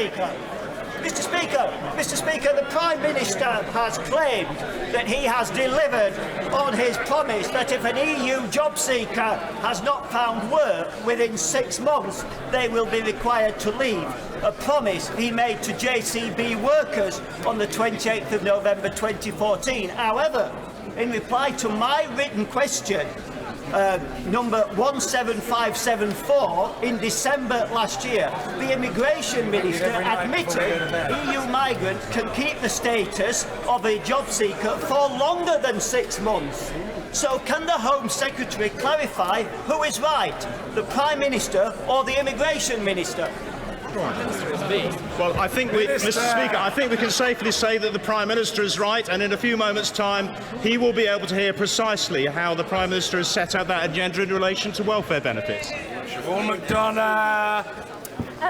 Speaker. Mr. Speaker, the Prime Minister has claimed that he has delivered on his promise that if an EU job seeker has not found work within 6 months, they will be required to leave. A promise he made to JCB workers on the 28th of November 2014. However, in reply to my written question, number 17574 in December last year, the Immigration Minister admitted EU migrants can keep the status of a job seeker for longer than 6 months. So can the Home Secretary clarify who is right, the Prime Minister or the Immigration Minister? Well, I think Mr. Speaker, I think we can safely say that the Prime Minister is right, and in a few moments' time he will be able to hear precisely how the Prime Minister has set out that agenda in relation to welfare benefits. Siobhan McDonough.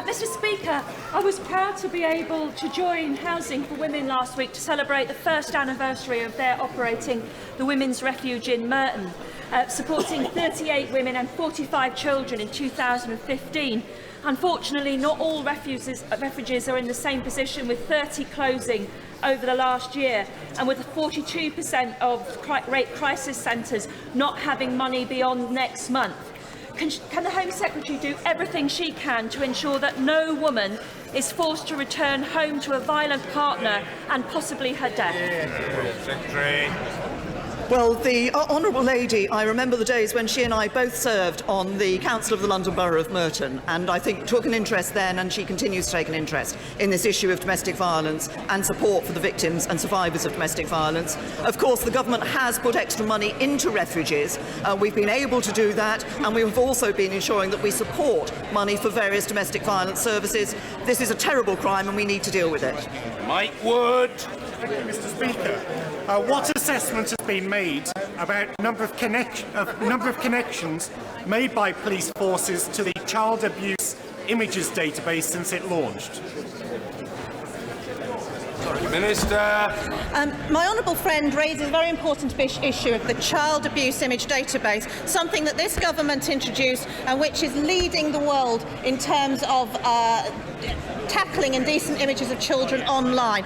Mr. Speaker, I was proud to be able to join Housing for Women last week to celebrate the first anniversary of their operating the Women's Refuge in Merton, supporting 38 women and 45 children in 2015. Unfortunately, not all refugees are in the same position, with 30 closing over the last year, and with 42% of rape crisis centres not having money beyond next month. Can the Home Secretary do everything she can to ensure that no woman is forced to return home to a violent partner and possibly her death? Secretary. Well, the Honourable Lady, I remember the days when she and I both served on the Council of the London Borough of Merton, and I think took an interest then, and she continues to take an interest in this issue of domestic violence and support for the victims and survivors of domestic violence. Of course, the government has put extra money into refugees. We've been able to do that, and we have also been ensuring that we support money for various domestic violence services. This is a terrible crime, and we need to deal with it. Mike Wood. Thank you, Mr. Speaker. What assessment has been made about number of connections made by police forces to the child abuse images database since it launched? Minister. My honourable friend raises a very important issue of the child abuse image database, something that this government introduced and which is leading the world in terms of tackling indecent images of children online.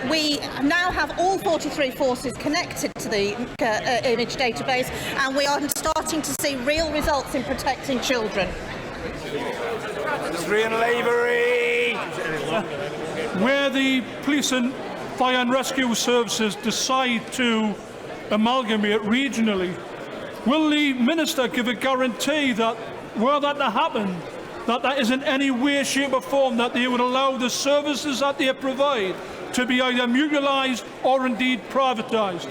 We now have all 43 forces connected to the image database, and we are starting to see real results in protecting children. Ian Lavery. Where the police and fire and rescue services decide to amalgamate regionally, will the Minister give a guarantee that, were that to happen, that that is in any way, shape or form that they would allow the services that they provide to be either mutualised or indeed privatised?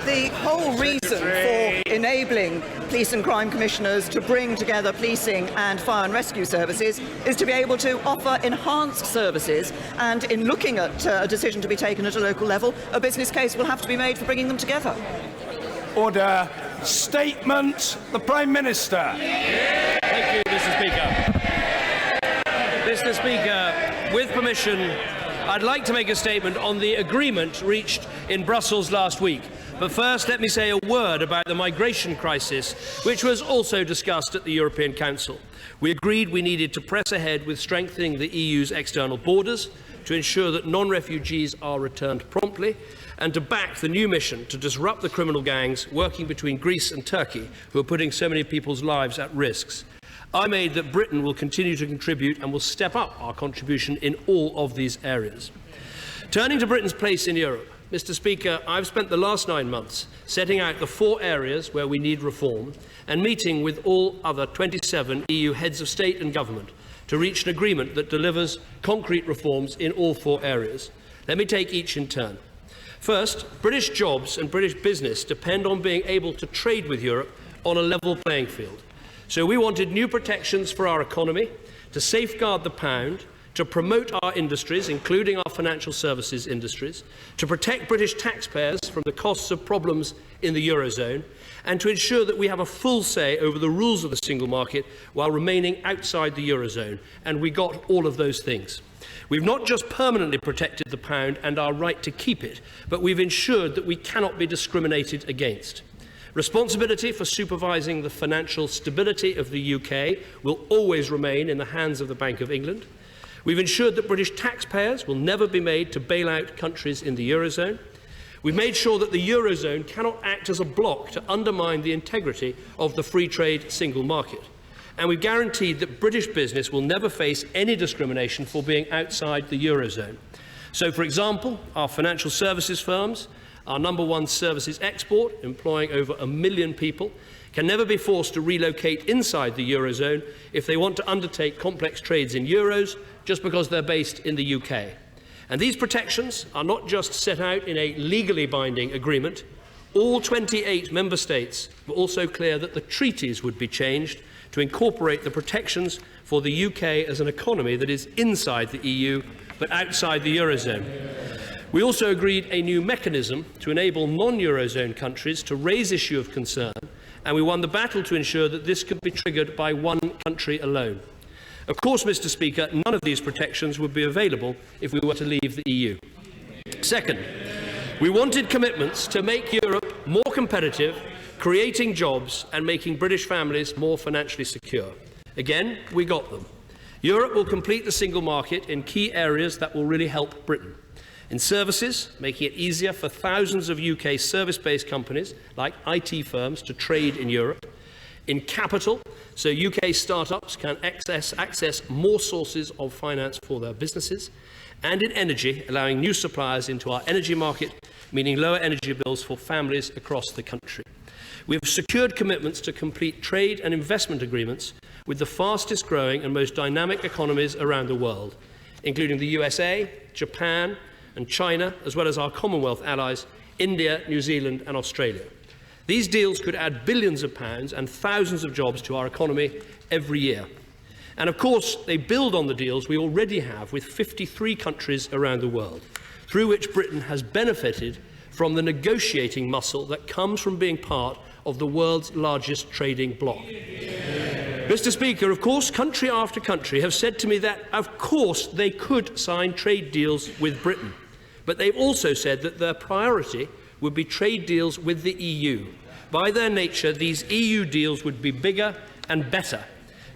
The whole reason for enabling police and crime commissioners to bring together policing and fire and rescue services is to be able to offer enhanced services, and in looking at a decision to be taken at a local level, a business case will have to be made for bringing them together. Order. Statement. The Prime Minister. Thank you, Mr. Speaker. Mr. Speaker, with permission, I'd like to make a statement on the agreement reached in Brussels last week. But first, let me say a word about the migration crisis, which was also discussed at the European Council. We agreed we needed to press ahead with strengthening the EU's external borders to ensure that non-refugees are returned promptly, and to back the new mission to disrupt the criminal gangs working between Greece and Turkey, who are putting so many people's lives at risk. I made that Britain will continue to contribute and will step up our contribution in all of these areas. Turning to Britain's place in Europe, Mr. Speaker, I've spent the last 9 months setting out the 4 areas where we need reform and meeting with all other 27 EU heads of state and government to reach an agreement that delivers concrete reforms in all 4 areas. Let me take each in turn. First, British jobs and British business depend on being able to trade with Europe on a level playing field. So we wanted new protections for our economy, to safeguard the pound, to promote our industries, including our financial services industries, to protect British taxpayers from the costs of problems in the Eurozone, and to ensure that we have a full say over the rules of the single market while remaining outside the Eurozone. And we got all of those things. We've not just permanently protected the pound and our right to keep it, but we've ensured that we cannot be discriminated against. Responsibility for supervising the financial stability of the UK will always remain in the hands of the Bank of England. We've ensured that British taxpayers will never be made to bail out countries in the Eurozone. We've made sure that the Eurozone cannot act as a bloc to undermine the integrity of the free trade single market. And we've guaranteed that British business will never face any discrimination for being outside the Eurozone. So, for example, our financial services firms, our #1 services export, employing over 1 million people, can never be forced to relocate inside the Eurozone if they want to undertake complex trades in euros just because they're based in the UK. And these protections are not just set out in a legally binding agreement. All 28 member states were also clear that the treaties would be changed to incorporate the protections for the UK as an economy that is inside the EU but outside the Eurozone. We also agreed a new mechanism to enable non-Eurozone countries to raise issue of concern, and we won the battle to ensure that this could be triggered by one country alone. Of course, Mr. Speaker, none of these protections would be available if we were to leave the EU. Second, we wanted commitments to make Europe more competitive, creating jobs and making British families more financially secure. Again, we got them. Europe will complete the single market in key areas that will really help Britain. In services, making it easier for thousands of UK service-based companies like IT firms to trade in Europe. In capital, so UK startups can access more sources of finance for their businesses. And in energy, allowing new suppliers into our energy market, meaning lower energy bills for families across the country. We have secured commitments to complete trade and investment agreements with the fastest growing and most dynamic economies around the world, including the USA, Japan and China, as well as our Commonwealth allies, India, New Zealand and Australia. These deals could add billions of pounds and thousands of jobs to our economy every year. And of course, they build on the deals we already have with 53 countries around the world, through which Britain has benefited from the negotiating muscle that comes from being part of the world's largest trading bloc. Mr. Speaker, of course, country after country have said to me that, of course, they could sign trade deals with Britain. But they've also said that their priority would be trade deals with the EU. By their nature, these EU deals would be bigger and better.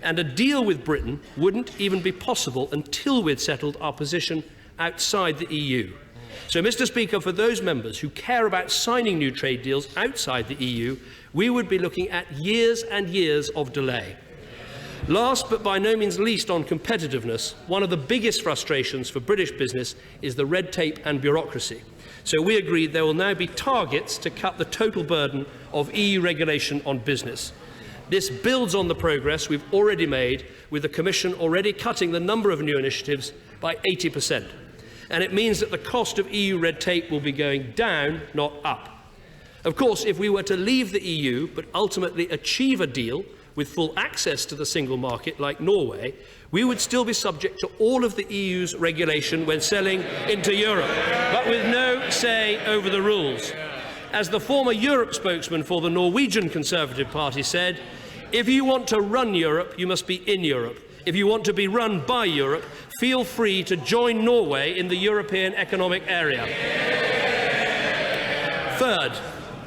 And a deal with Britain wouldn't even be possible until we'd settled our position outside the EU. So, Mr. Speaker, for those members who care about signing new trade deals outside the EU, we would be looking at years and years of delay. Last but by no means least on competitiveness, one of the biggest frustrations for British business is the red tape and bureaucracy. So we agreed there will now be targets to cut the total burden of EU regulation on business. This builds on the progress we've already made, with the Commission already cutting the number of new initiatives by 80%. And it means that the cost of EU red tape will be going down, not up. Of course, if we were to leave the EU but ultimately achieve a deal with full access to the single market like Norway, we would still be subject to all of the EU's regulation when selling into Europe, but with no say over the rules. As the former Europe spokesman for the Norwegian Conservative Party said, if you want to run Europe, you must be in Europe. If you want to be run by Europe, feel free to join Norway in the European Economic Area.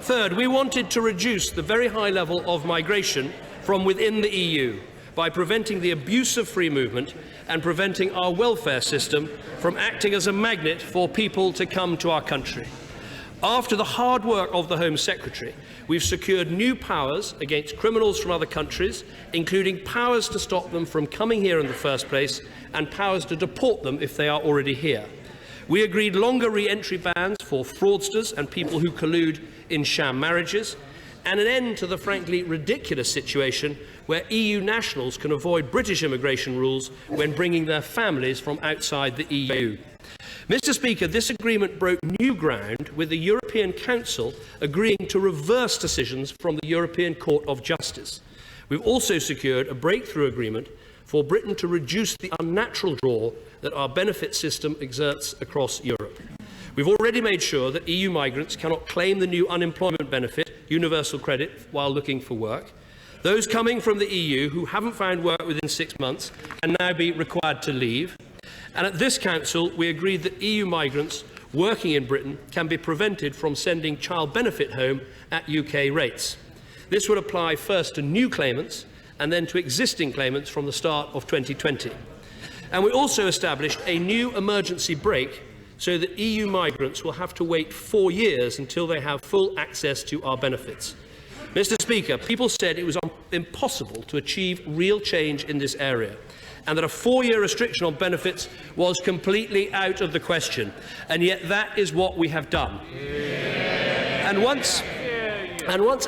Third, we wanted to reduce the very high level of migration from within the EU by preventing the abuse of free movement and preventing our welfare system from acting as a magnet for people to come to our country. After the hard work of the Home Secretary, we've secured new powers against criminals from other countries, including powers to stop them from coming here in the first place and powers to deport them if they are already here. We agreed longer re-entry bans for fraudsters and people who collude in sham marriages, and an end to the frankly ridiculous situation where EU nationals can avoid British immigration rules when bringing their families from outside the EU. Mr. Speaker, this agreement broke new ground with the European Council agreeing to reverse decisions from the European Court of Justice. We've also secured a breakthrough agreement for Britain to reduce the unnatural draw that our benefit system exerts across Europe. We've already made sure that EU migrants cannot claim the new unemployment benefit, universal credit, while looking for work. Those coming from the EU who haven't found work within 6 months can now be required to leave. And at this Council, we agreed that EU migrants working in Britain can be prevented from sending child benefit home at UK rates. This would apply first to new claimants and then to existing claimants from the start of 2020. And we also established a new emergency brake so that EU migrants will have to wait 4 years until they have full access to our benefits. Mr. Speaker, people said it was impossible to achieve real change in this area, and that a 4-year restriction on benefits was completely out of the question. And yet that is what we have done. And once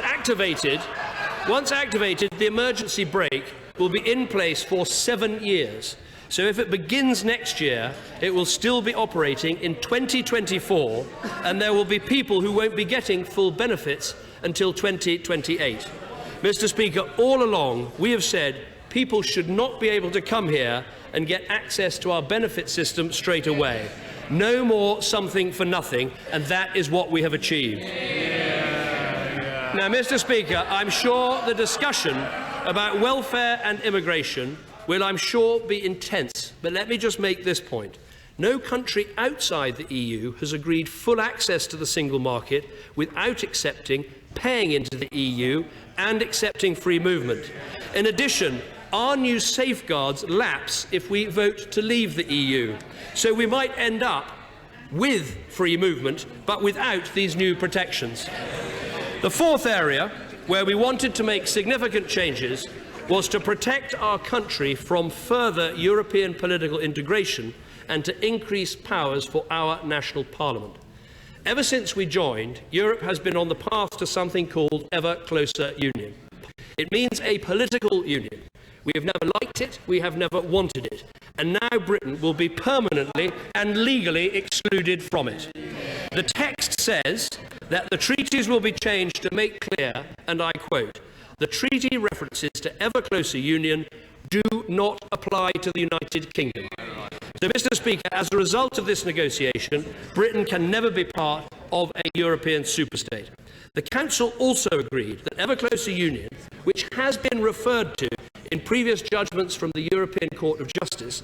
activated, the emergency brake will be in place for 7 years. So if it begins next year, it will still be operating in 2024, and there will be people who won't be getting full benefits until 2028. Mr. Speaker, all along we have said people should not be able to come here and get access to our benefit system straight away. No more something for nothing, and that is what we have achieved. Now, Mr. Speaker, I'm sure the discussion about welfare and immigration will, I'm sure, be intense, but let me just make this point. No country outside the EU has agreed full access to the single market without accepting paying into the EU and accepting free movement. In addition, our new safeguards lapse if we vote to leave the EU, so we might end up with free movement but without these new protections. The fourth area where we wanted to make significant changes was to protect our country from further European political integration and to increase powers for our national parliament. Ever since we joined, Europe has been on the path to something called ever closer union. It means a political union. We have never liked it, we have never wanted it, and now Britain will be permanently and legally excluded from it. The text says that the treaties will be changed to make clear, and I quote, "The treaty references to ever closer union do not apply to the United Kingdom." So, Mr. Speaker, as a result of this negotiation, Britain can never be part of a European superstate. The Council also agreed that ever closer union, which has been referred to in previous judgments from the European Court of Justice,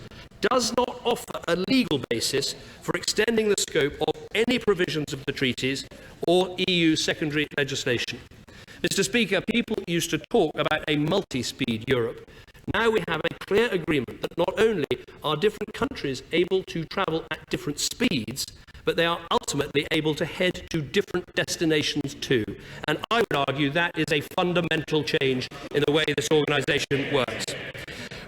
does not offer a legal basis for extending the scope of any provisions of the treaties or EU secondary legislation. Mr. Speaker, people used to talk about a multi-speed Europe. Now we have a clear agreement that not only are different countries able to travel at different speeds, but they are ultimately able to head to different destinations too. And I would argue that is a fundamental change in the way this organisation works.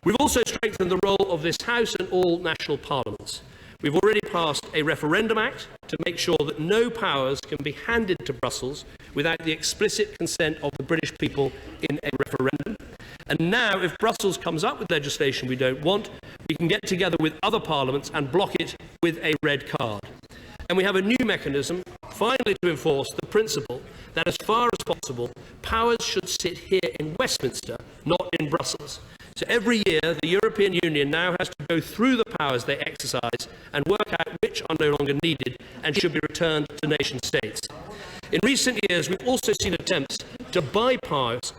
We've also strengthened the role of this House and all national parliaments. We've already passed a Referendum Act to make sure that no powers can be handed to Brussels without the explicit consent of the British people in a referendum. And now, if Brussels comes up with legislation we don't want, we can get together with other parliaments and block it with a red card. And we have a new mechanism, finally, to enforce the principle that, as far as possible, powers should sit here in Westminster, not in Brussels. So every year, the European Union now has to go through the powers they exercise and work out which are no longer needed and should be returned to nation states. In recent years, we've also seen attempts to bypass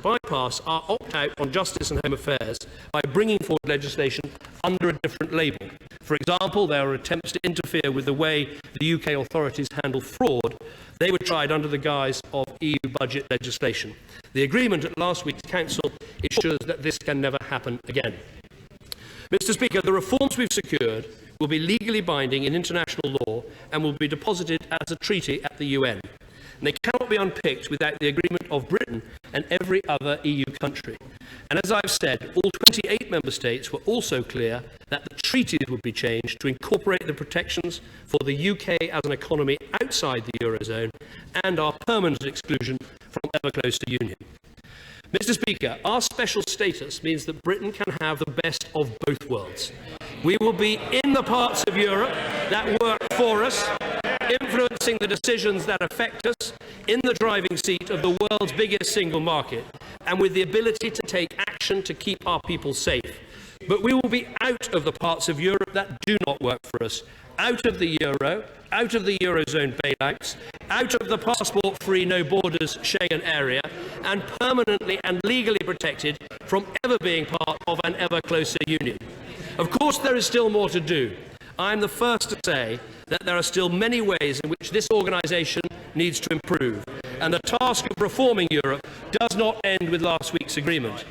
our opt-out on justice and home affairs by bringing forward legislation under a different label. For example, there are attempts to interfere with the way the UK authorities handle fraud. They were tried under the guise of EU budget legislation. The agreement at last week's Council ensures that this can never happen again. Mr. Speaker, the reforms we've secured will be legally binding in international law and will be deposited as a treaty at the UN. And they cannot be unpicked without the agreement of Britain and every other EU country. And as I've said, all 28 member states were also clear that the treaties would be changed to incorporate the protections for the UK as an economy outside the Eurozone and our permanent exclusion from ever closer union. Mr. Speaker, our special status means that Britain can have the best of both worlds. We will be in the parts of Europe that work for us, influencing the decisions that affect us, in the driving seat of the world's biggest single market, and with the ability to take action to keep our people safe. But we will be out of the parts of Europe that do not work for us, out of the euro, out of the Eurozone bailouts, out of the passport-free, no-borders Schengen area, and permanently and legally protected from ever being part of an ever-closer union. Of course, there is still more to do. I am the first to say that there are still many ways in which this organisation needs to improve, and the task of reforming Europe does not end with last week's agreement.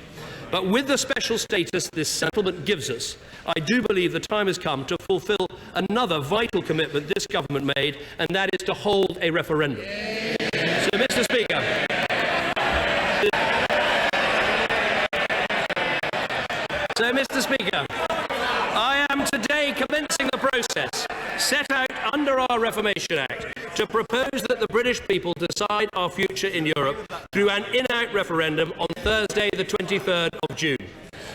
But with the special status this settlement gives us, I do believe the time has come to fulfil another vital commitment this government made, and that is to hold a referendum. So, Mr. Speaker, I am today commencing the process set out under our Reformation Act to propose that the British people decide our future in Europe through an in-out referendum on Thursday, the 23rd of June.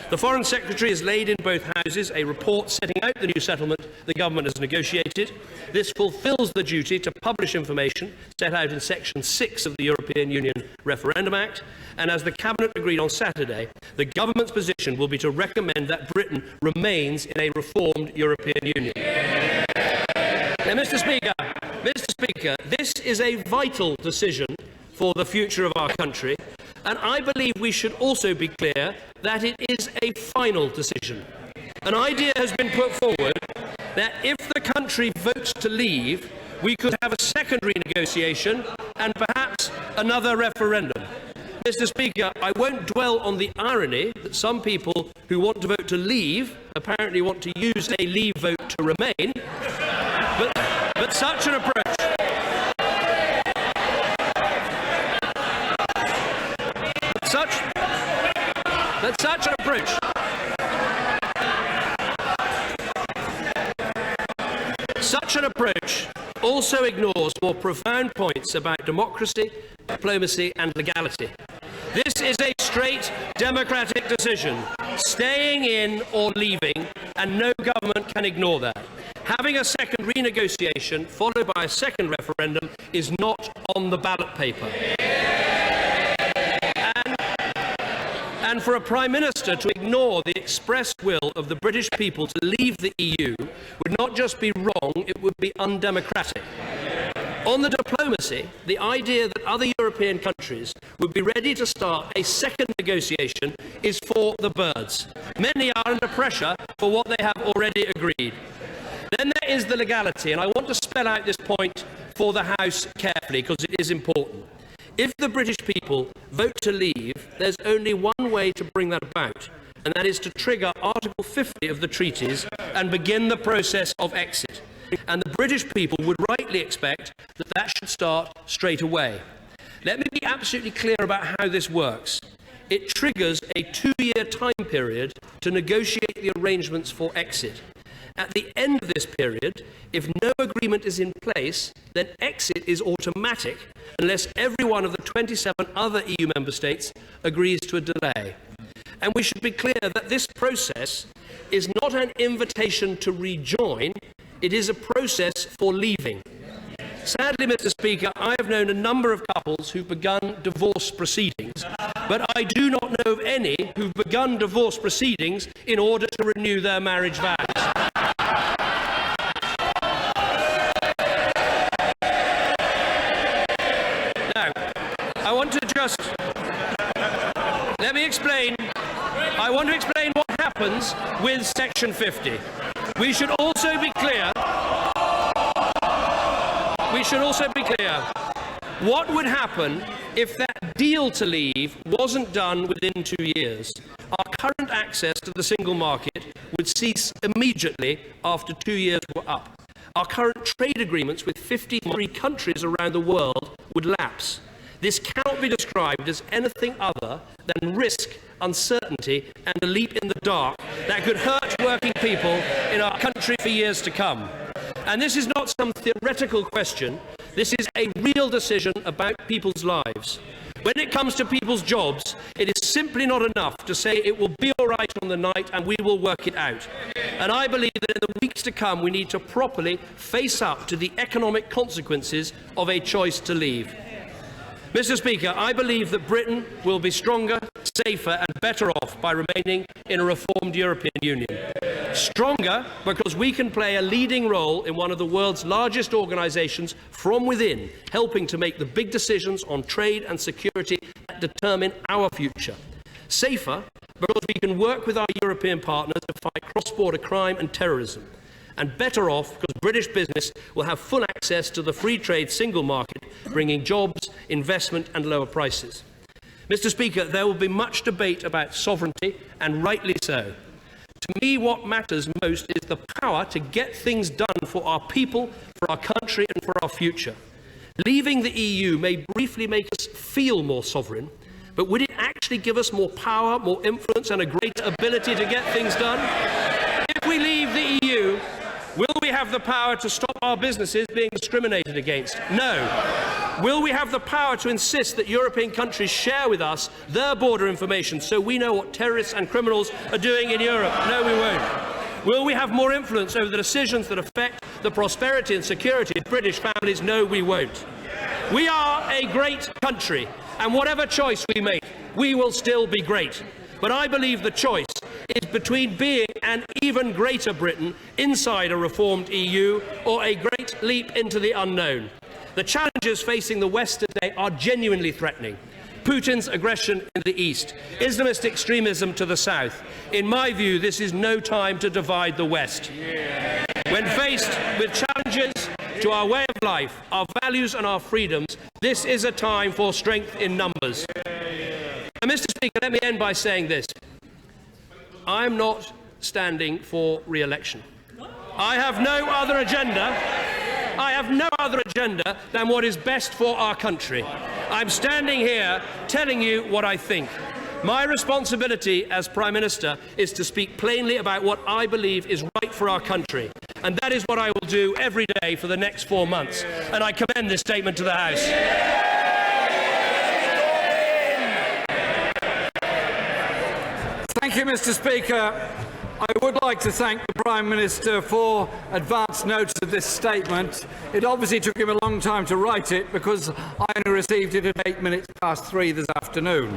The Foreign Secretary has laid in both houses a report setting out the new settlement the government has negotiated. This fulfils the duty to publish information set out in Section 6 of the European Union Referendum Act, and as the Cabinet agreed on Saturday, the government's position will be to recommend that Britain remains in a reformed European Union. Now, Mr. Speaker, this is a vital decision for the future of our country, and I believe we should also be clear that it is a final decision. An idea has been put forward that if the country votes to leave, we could have a second renegotiation and perhaps another referendum. Mr. Speaker, I won't dwell on the irony that some people who want to vote to leave apparently want to use a leave vote to remain, but such an approach also ignores more profound points about democracy, diplomacy and legality. This is a straight democratic decision, staying in or leaving, and no government can ignore that. Having a second renegotiation followed by a second referendum is not on the ballot paper. And for a Prime Minister to ignore the express will of the British people to leave the EU would not just be wrong, it would be undemocratic. On the diplomacy, the idea that other European countries would be ready to start a second negotiation is for the birds. Many are under pressure for what they have already agreed. Then there is the legality, and I want to spell out this point for the House carefully because it is important. If the British people vote to leave, there's only one way to bring that about, and that is to trigger Article 50 of the treaties and begin the process of exit. And the British people would rightly expect that that should start straight away. Let me be absolutely clear about how this works. It triggers a 2-year time period to negotiate the arrangements for exit. At the end of this period, if no agreement is in place, then exit is automatic unless every one of the 27 other EU member states agrees to a delay. And we should be clear that this process is not an invitation to rejoin, it is a process for leaving. Sadly, Mr. Speaker, I have known a number of couples who've begun divorce proceedings, but I do not know of any who've begun divorce proceedings in order to renew their marriage vows. I want to explain what happens with Section 50. We should also be clear what would happen if that deal to leave wasn't done within 2 years. Our current access to the single market would cease immediately after 2 years were up. Our current trade agreements with 53 countries around the world would lapse. This cannot be described as anything other than risk, uncertainty and a leap in the dark that could hurt working people in our country for years to come. And this is not some theoretical question. This is a real decision about people's lives. When it comes to people's jobs, it is simply not enough to say it will be all right on the night and we will work it out. And I believe that in the weeks to come, we need to properly face up to the economic consequences of a choice to leave. Mr. Speaker, I believe that Britain will be stronger, safer and better off by remaining in a reformed European Union. Stronger because we can play a leading role in one of the world's largest organisations from within, helping to make the big decisions on trade and security that determine our future. Safer because we can work with our European partners to fight cross-border crime and terrorism. And better off because British business will have full access to the free trade single market, bringing jobs, investment and lower prices. Mr. Speaker, there will be much debate about sovereignty, and rightly so. To me, what matters most is the power to get things done for our people, for our country and for our future. Leaving the EU may briefly make us feel more sovereign, but would it actually give us more power, more influence and a greater ability to get things done? If we leave the EU, will we have the power to stop our businesses being discriminated against? No. Will we have the power to insist that European countries share with us their border information so we know what terrorists and criminals are doing in Europe? No, we won't. Will we have more influence over the decisions that affect the prosperity and security of British families? No, we won't. We are a great country, and whatever choice we make, we will still be great. But I believe the choice is between being an even greater Britain inside a reformed EU or a great leap into the unknown. The challenges facing the West today are genuinely threatening. Putin's aggression in the east, Islamist extremism to the south. In my view, this is no time to divide the West. When faced with challenges to our way of life, our values and our freedoms, this is a time for strength in numbers. And Mr. Speaker, let me end by saying this. I'm not standing for re-election. I have no other agenda. I have no other agenda than what is best for our country. I'm standing here telling you what I think. My responsibility as Prime Minister is to speak plainly about what I believe is right for our country. And that is what I will do every day for the next 4 months. And I commend this statement to the House. Thank you, Mr. Speaker. I would like to thank the Prime Minister for advance notice of this statement. It obviously took him a long time to write it because I only received it at 3:08 this afternoon.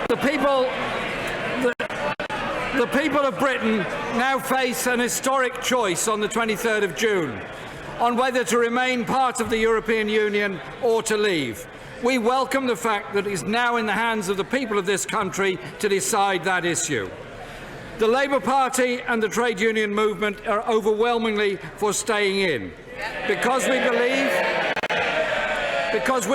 The people of Britain now face an historic choice on the 23rd of June on whether to remain part of the European Union or to leave. We welcome the fact that it is now in the hands of the people of this country to decide that issue. The Labour Party and the trade union movement are overwhelmingly for staying in because we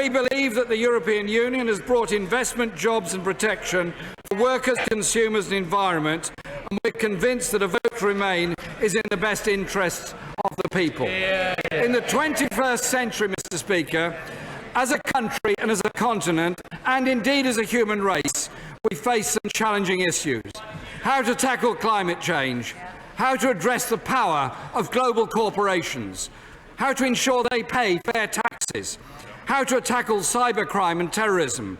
believe that the European Union has brought investment, jobs and protection for workers, consumers and environment, and we're convinced that a vote to remain is in the best interests of the people. In the 21st century, Mr. Speaker, as a country and as a continent, and indeed as a human race, we face some challenging issues. How to tackle climate change, how to address the power of global corporations, how to ensure they pay fair taxes, how to tackle cybercrime and terrorism,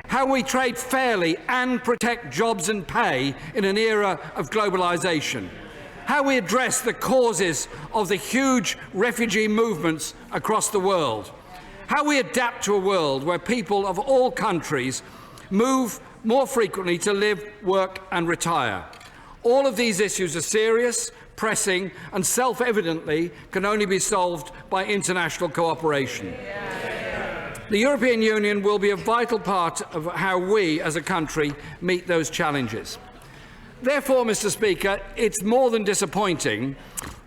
how we trade fairly and protect jobs and pay in an era of globalisation, how we address the causes of the huge refugee movements across the world, how we adapt to a world where people of all countries move more frequently to live, work and retire. All of these issues are serious, pressing and self-evidently can only be solved by international cooperation. The European Union will be a vital part of how we as a country meet those challenges. Therefore, Mr. Speaker, it's more than disappointing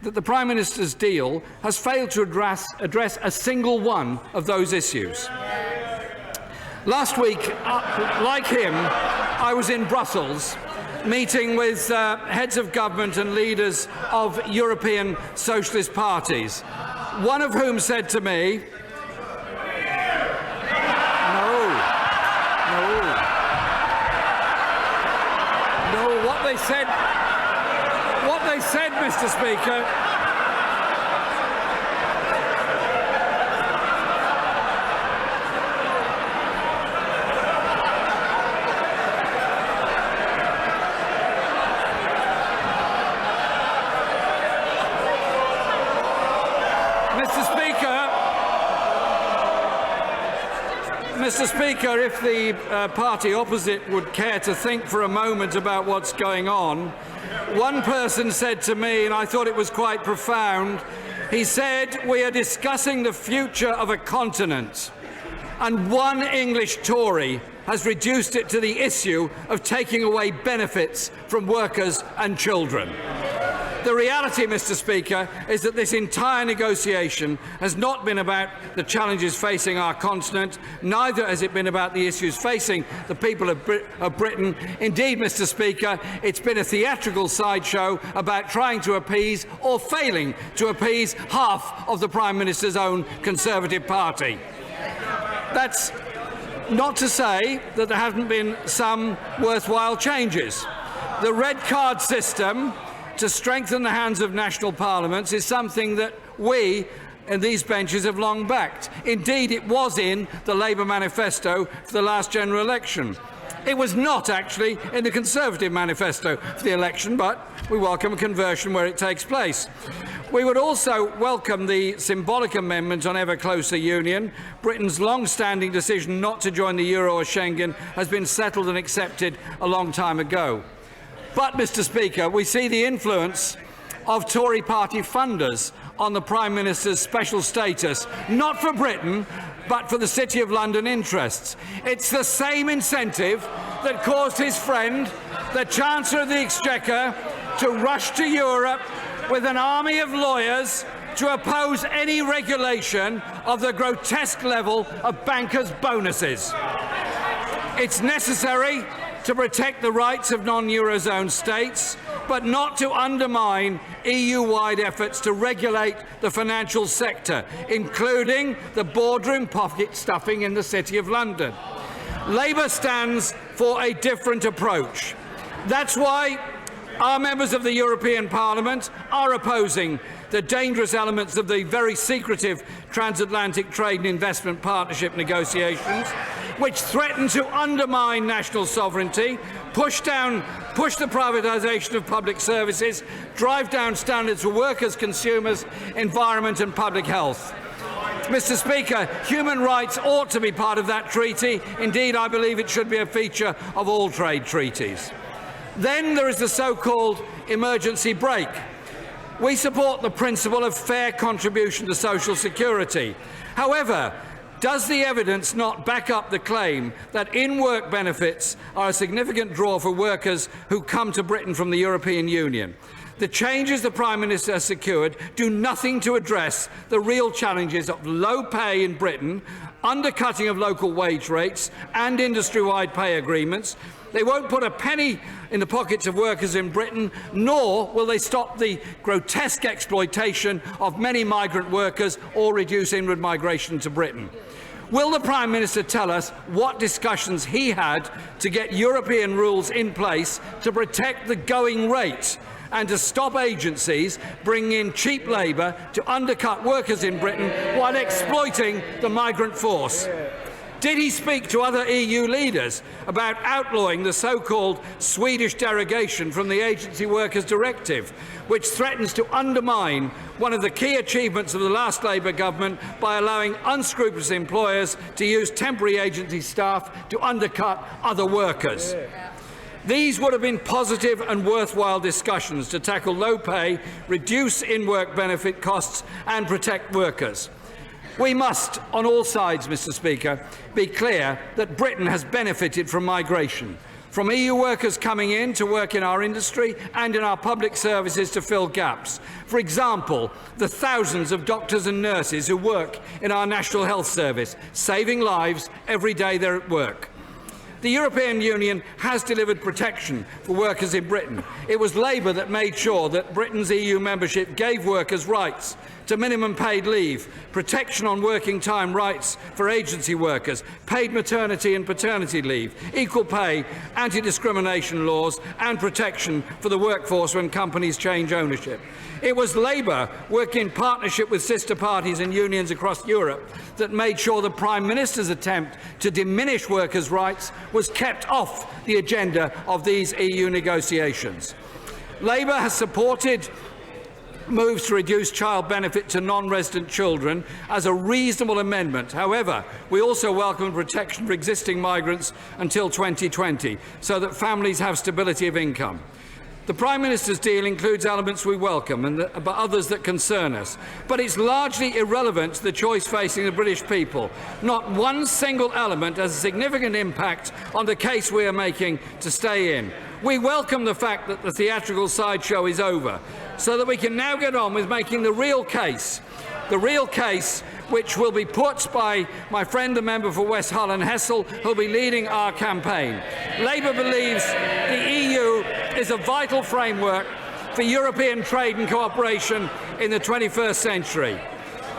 that the Prime Minister's deal has failed to address a single one of those issues. Last week, like him, I was in Brussels meeting with heads of government and leaders of European socialist parties, one of whom said to me, what they said, Mr. Speaker, Mr. Speaker, if the party opposite would care to think for a moment about what's going on, one person said to me, and I thought it was quite profound, he said, "We are discussing the future of a continent," and one English Tory has reduced it to the issue of taking away benefits from workers and children. The reality, Mr. Speaker, is that this entire negotiation has not been about the challenges facing our continent, neither has it been about the issues facing the people of Britain. Indeed, Mr. Speaker, it's been a theatrical sideshow about trying to appease or failing to appease half of the Prime Minister's own Conservative Party. That's not to say that there haven't been some worthwhile changes. The red card system to strengthen the hands of national parliaments is something that we and these benches have long backed. Indeed, it was in the Labour manifesto for the last general election. It was not actually in the Conservative manifesto for the election, but we welcome a conversion where it takes place. We would also welcome the symbolic amendment on ever closer union. Britain's long-standing decision not to join the euro or Schengen has been settled and accepted a long time ago. But, Mr. Speaker, we see the influence of Tory party funders on the Prime Minister's special status, not for Britain, but for the City of London interests. It's the same incentive that caused his friend, the Chancellor of the Exchequer, to rush to Europe with an army of lawyers to oppose any regulation of the grotesque level of bankers' bonuses. It's necessary to protect the rights of non-Eurozone states, but not to undermine EU-wide efforts to regulate the financial sector, including the boardroom pocket stuffing in the City of London. Labour stands for a different approach. That's why our members of the European Parliament are opposing the dangerous elements of the very secretive transatlantic trade and investment partnership negotiations, which threaten to undermine national sovereignty, push the privatisation of public services, drive down standards for workers, consumers, environment and public health. Mr. Speaker, human rights ought to be part of that treaty. Indeed, I believe it should be a feature of all trade treaties. Then there is the so-called emergency brake. We support the principle of fair contribution to social security. However, does the evidence not back up the claim that in-work benefits are a significant draw for workers who come to Britain from the European Union? The changes the Prime Minister has secured do nothing to address the real challenges of low pay in Britain, undercutting of local wage rates and industry-wide pay agreements. They won't put a penny in the pockets of workers in Britain, nor will they stop the grotesque exploitation of many migrant workers or reduce inward migration to Britain. Will the Prime Minister tell us what discussions he had to get European rules in place to protect the going rate and to stop agencies bringing in cheap labour to undercut workers in Britain while exploiting the migrant force? Did he speak to other EU leaders about outlawing the so-called Swedish derogation from the Agency Workers Directive, which threatens to undermine one of the key achievements of the last Labour government by allowing unscrupulous employers to use temporary agency staff to undercut other workers? These would have been positive and worthwhile discussions to tackle low pay, reduce in-work benefit costs and protect workers. We must, on all sides, Mr. Speaker, be clear that Britain has benefited from migration, from EU workers coming in to work in our industry and in our public services to fill gaps. For example, the thousands of doctors and nurses who work in our National Health Service, saving lives every day they're at work. The European Union has delivered protection for workers in Britain. It was Labour that made sure that Britain's EU membership gave workers rights to minimum paid leave, protection on working time rights for agency workers, paid maternity and paternity leave, equal pay, anti-discrimination laws and protection for the workforce when companies change ownership. It was Labour, working in partnership with sister parties and unions across Europe, that made sure the Prime Minister's attempt to diminish workers' rights was kept off the agenda of these EU negotiations. Labour has supported moves to reduce child benefit to non-resident children as a reasonable amendment. However, we also welcome protection for existing migrants until 2020 so that families have stability of income. The Prime Minister's deal includes elements we welcome but others that concern us. But it's largely irrelevant to the choice facing the British people. Not one single element has a significant impact on the case we are making to stay in. We welcome the fact that the theatrical sideshow is over. so that we can now get on with making the real case which will be put by my friend, the member for West Hull and Hessel, who will be leading our campaign. Labour believes the EU is a vital framework for European trade and cooperation in the 21st century.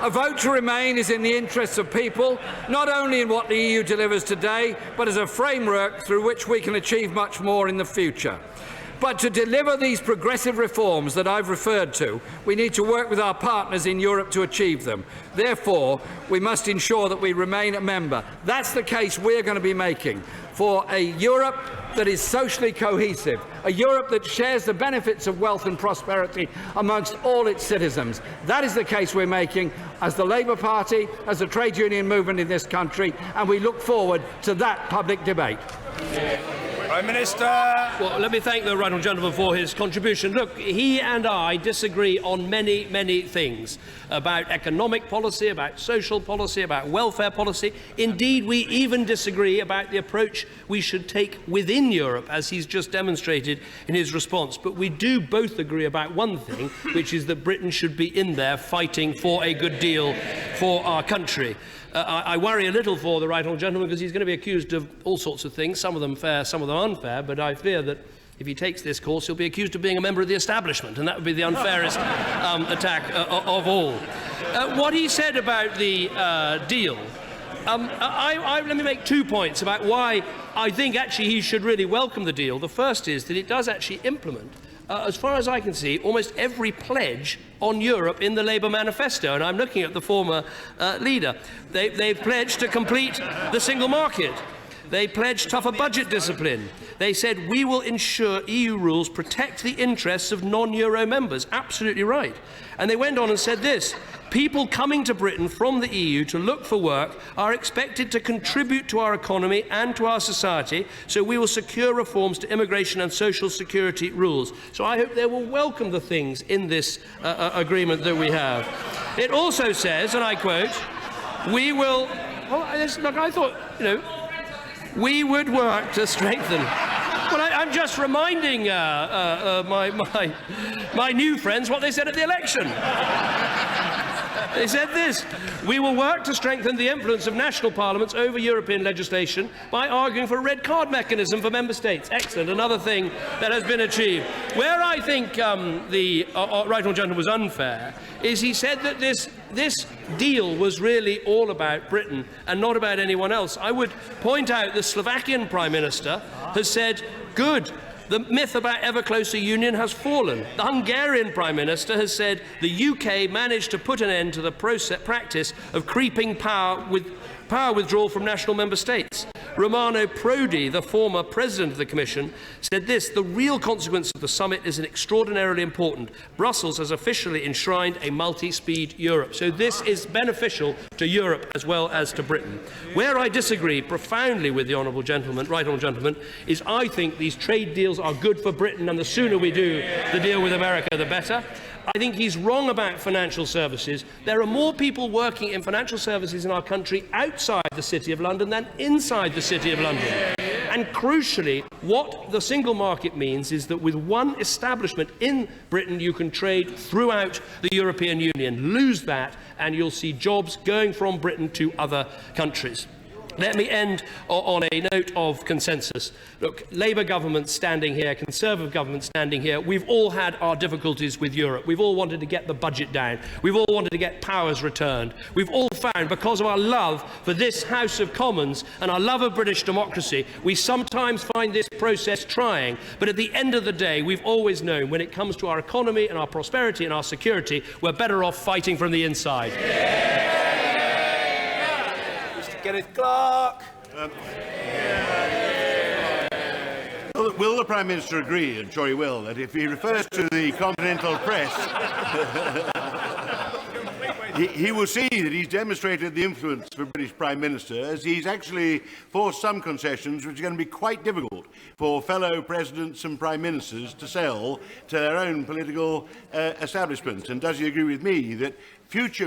A vote to remain is in the interests of people, not only in what the EU delivers today, but as a framework through which we can achieve much more in the future. But to deliver these progressive reforms that I've referred to, we need to work with our partners in Europe to achieve them. Therefore, we must ensure that we remain a member. That's the case we're going to be making for a Europe that is socially cohesive, a Europe that shares the benefits of wealth and prosperity amongst all its citizens. That is the case we're making as the Labour Party, as the trade union movement in this country, and we look forward to that public debate. Prime Minister. Well, let me thank the right honourable gentleman for his contribution. Look, he and I disagree on many, many things about economic policy, about social policy, about welfare policy. Indeed, we even disagree about the approach we should take within Europe, as he's just demonstrated in his response. But we do both agree about one thing, which is that Britain should be in there fighting for a good deal for our country. I worry a little for the right honourable gentleman because he's going to be accused of all sorts of things, some of them fair, some of them unfair, but I fear that if he takes this course, he'll be accused of being a member of the establishment, and that would be the unfairest attack of all. What he said about the deal, let me make 2 points about why I think actually he should really welcome the deal. The first is that it does actually implement, as far as I can see, almost every pledge on Europe in the Labour manifesto, and I'm looking at the former leader. They've pledged to complete the single market. They pledged tougher budget discipline. They said, we will ensure EU rules protect the interests of non-Euro members. Absolutely right. And they went on and said this: people coming to Britain from the EU to look for work are expected to contribute to our economy and to our society, so we will secure reforms to immigration and social security rules. So I hope they will welcome the things in this agreement that we have. It also says, and I quote, we will... Well, look, I thought, we would work to strengthen... Well, I'm just reminding my new friends what they said at the election. They said this: we will work to strengthen the influence of national parliaments over European legislation by arguing for a red card mechanism for member states. Excellent, another thing that has been achieved. Where I think the right honourable gentleman was unfair is he said that this deal was really all about Britain and not about anyone else. I would point out the Slovakian Prime Minister has said, good, the myth about ever closer union has fallen. The Hungarian Prime Minister has said the UK managed to put an end to the practice of creeping power withdrawal from national member states. Romano Prodi, the former president of the Commission, said this: the real consequence of the summit is extraordinarily important. Brussels has officially enshrined a multi-speed Europe. So this is beneficial to Europe as well as to Britain. Where I disagree profoundly with the right honourable gentleman, is I think these trade deals are good for Britain, and the sooner we do the deal with America, the better. I think he's wrong about financial services. There are more people working in financial services in our country outside the City of London than inside the City of London. And crucially, what the single market means is that with one establishment in Britain, you can trade throughout the European Union. Lose that, and you'll see jobs going from Britain to other countries. Let me end on a note of consensus. Look, Labour government standing here, Conservative government standing here, we've all had our difficulties with Europe. We've all wanted to get the budget down. We've all wanted to get powers returned. We've all found, because of our love for this House of Commons and our love of British democracy, we sometimes find this process trying. But at the end of the day, we've always known when it comes to our economy and our prosperity and our security, we're better off fighting from the inside. Kenneth Clark. Will the Prime Minister agree, and sure he will, that if he refers to the continental press, he will see that he's demonstrated the influence of a British Prime Minister, as he's actually forced some concessions which are going to be quite difficult for fellow presidents and prime ministers to sell to their own political establishment. And does he agree with me that future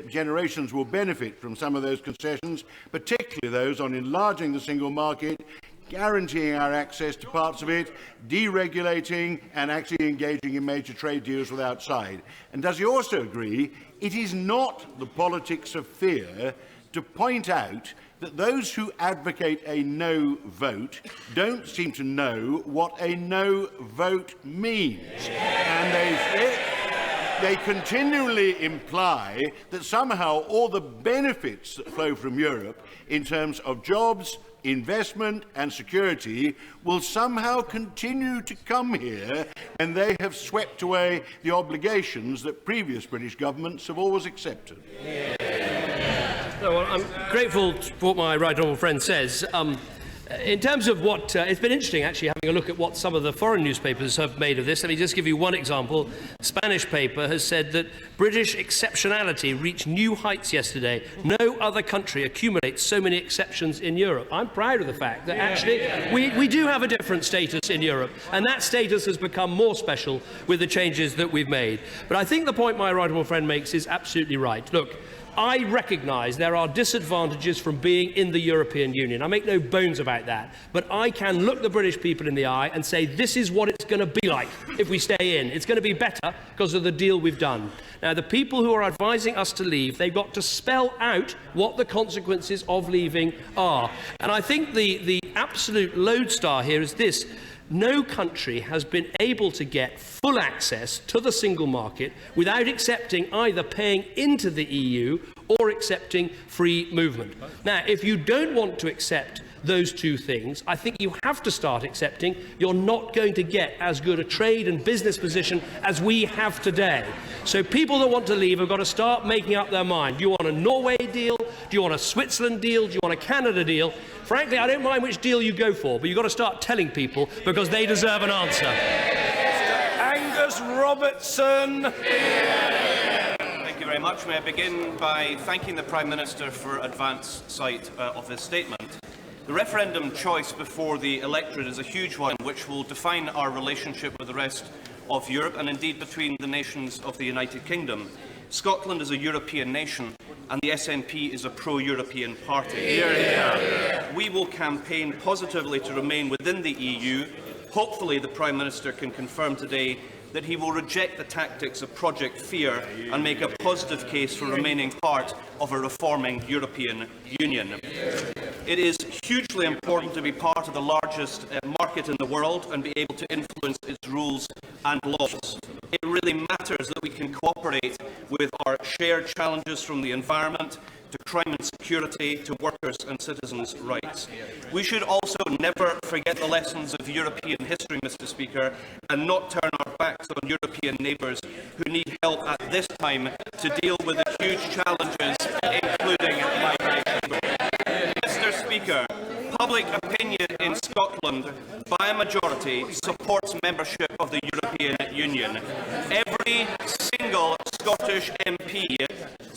generations will benefit from some of those concessions, particularly those on enlarging the single market, guaranteeing our access to parts of it, deregulating and actually engaging in major trade deals with outside? And does he also agree it is not the politics of fear to point out that those who advocate a no vote don't seem to know what a no vote means? And they continually imply that somehow all the benefits that flow from Europe in terms of jobs, investment and security will somehow continue to come here, and they have swept away the obligations that previous British governments have always accepted. No, well, I'm grateful for what my right honourable friend says. In terms of what, it's been interesting actually having a look at what some of the foreign newspapers have made of this. Let me just give you one example. The Spanish paper has said that British exceptionality reached new heights yesterday. No other country accumulates so many exceptions in Europe. I'm proud of the fact that actually we do have a different status in Europe, and that status has become more special with the changes that we've made. But I think the point my right honourable friend makes is absolutely right. Look, I recognise there are disadvantages from being in the European Union. I make no bones about that. But I can look the British people in the eye and say this is what it's going to be like if we stay in. It's going to be better because of the deal we've done. Now, the people who are advising us to leave, they've got to spell out what the consequences of leaving are. And I think the absolute lodestar here is this. No country has been able to get full access to the single market without accepting either paying into the EU or accepting free movement. Now, if you don't want to accept those two things, I think you have to start accepting you're not going to get as good a trade and business position as we have today. So people that want to leave have got to start making up their mind. Do you want a Norway deal? Do you want a Switzerland deal? Do you want a Canada deal? Frankly, I don't mind which deal you go for, but you've got to start telling people because they deserve an answer. Angus Robertson. Thank you very much. May I begin by thanking the Prime Minister for advance sight of his statement. The referendum choice before the electorate is a huge one which will define our relationship with the rest of Europe and indeed between the nations of the United Kingdom. Scotland is a European nation and the SNP is a pro-European party. We will campaign positively to remain within the EU. Hopefully the Prime Minister can confirm today that he will reject the tactics of Project Fear and make a positive case for remaining part of a reforming European Union. It is hugely important to be part of the largest market in the world and be able to influence its rules and laws. It really matters that we can cooperate with our shared challenges from the environment to crime and security to workers' and citizens' rights. We should also never forget the lessons of European history, Mr. Speaker, and not turn our backs on European neighbours who need help at this time to deal with the huge challenges, including migration. Mr. Speaker, public opinion in Scotland, by a majority, supports membership of the European Union. Every single Scottish MP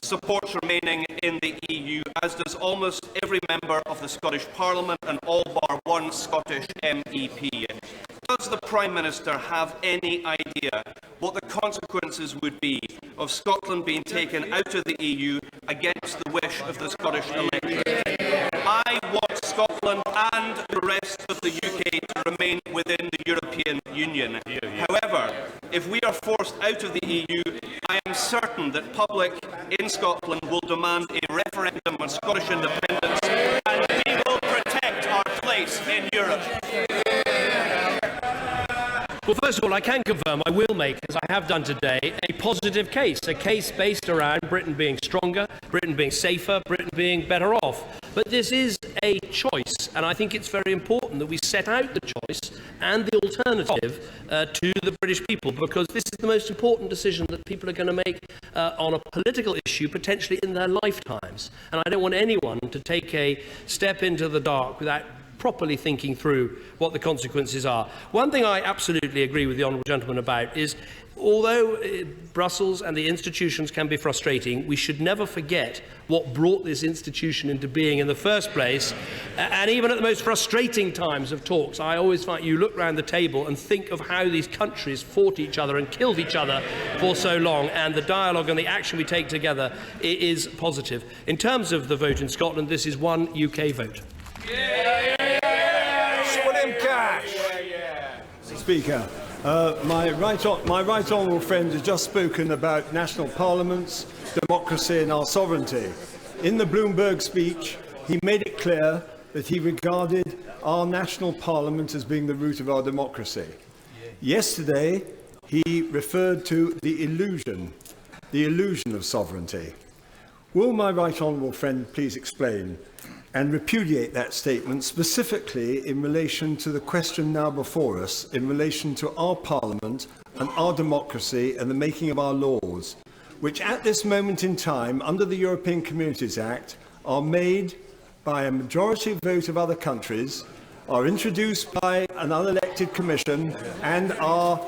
supports remaining in the EU, as does almost every member of the Scottish Parliament and all bar one Scottish MEP. Does the Prime Minister have any idea what the consequences would be of Scotland being taken out of the EU against the wish of the Scottish electorate? I want Scotland and the rest of the UK to remain within the European Union. However, if we are forced out of the EU, I am certain that public in Scotland will demand a referendum on Scottish independence, and we will protect our place in Europe. Well, first of all, I can confirm I will make, as I have done today, a positive case, a case based around Britain being stronger, Britain being safer, Britain being better off. But this is a choice, and I think it's very important that we set out the choice and the alternative to the British people, because this is the most important decision that people are going to make on a political issue, potentially in their lifetimes. And I don't want anyone to take a step into the dark without properly thinking through what the consequences are. One thing I absolutely agree with the honourable gentleman about is, although Brussels and the institutions can be frustrating, we should never forget what brought this institution into being in the first place. And even at the most frustrating times of talks, I always find you look round the table and think of how these countries fought each other and killed each other for so long, and the dialogue and the action we take together is positive. In terms of the vote in Scotland, this is one UK vote. Speaker. My right honourable friend has just spoken about national parliaments, democracy and our sovereignty. In the Bloomberg speech, he made it clear that he regarded our national parliament as being the root of our democracy. Yesterday, he referred to the illusion of sovereignty. Will my right honourable friend please explain and repudiate that statement, specifically in relation to the question now before us, in relation to our Parliament and our democracy and the making of our laws, which at this moment in time, under the European Communities Act, are made by a majority vote of other countries, are introduced by an unelected commission and are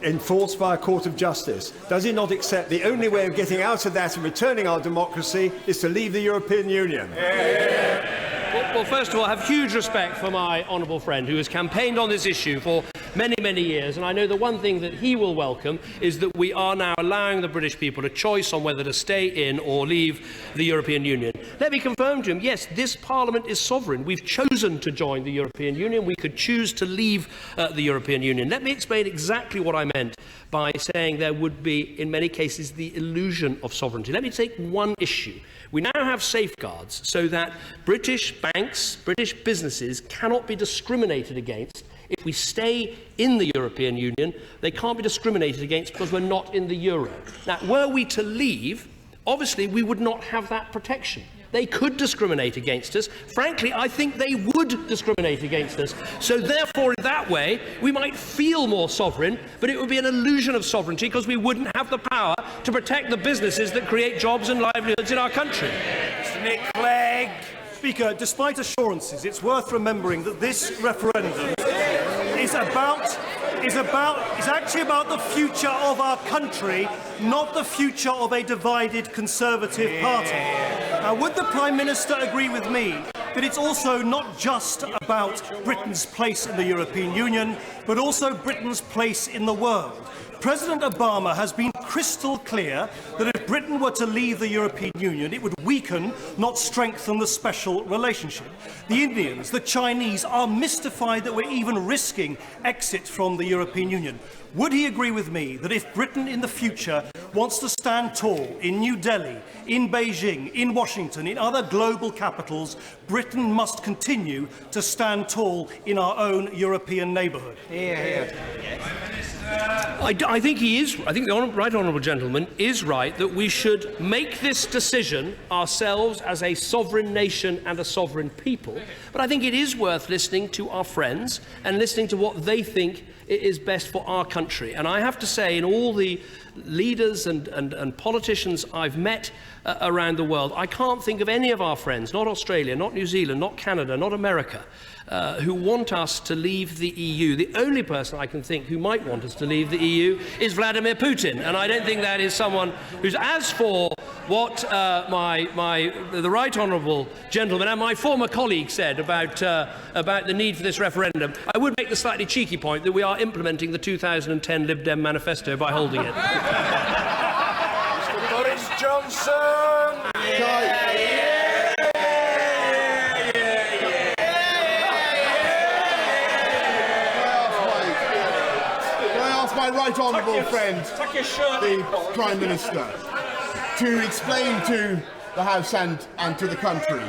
enforced by a court of justice? Does he not accept the only way of getting out of that and returning our democracy is to leave the European Union? Well, first of all, I have huge respect for my honourable friend who has campaigned on this issue for many, many years, and I know the one thing that he will welcome is that we are now allowing the British people a choice on whether to stay in or leave the European Union. Let me confirm to him, yes, this Parliament is sovereign. We've chosen to join the European Union. We could choose to leave the European Union. Let me explain exactly what I meant by saying there would be, in many cases, the illusion of sovereignty. Let me take one issue. We now have safeguards so that British banks, British businesses cannot be discriminated against. If we stay in the European Union, they can't be discriminated against because we're not in the euro. Now, were we to leave, obviously we would not have that protection. They could discriminate against us. Frankly, I think they would discriminate against us. So therefore, in that way, we might feel more sovereign, but it would be an illusion of sovereignty because we wouldn't have the power to protect the businesses that create jobs and livelihoods in our country. Mr. Nick Clegg. Speaker, despite assurances, it's worth remembering that this referendum is actually about the future of our country, not the future of a divided Conservative party. Now, would the Prime Minister agree with me that it's also not just about Britain's place in the European Union, but also Britain's place in the world? President Obama has been crystal clear that if Britain were to leave the European Union, it would weaken, not strengthen, the special relationship. The Indians, the Chinese are mystified that we're even risking exit from the European Union. Would he agree with me that if Britain in the future wants to stand tall in New Delhi, in Beijing, in Washington, in other global capitals, Britain must continue to stand tall in our own European neighbourhood? I think he is. I think the right honourable gentleman is right that we should make this decision ourselves as a sovereign nation and a sovereign people. But I think it is worth listening to our friends and listening to what they think is best for our country. And I have to say, in all the leaders and politicians I've met around the world, I can't think of any of our friends, not Australia, not New Zealand, not Canada, not America, who want us to leave the EU. The only person I can think who might want us to leave the EU is Vladimir Putin, and I don't think that is someone who's. As for what the right honourable gentleman and my former colleague said about the need for this referendum, I would make the slightly cheeky point that we are implementing the 2010 Lib Dem manifesto by holding it. Mr. Boris Johnson. My right honourable friend, the Prime Minister, to explain to the House and to the country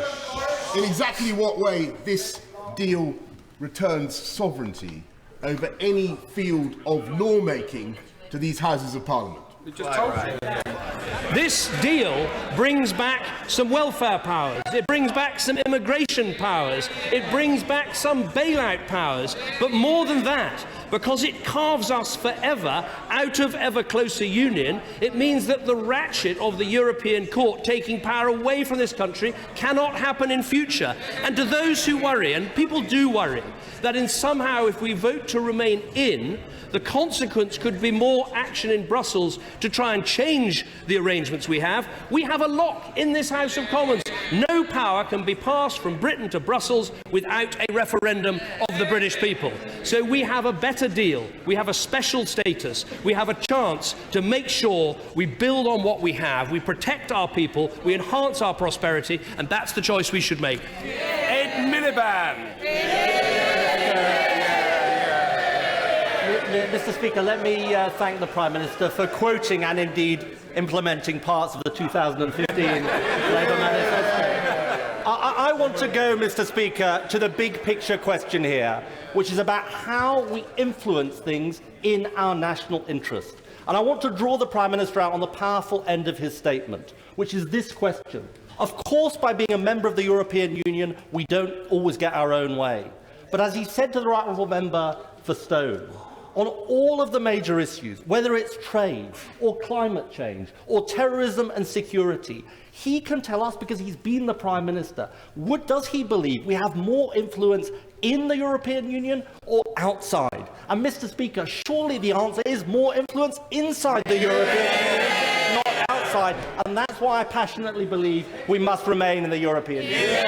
in exactly what way this deal returns sovereignty over any field of lawmaking to these Houses of Parliament. This deal brings back some welfare powers, it brings back some immigration powers, it brings back some bailout powers, but more than that, because it carves us forever out of ever closer union, it means that the ratchet of the European Court taking power away from this country cannot happen in future. And to those who worry, and people do worry, that somehow if we vote to remain in, the consequence could be more action in Brussels to try and change the arrangements we have a lock in this House of Commons. No power can be passed from Britain to Brussels without a referendum of the British people. So we have a better deal, we have a special status, we have a chance to make sure we build on what we have, we protect our people, we enhance our prosperity, and that's the choice we should make. Ed Miliband. Mr. Speaker, let me thank the Prime Minister for quoting and indeed implementing parts of the 2015 Labour manifesto. I want to go, Mr. Speaker, to the big picture question here, which is about how we influence things in our national interest. And I want to draw the Prime Minister out on the powerful end of his statement, which is this question. Of course, by being a member of the European Union, we don't always get our own way. But as he said to the right honourable member for Stone, on all of the major issues, whether it's trade or climate change or terrorism and security, he can tell us, because he's been the Prime Minister, does he believe we have more influence in the European Union or outside? And, Mr. Speaker, surely the answer is more influence inside the European Union, not outside. And that's why I passionately believe we must remain in the European Union.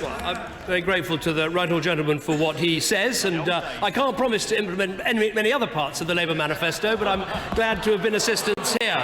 Well, I'm very grateful to the right honourable gentleman for what he says, and I can't promise to implement many other parts of the Labour manifesto, but I'm glad to have been assistance here.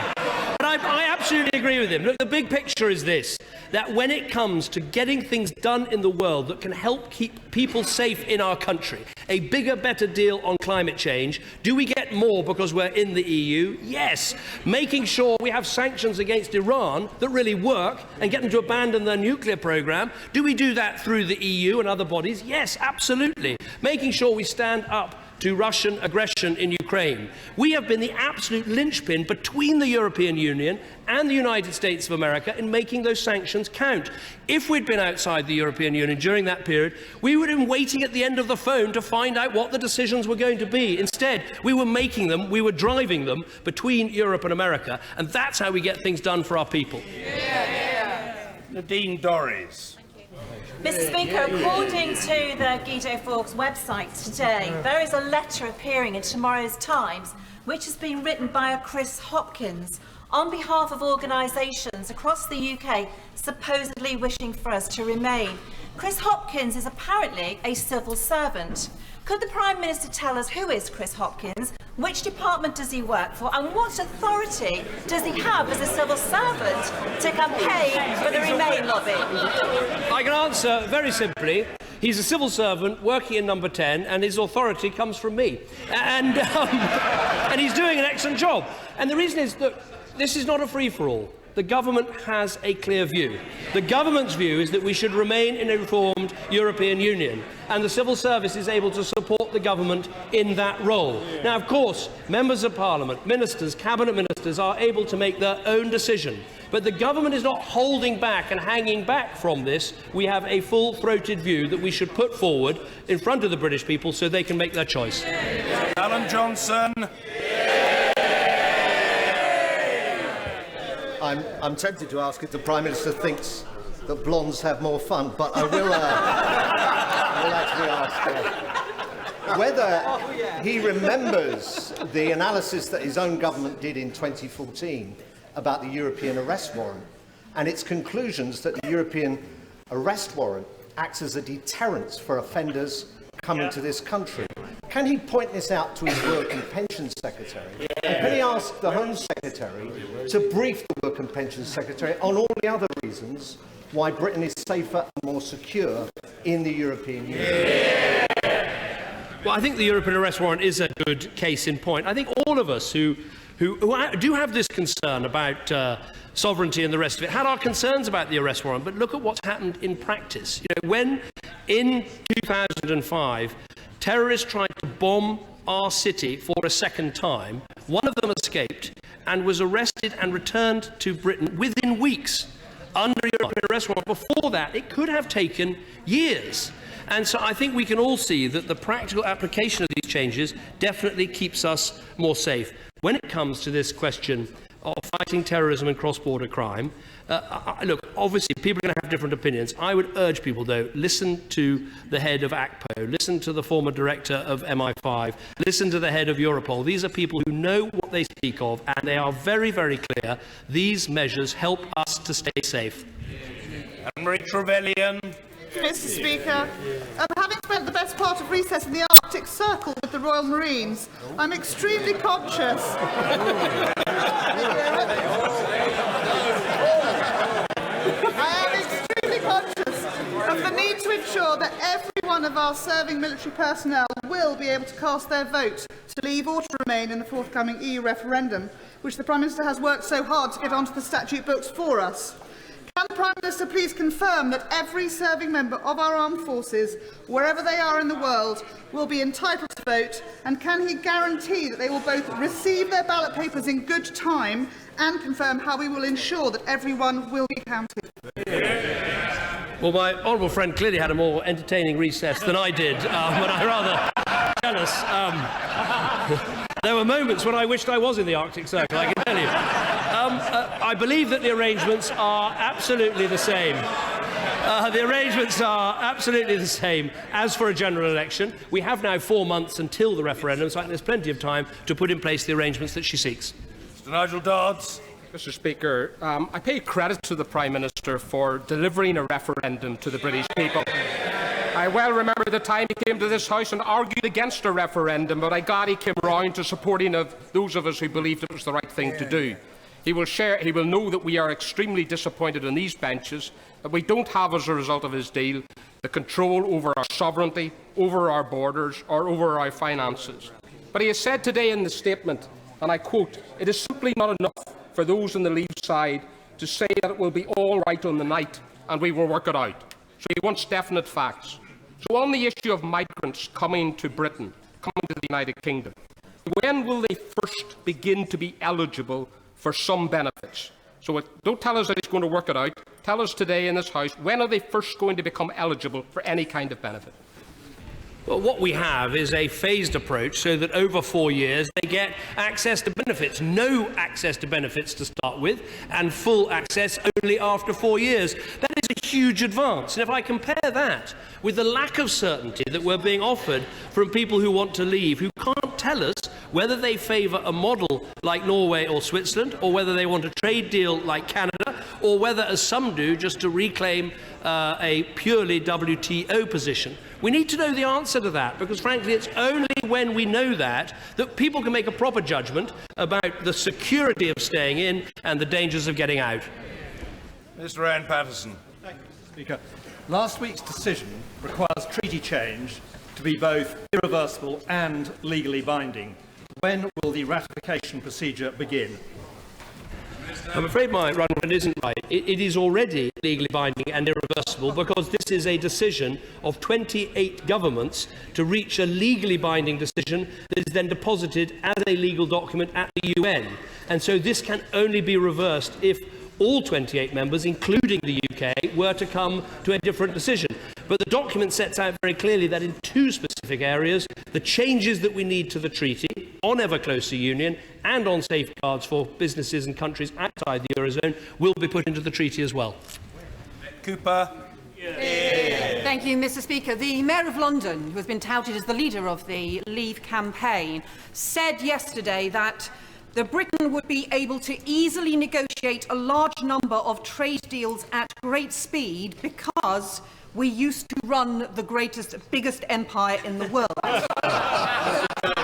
But I absolutely agree with him. Look, the big picture is this, that when it comes to getting things done in the world that can help keep people safe in our country, a bigger, better deal on climate change, do we get more because we're in the EU? Yes. Making sure we have sanctions against Iran that really work and get them to abandon their nuclear programme, do we do that through the EU and other bodies? Yes, absolutely. Making sure we stand up to Russian aggression in Ukraine. We have been the absolute linchpin between the European Union and the United States of America in making those sanctions count. If we'd been outside the European Union during that period, we would have been waiting at the end of the phone to find out what the decisions were going to be. Instead, we were making them, we were driving them between Europe and America, and that's how we get things done for our people. Nadine Dorries. Mr. Speaker, according to the Guido Fawkes website today, there is a letter appearing in tomorrow's Times which has been written by a Chris Hopkins on behalf of organisations across the UK supposedly wishing for us to remain. Chris Hopkins is apparently a civil servant. Could the Prime Minister tell us who is Chris Hopkins, which department does he work for, and what authority does he have as a civil servant to campaign for the Remain lobby? I can answer very simply. He's a civil servant working in Number 10, and his authority comes from me. And he's doing an excellent job. And the reason is that this is not a free-for-all. The government has a clear view. The government's view is that we should remain in a reformed European Union, and the civil service is able to support the government in that role. Now, of course, members of Parliament, ministers, cabinet ministers are able to make their own decision, but the government is not holding back and hanging back from this. We have a full-throated view that we should put forward in front of the British people so they can make their choice. Alan Johnson. I'm tempted to ask if the Prime Minister thinks that blondes have more fun, but I will actually ask whether he remembers the analysis that his own government did in 2014 about the European arrest warrant and its conclusions that the European arrest warrant acts as a deterrent for offenders coming to this country. Can he point this out to his Work and Pensions Secretary? And can he ask the Home Secretary to brief the Work and Pensions Secretary on all the other reasons why Britain is safer and more secure in the European Union? Well, I think the European arrest warrant is a good case in point. I think all of us who do have this concern about sovereignty and the rest of it had our concerns about the arrest warrant, but look at what's happened in practice. You know, when in 2005 terrorists tried to bomb our city for a second time, one of them escaped and was arrested and returned to Britain within weeks under European arrest warrant. Before that, it could have taken years. And so I think we can all see that the practical application of these changes definitely keeps us more safe. When it comes to this question of fighting terrorism and cross-border crime, look, obviously people are going to have different opinions. I would urge people, though, listen to the head of ACPO, listen to the former director of MI5, listen to the head of Europol. These are people who know what they speak of, and they are very, very clear. These measures help us to stay safe. Anne-Marie Trevelyan. Mr. Speaker, having spent the best part of recess in the Arctic Circle with the Royal Marines, I'm extremely conscious. I am extremely conscious of the need to ensure that everyone none of our serving military personnel will be able to cast their vote to leave or to remain in the forthcoming EU referendum, which the Prime Minister has worked so hard to get onto the statute books for us. Can the Prime Minister please confirm that every serving member of our armed forces, wherever they are in the world, will be entitled to vote, and can he guarantee that they will both receive their ballot papers in good time and confirm how we will ensure that everyone will be counted? Well, my honourable friend clearly had a more entertaining recess than I did, but I'm rather jealous. There were moments when I wished I was in the Arctic Circle, I can tell you. I believe that the arrangements are absolutely the same. The arrangements are absolutely the same as for a general election. We have now 4 months until the referendum, so I think there's plenty of time to put in place the arrangements that she seeks. Mr. Nigel Dodds. Mr. Speaker, I pay credit to the Prime Minister for delivering a referendum to the British people. I well remember the time he came to this House and argued against a referendum, but I'm glad he came round to supporting those of us who believed it was the right thing to do. He will know that we are extremely disappointed on these benches, that we don't have, as a result of his deal, the control over our sovereignty, over our borders, or over our finances. But he has said today in the statement, and I quote, "It is simply not enough for those on the Leave side to say that it will be all right on the night and we will work it out." So he wants definite facts. So on the issue of migrants coming to Britain, coming to the United Kingdom, when will they first begin to be eligible for some benefits? So don't tell us that he's going to work it out. Tell us today in this House, when are they first going to become eligible for any kind of benefit? Well, what we have is a phased approach so that over 4 years they get access to benefits, no access to benefits to start with, and full access only after 4 years. That is a huge advance. And if I compare that with the lack of certainty that we're being offered from people who want to leave, who can't tell us whether they favour a model like Norway or Switzerland, or whether they want a trade deal like Canada, or whether, as some do, just to reclaim a purely WTO position. We need to know the answer to that, because frankly it's only when we know that people can make a proper judgment about the security of staying in and the dangers of getting out. Mr. Ryan Patterson. Thank you, Mr. Speaker. Last week's decision requires treaty change to be both irreversible and legally binding. When will the ratification procedure begin? I'm afraid my run isn't right. It is already legally binding and irreversible, because this is a decision of 28 governments to reach a legally binding decision that is then deposited as a legal document at the UN. And so this can only be reversed if all 28 members, including the UK, were to come to a different decision. But the document sets out very clearly that in 2 specific areas, the changes that we need to the treaty on ever closer union and on safeguards for businesses and countries outside the Eurozone will be put into the treaty as well. Cooper. Thank you, Mr. Speaker. The Mayor of London, who has been touted as the leader of the Leave campaign, said yesterday that Britain would be able to easily negotiate a large number of trade deals at great speed because we used to run the biggest empire in the world.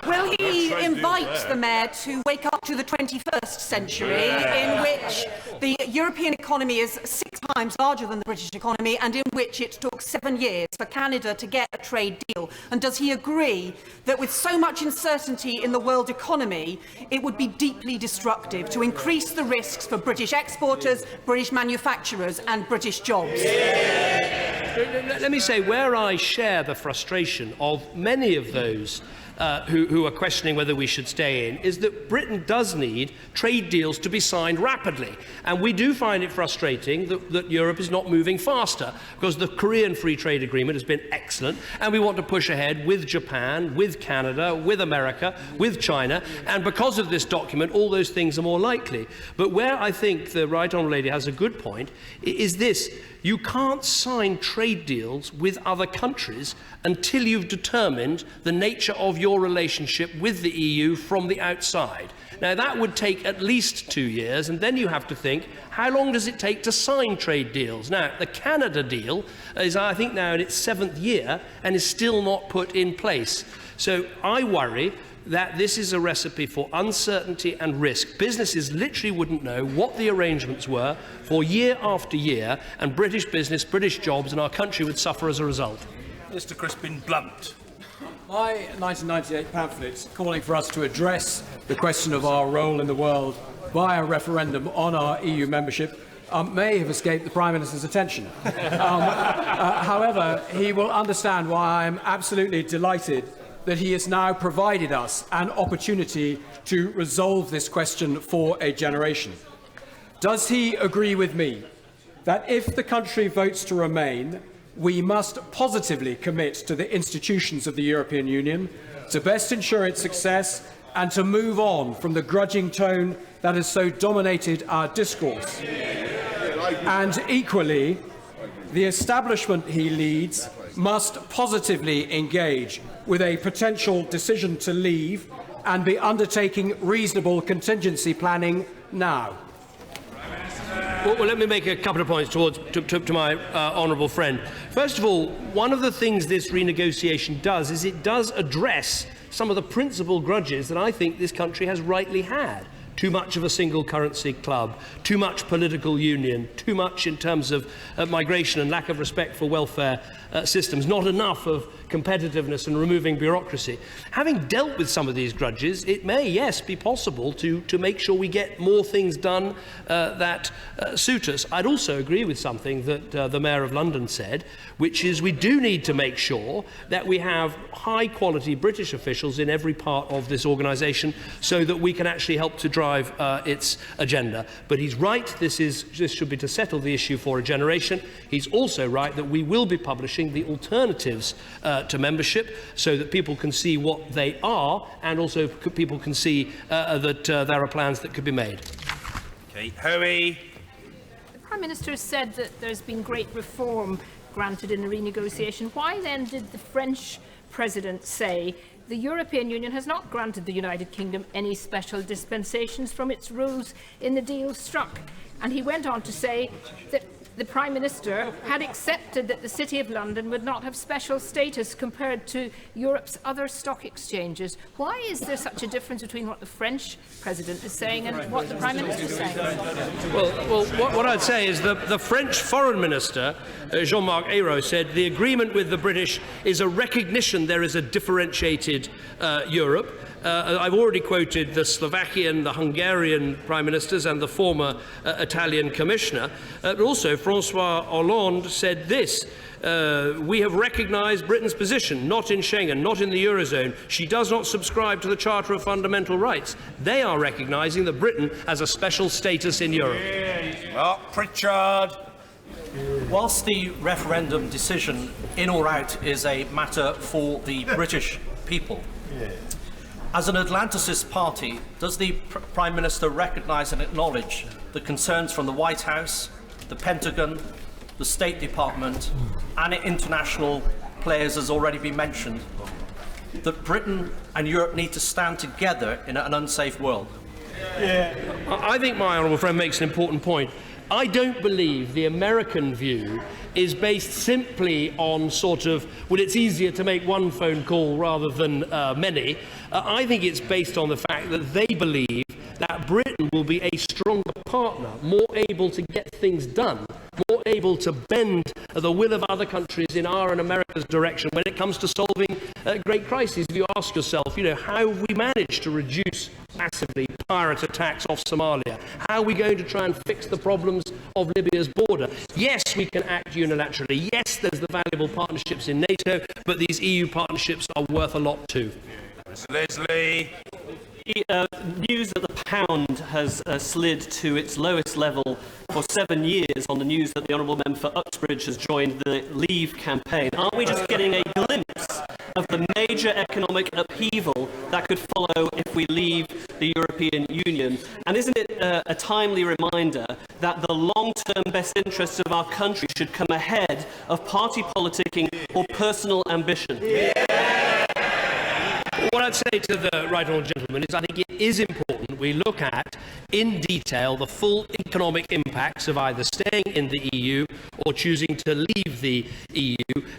Will he invite the Mayor to wake up to the 21st century, in which the European economy is 6 times larger than the British economy, and in which it took 7 years for Canada to get a trade deal? And does he agree that with so much uncertainty in the world economy, it would be deeply destructive to increase the risks for British exporters, British manufacturers and British jobs? Let me say, where I share the frustration of many of those who are questioning whether we should stay in, is that Britain does need trade deals to be signed rapidly. And we do find it frustrating that Europe is not moving faster, because the Korean Free Trade Agreement has been excellent, and we want to push ahead with Japan, with Canada, with America, with China, and because of this document, all those things are more likely. But where I think the Right Honourable Lady has a good point is this: you can't sign trade deals with other countries until you've determined the nature of your relationship with the EU from the outside. Now, that would take at least 2 years, and then you have to think, how long does it take to sign trade deals? Now, the Canada deal is, I think, now in its 7th year and is still not put in place. So I worry that this is a recipe for uncertainty and risk. Businesses literally wouldn't know what the arrangements were for year after year, and British business, British jobs, and our country would suffer as a result. Mr. Crispin Blunt. My 1998 pamphlet calling for us to address the question of our role in the world via referendum on our EU membership may have escaped the Prime Minister's attention. However, he will understand why I'm absolutely delighted that he has now provided us an opportunity to resolve this question for a generation. Does he agree with me that if the country votes to remain, we must positively commit to the institutions of the European Union to best ensure its success and to move on from the grudging tone that has so dominated our discourse? And equally, the establishment he leads must positively engage with a potential decision to leave and be undertaking reasonable contingency planning now. Well, let me make a couple of points to my honourable friend. First of all, one of the things this renegotiation does is it does address some of the principal grudges that I think this country has rightly had. Too much of a single currency club, too much political union, too much in terms of migration and lack of respect for welfare systems, not enough of competitiveness and removing bureaucracy. Having dealt with some of these grudges, it may, yes, be possible to make sure we get more things done that suit us. I'd also agree with something that the Mayor of London said, which is we do need to make sure that we have high-quality British officials in every part of this organisation so that we can actually help to drive its agenda. But he's right, this should be to settle the issue for a generation. He's also right that we will be publishing the alternatives to membership so that people can see what they are and also people can see that there are plans that could be made. Okay, Hoey. The Prime Minister has said that there's been great reform granted in the renegotiation. Why then did the French President say the European Union has not granted the United Kingdom any special dispensations from its rules in the deal struck? And he went on to say that the Prime Minister had accepted that the City of London would not have special status compared to Europe's other stock exchanges. Why is there such a difference between what the French President is saying and what the Prime Minister is saying? Well, what I'd say is the French Foreign Minister, Jean-Marc Ayrault, said the agreement with the British is a recognition there is a differentiated Europe. I've already quoted the Slovakian, the Hungarian Prime Ministers and the former Italian Commissioner. But also, François Hollande said this, we have recognised Britain's position, not in Schengen, not in the Eurozone. She does not subscribe to the Charter of Fundamental Rights. They are recognising that Britain has a special status in Europe. Mark Pritchard. Whilst the referendum decision, in or out, is a matter for the British people, as an Atlanticist party, does the Prime Minister recognise and acknowledge the concerns from the White House, the Pentagon, the State Department and international players, has already been mentioned, that Britain and Europe need to stand together in an unsafe world? I think my honourable friend makes an important point. I don't believe the American view is based simply on sort of, well, it's easier to make one phone call rather than many. I think it's based on the fact that they believe that Britain will be a stronger partner, more able to get things done, more able to bend the will of other countries in our and America's direction when it comes to solving great crises. If you ask yourself, how have we managed to reduce massively pirate attacks off Somalia? How are we going to try and fix the problems of Libya's border? Yes, we can act unilaterally. Yes, there's the valuable partnerships in NATO, but these EU partnerships are worth a lot too. Mr. Leslie. News that the pound has slid to its lowest level for 7 years on the news that the Honourable Member for Uxbridge has joined the Leave campaign. Aren't we just getting a glimpse of the major economic upheaval that could follow if we leave the European Union? And isn't it a timely reminder that the long-term best interests of our country should come ahead of party politicking or personal ambition? What I'd say to the right honourable gentleman is I think it is important we look at in detail the full economic impacts of either staying in the EU or choosing to leave the EU,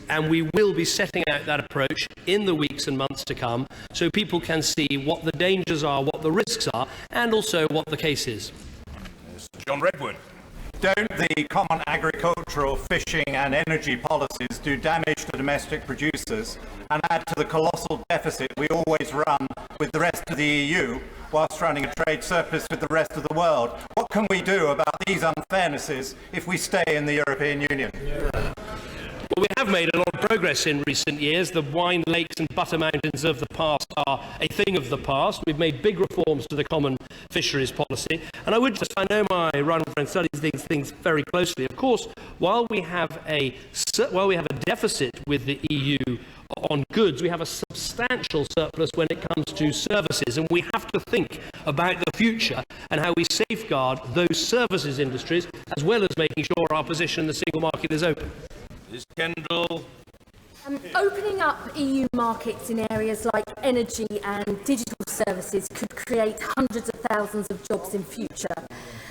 and we will be setting out that approach in the weeks and months to come so people can see what the dangers are, what the risks are, and also what the case is. John Redwood. Don't the common agricultural, fishing and energy policies do damage to domestic producers and add to the colossal deficit we always run with the rest of the EU whilst running a trade surplus with the rest of the world? What can we do about these unfairnesses if we stay in the European Union? Well, we have made a lot of progress in recent years. The wine lakes and butter mountains of the past are a thing of the past. We've made big reforms to the common fisheries policy. And I would just, I know my right honourable friend studies these things very closely. Of course, while we have a deficit with the EU on goods, we have a substantial surplus when it comes to services, and we have to think about the future and how we safeguard those services industries, as well as making sure our position in the single market is open. Ms. Kendall. Opening up EU markets in areas like energy and digital services could create hundreds of thousands of jobs in future.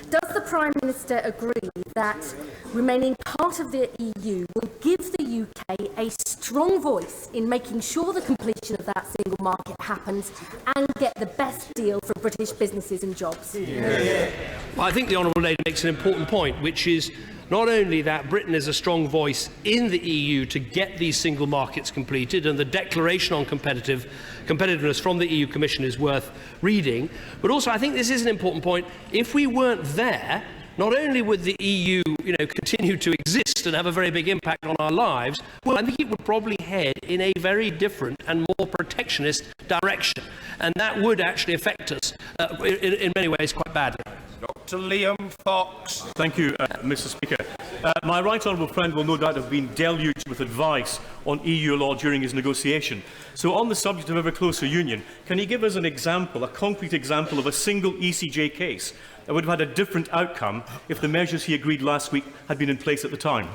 Does the Prime Minister agree that remaining part of the EU will give the UK a strong voice in making sure the completion of that single market happens and get the best deal for British businesses and jobs? Yeah. Well, I think the Honourable Lady makes an important point, which is not only that Britain is a strong voice in the EU to get these single markets completed, and the declaration on competitiveness from the EU Commission is worth reading, but also I think this is an important point. If we weren't there, not only would the EU continue to exist and have a very big impact on our lives, well, I think it would probably head in a very different and more protectionist direction. And that would actually affect us in many ways quite badly. Dr. Liam Fox. Thank you, Mr. Speaker. My right honourable friend will no doubt have been deluged with advice on EU law during his negotiation. So on the subject of ever closer union, can he give us an example, a concrete example of a single ECJ case that would have had a different outcome if the measures he agreed last week had been in place at the time?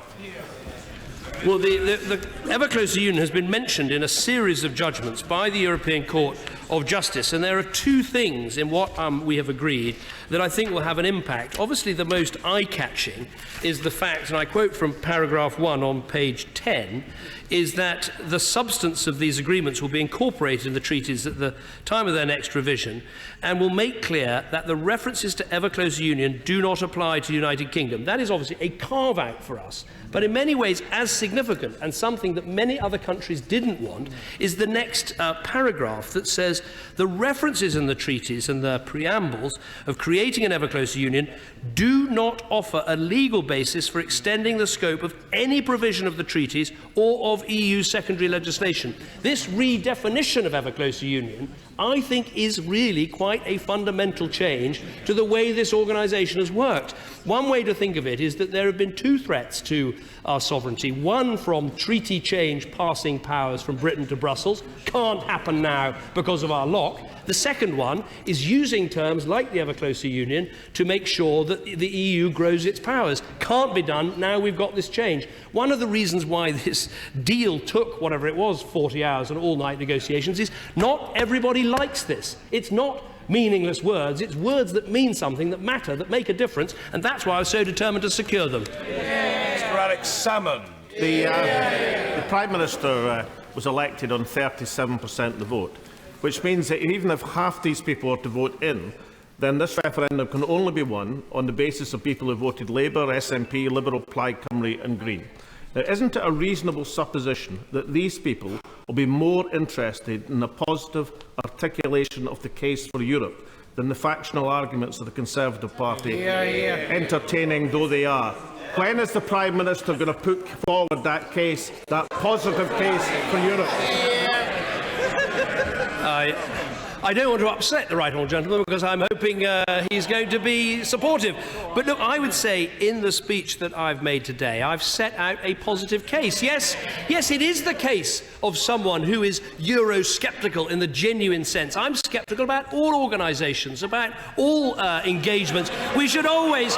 Well, the ever closer union has been mentioned in a series of judgments by the European Court of Justice, and there are two things in what we have agreed that I think will have an impact. Obviously, the most eye-catching is the fact, and I quote from paragraph 1 on page 10, is that the substance of these agreements will be incorporated in the treaties at the time of their next revision and will make clear that the references to ever closer union do not apply to the United Kingdom. That is obviously a carve-out for us, but in many ways as significant, and something that many other countries didn't want, is the next paragraph that says the references in the treaties and the preambles of creating an ever closer union do not offer a legal basis for extending the scope of any provision of the treaties or of EU secondary legislation. This redefinition of ever closer union, I think, is really quite a fundamental change to the way this organisation has worked. One way to think of it is that there have been two threats to our sovereignty. One from treaty change passing powers from Britain to Brussels. Can't happen now because of our lock. The second one is using terms like the ever closer union to make sure that the EU grows its powers. Can't be done. Now we've got this change. One of the reasons why this deal took whatever it was, 40 hours and all-night negotiations, is not everybody likes this. It's not meaningless words. It's words that mean something, that matter, that make a difference, and that's why I was so determined to secure them. Mr. Alex Salmond. The Prime Minister was elected on 37% of the vote, which means that even if half these people are to vote in, then this referendum can only be won on the basis of people who voted Labour, SNP, Liberal, Plaid Cymru and Green. Now, isn't it a reasonable supposition that these people will be more interested in a positive articulation of the case for Europe than the factional arguments of the Conservative Party, entertaining though they are? When is the Prime Minister going to put forward that case, that positive case for Europe? I don't want to upset the right honourable gentleman because I'm hoping he's going to be supportive. But look, I would say in the speech that I've made today, I've set out a positive case. Yes, it is the case of someone who is Eurosceptical in the genuine sense. I'm sceptical about all organisations, about all engagements. We should always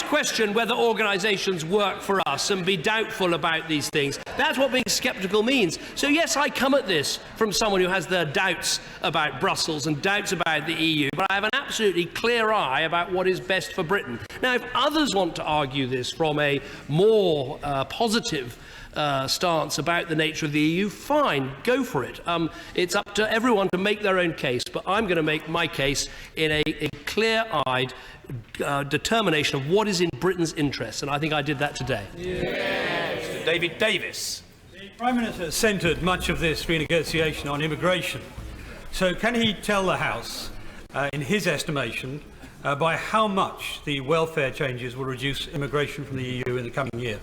question whether organisations work for us and be doubtful about these things. That's what being sceptical means. So yes, I come at this from someone who has their doubts about Brussels and doubts about the EU, but I have an absolutely clear eye about what is best for Britain. Now, if others want to argue this from a more positive stance about the nature of the EU, fine, go for it. It's up to everyone to make their own case, but I'm going to make my case in a clear-eyed determination of what is in Britain's interest, and I think I did that today. Mr. David Davis. The Prime Minister centred much of this renegotiation on immigration. So can he tell the House, in his estimation, by how much the welfare changes will reduce immigration from the EU in the coming year?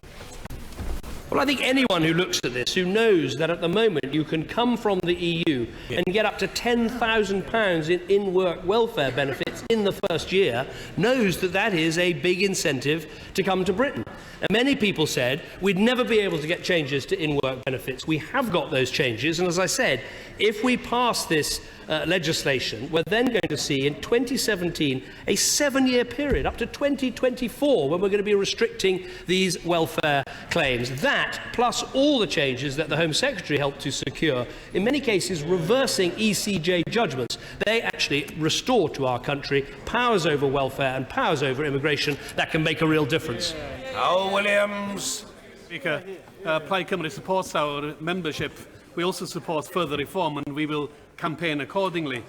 Well, I think anyone who looks at this, who knows that at the moment you can come from the EU and get up to £10,000 in in-work welfare benefits in the first year, knows that that is a big incentive to come to Britain. And many people said we'd never be able to get changes to in-work benefits. We have got those changes, and as I said, if we pass this legislation, we're then going to see in 2017 a 7-year period up to 2024 when we're going to be restricting these welfare claims. That, plus all the changes that the Home Secretary helped to secure, in many cases reversing ECJ judgments, they actually restore to our country powers over welfare and powers over immigration that can make a real difference. Al Williams. Speaker, Plaid Cymru supports our membership. We also support further reform, and we will campaign accordingly.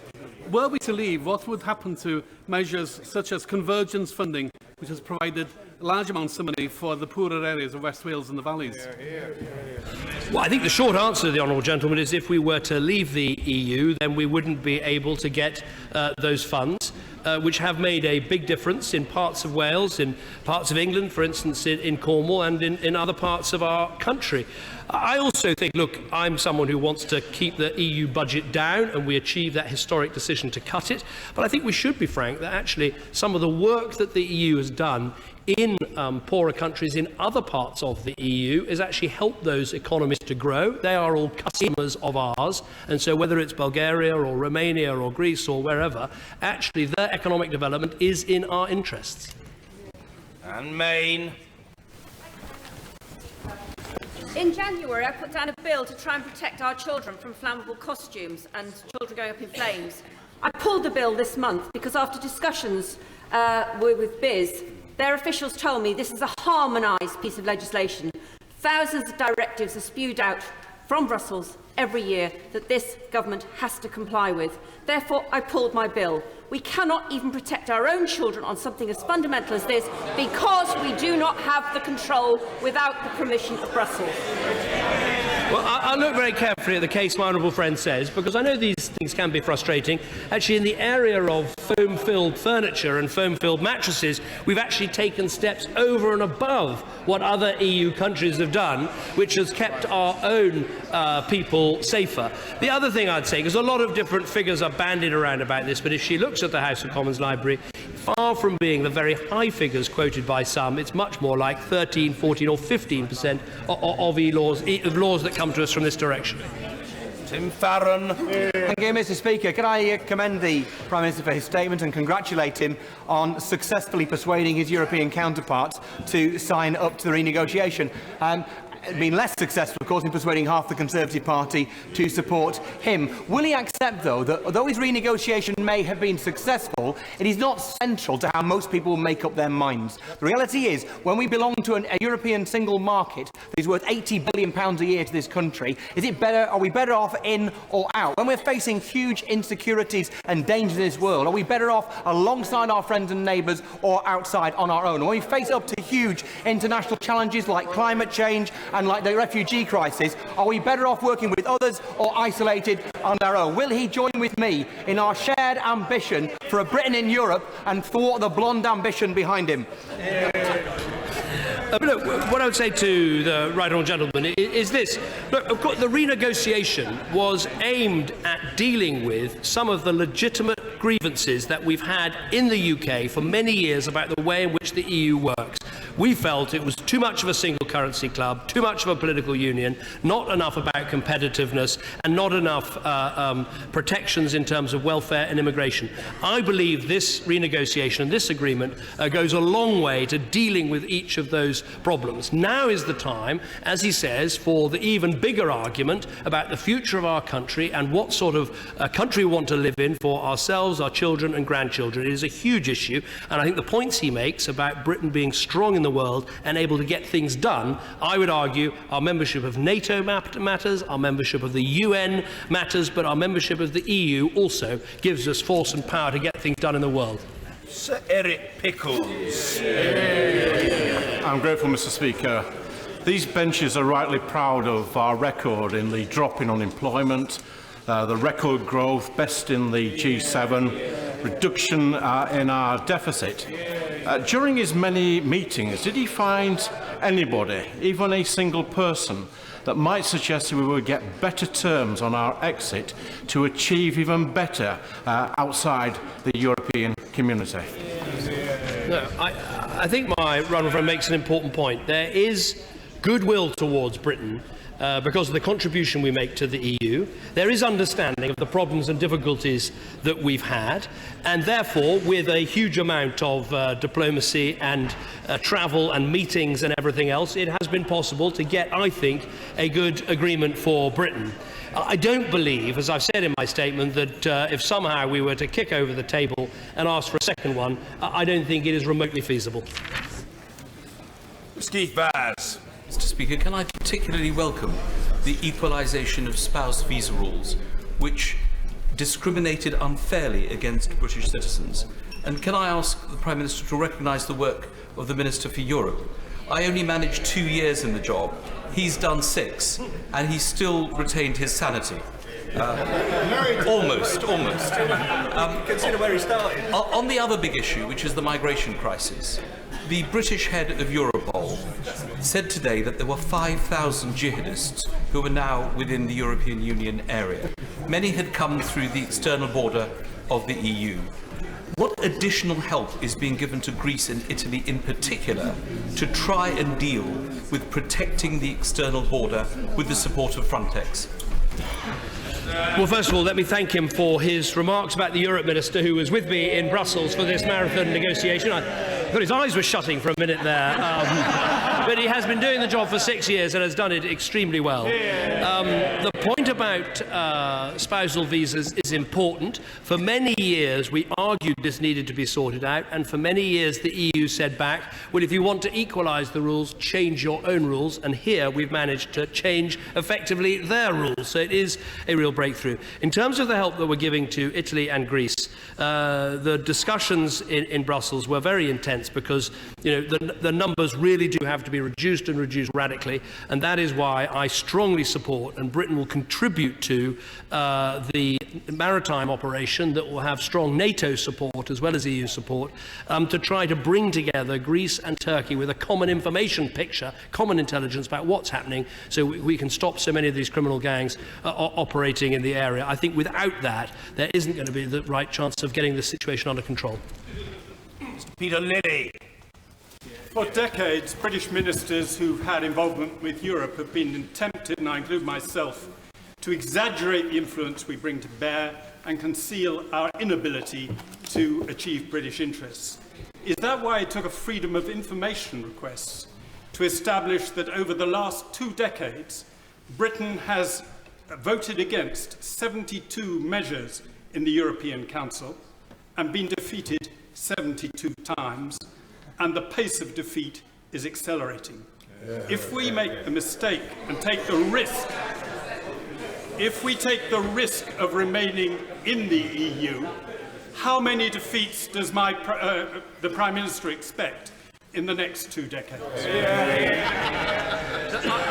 Were we to leave, what would happen to measures such as convergence funding, which has provided large amounts of money for the poorer areas of West Wales and the valleys? Well, I think the short answer to the honourable gentleman is if we were to leave the EU, then we wouldn't be able to get those funds, which have made a big difference in parts of Wales, in parts of England, for instance, in Cornwall, and in other parts of our country. I also think, look, I'm someone who wants to keep the EU budget down, and we achieved that historic decision to cut it. But I think we should be frank that actually some of the work that the EU has done in poorer countries in other parts of the EU has actually helped those economies to grow. They are all customers of ours, and so whether it's Bulgaria or Romania or Greece or wherever, actually their economic development is in our interests. And Maine. In January, I put down a bill to try and protect our children from flammable costumes and children going up in flames. I pulled the bill this month because after discussions with BIS, their officials told me this is a harmonised piece of legislation. Thousands of directives are spewed out from Brussels every year that this government has to comply with. Therefore, I pulled my bill. We cannot even protect our own children on something as fundamental as this because we do not have the control without the permission of Brussels. Well, I'll look very carefully at the case my honourable friend says, because I know these things can be frustrating. Actually, in the area of foam-filled furniture and foam-filled mattresses, we've actually taken steps over and above what other EU countries have done, which has kept our own people safer. The other thing I'd say, because a lot of different figures are bandied around about this, but if she looks at the House of Commons Library, far from being the very high figures quoted by some, it's much more like 13, 14 or 15% of laws that come to us from this direction. Tim Farron. Thank you, Mr. Speaker. Can I commend the Prime Minister for his statement and congratulate him on successfully persuading his European counterparts to sign up to the renegotiation. Been less successful, of course, in persuading half the Conservative Party to support him. Will he accept, though, that although his renegotiation may have been successful, it is not central to how most people make up their minds? The reality is, when we belong to a European single market that is worth £80 billion a year to this country, are we better off in or out? When we're facing huge insecurities and dangers in this world, are we better off alongside our friends and neighbours or outside on our own? When we face up to huge international challenges like climate change and like the refugee crisis, are we better off working with others or isolated on our own? Will he join with me in our shared ambition for a Britain in Europe and thwart the blonde ambition behind him? Look, what I would say to the right honourable gentleman is this. Look, of course, the renegotiation was aimed at dealing with some of the legitimate grievances that we've had in the UK for many years about the way in which the EU works. We felt it was too much of a single currency club, too much of a political union, not enough about competitiveness, and not enough protections in terms of welfare and immigration. I believe this renegotiation and this agreement goes a long way to dealing with each of those problems. Now is the time, as he says, for the even bigger argument about the future of our country and what sort of country we want to live in for ourselves, our children and grandchildren. It is a huge issue, and I think the points he makes about Britain being strong in the world and able to get things done, I would argue our membership of NATO matters, our membership of the UN matters, but our membership of the EU also gives us force and power to get things done in the world. Sir Eric Pickles. I'm grateful, Mr. Speaker. These benches are rightly proud of our record in the drop in unemployment, the record growth, best in the G7, reduction in our deficit. During his many meetings, did he find anybody, even a single person, that might suggest that we would get better terms on our exit to achieve even better outside the European community? No, I think my run friend makes an important point. There is goodwill towards Britain because of the contribution we make to the EU. There is understanding of the problems and difficulties that we've had, and therefore, with a huge amount of diplomacy and travel and meetings and everything else, it has been possible to get, I think, a good agreement for Britain. I don't believe, as I've said in my statement, that if somehow we were to kick over the table and ask for a second one, I don't think it is remotely feasible. Keith Vaz. Mr. Speaker, can I particularly welcome the equalisation of spouse visa rules, which discriminated unfairly against British citizens? And can I ask the Prime Minister to recognise the work of the Minister for Europe? I only managed 2 years in the job. He's done 6, and he still retained his sanity. Almost. Consider where he started. On the other big issue, which is the migration crisis, the British head of Europol said today that there were 5,000 jihadists who are now within the European Union area. Many had come through the external border of the EU. What additional help is being given to Greece and Italy in particular to try and deal with protecting the external border with the support of Frontex? Well, first of all, let me thank him for his remarks about the Europe Minister who was with me in Brussels for this marathon negotiation. I thought his eyes were shutting for a minute there. But he has been doing the job for 6 years and has done it extremely well. The point about spousal visas is important. For many years, we argued this needed to be sorted out, and for many years, the EU said back, well, if you want to equalise the rules, change your own rules, and here we've managed to change effectively their rules. So it is a real breakthrough. In terms of the help that we're giving to Italy and Greece, the discussions in Brussels were very intense because the numbers really do have to be reduced and reduced radically, and that is why I strongly support, and Britain will contribute to, the maritime operation that will have strong NATO support as well as EU support to try to bring together Greece and Turkey with a common information picture, common intelligence about what's happening, so we can stop so many of these criminal gangs operating in the area. I think without that, there isn't going to be the right chance of getting the situation under control. Peter Lilly. For decades, British ministers who've had involvement with Europe have been tempted, and I include myself, to exaggerate the influence we bring to bear and conceal our inability to achieve British interests. Is that why it took a freedom of information request to establish that over the last 2 decades, Britain has voted against 72 measures in the European Council and been defeated 72 times, and the pace of defeat is accelerating? If we make the mistake and take the risk, if we take the risk of remaining in the EU, how many defeats does the Prime Minister expect in the next 2 decades?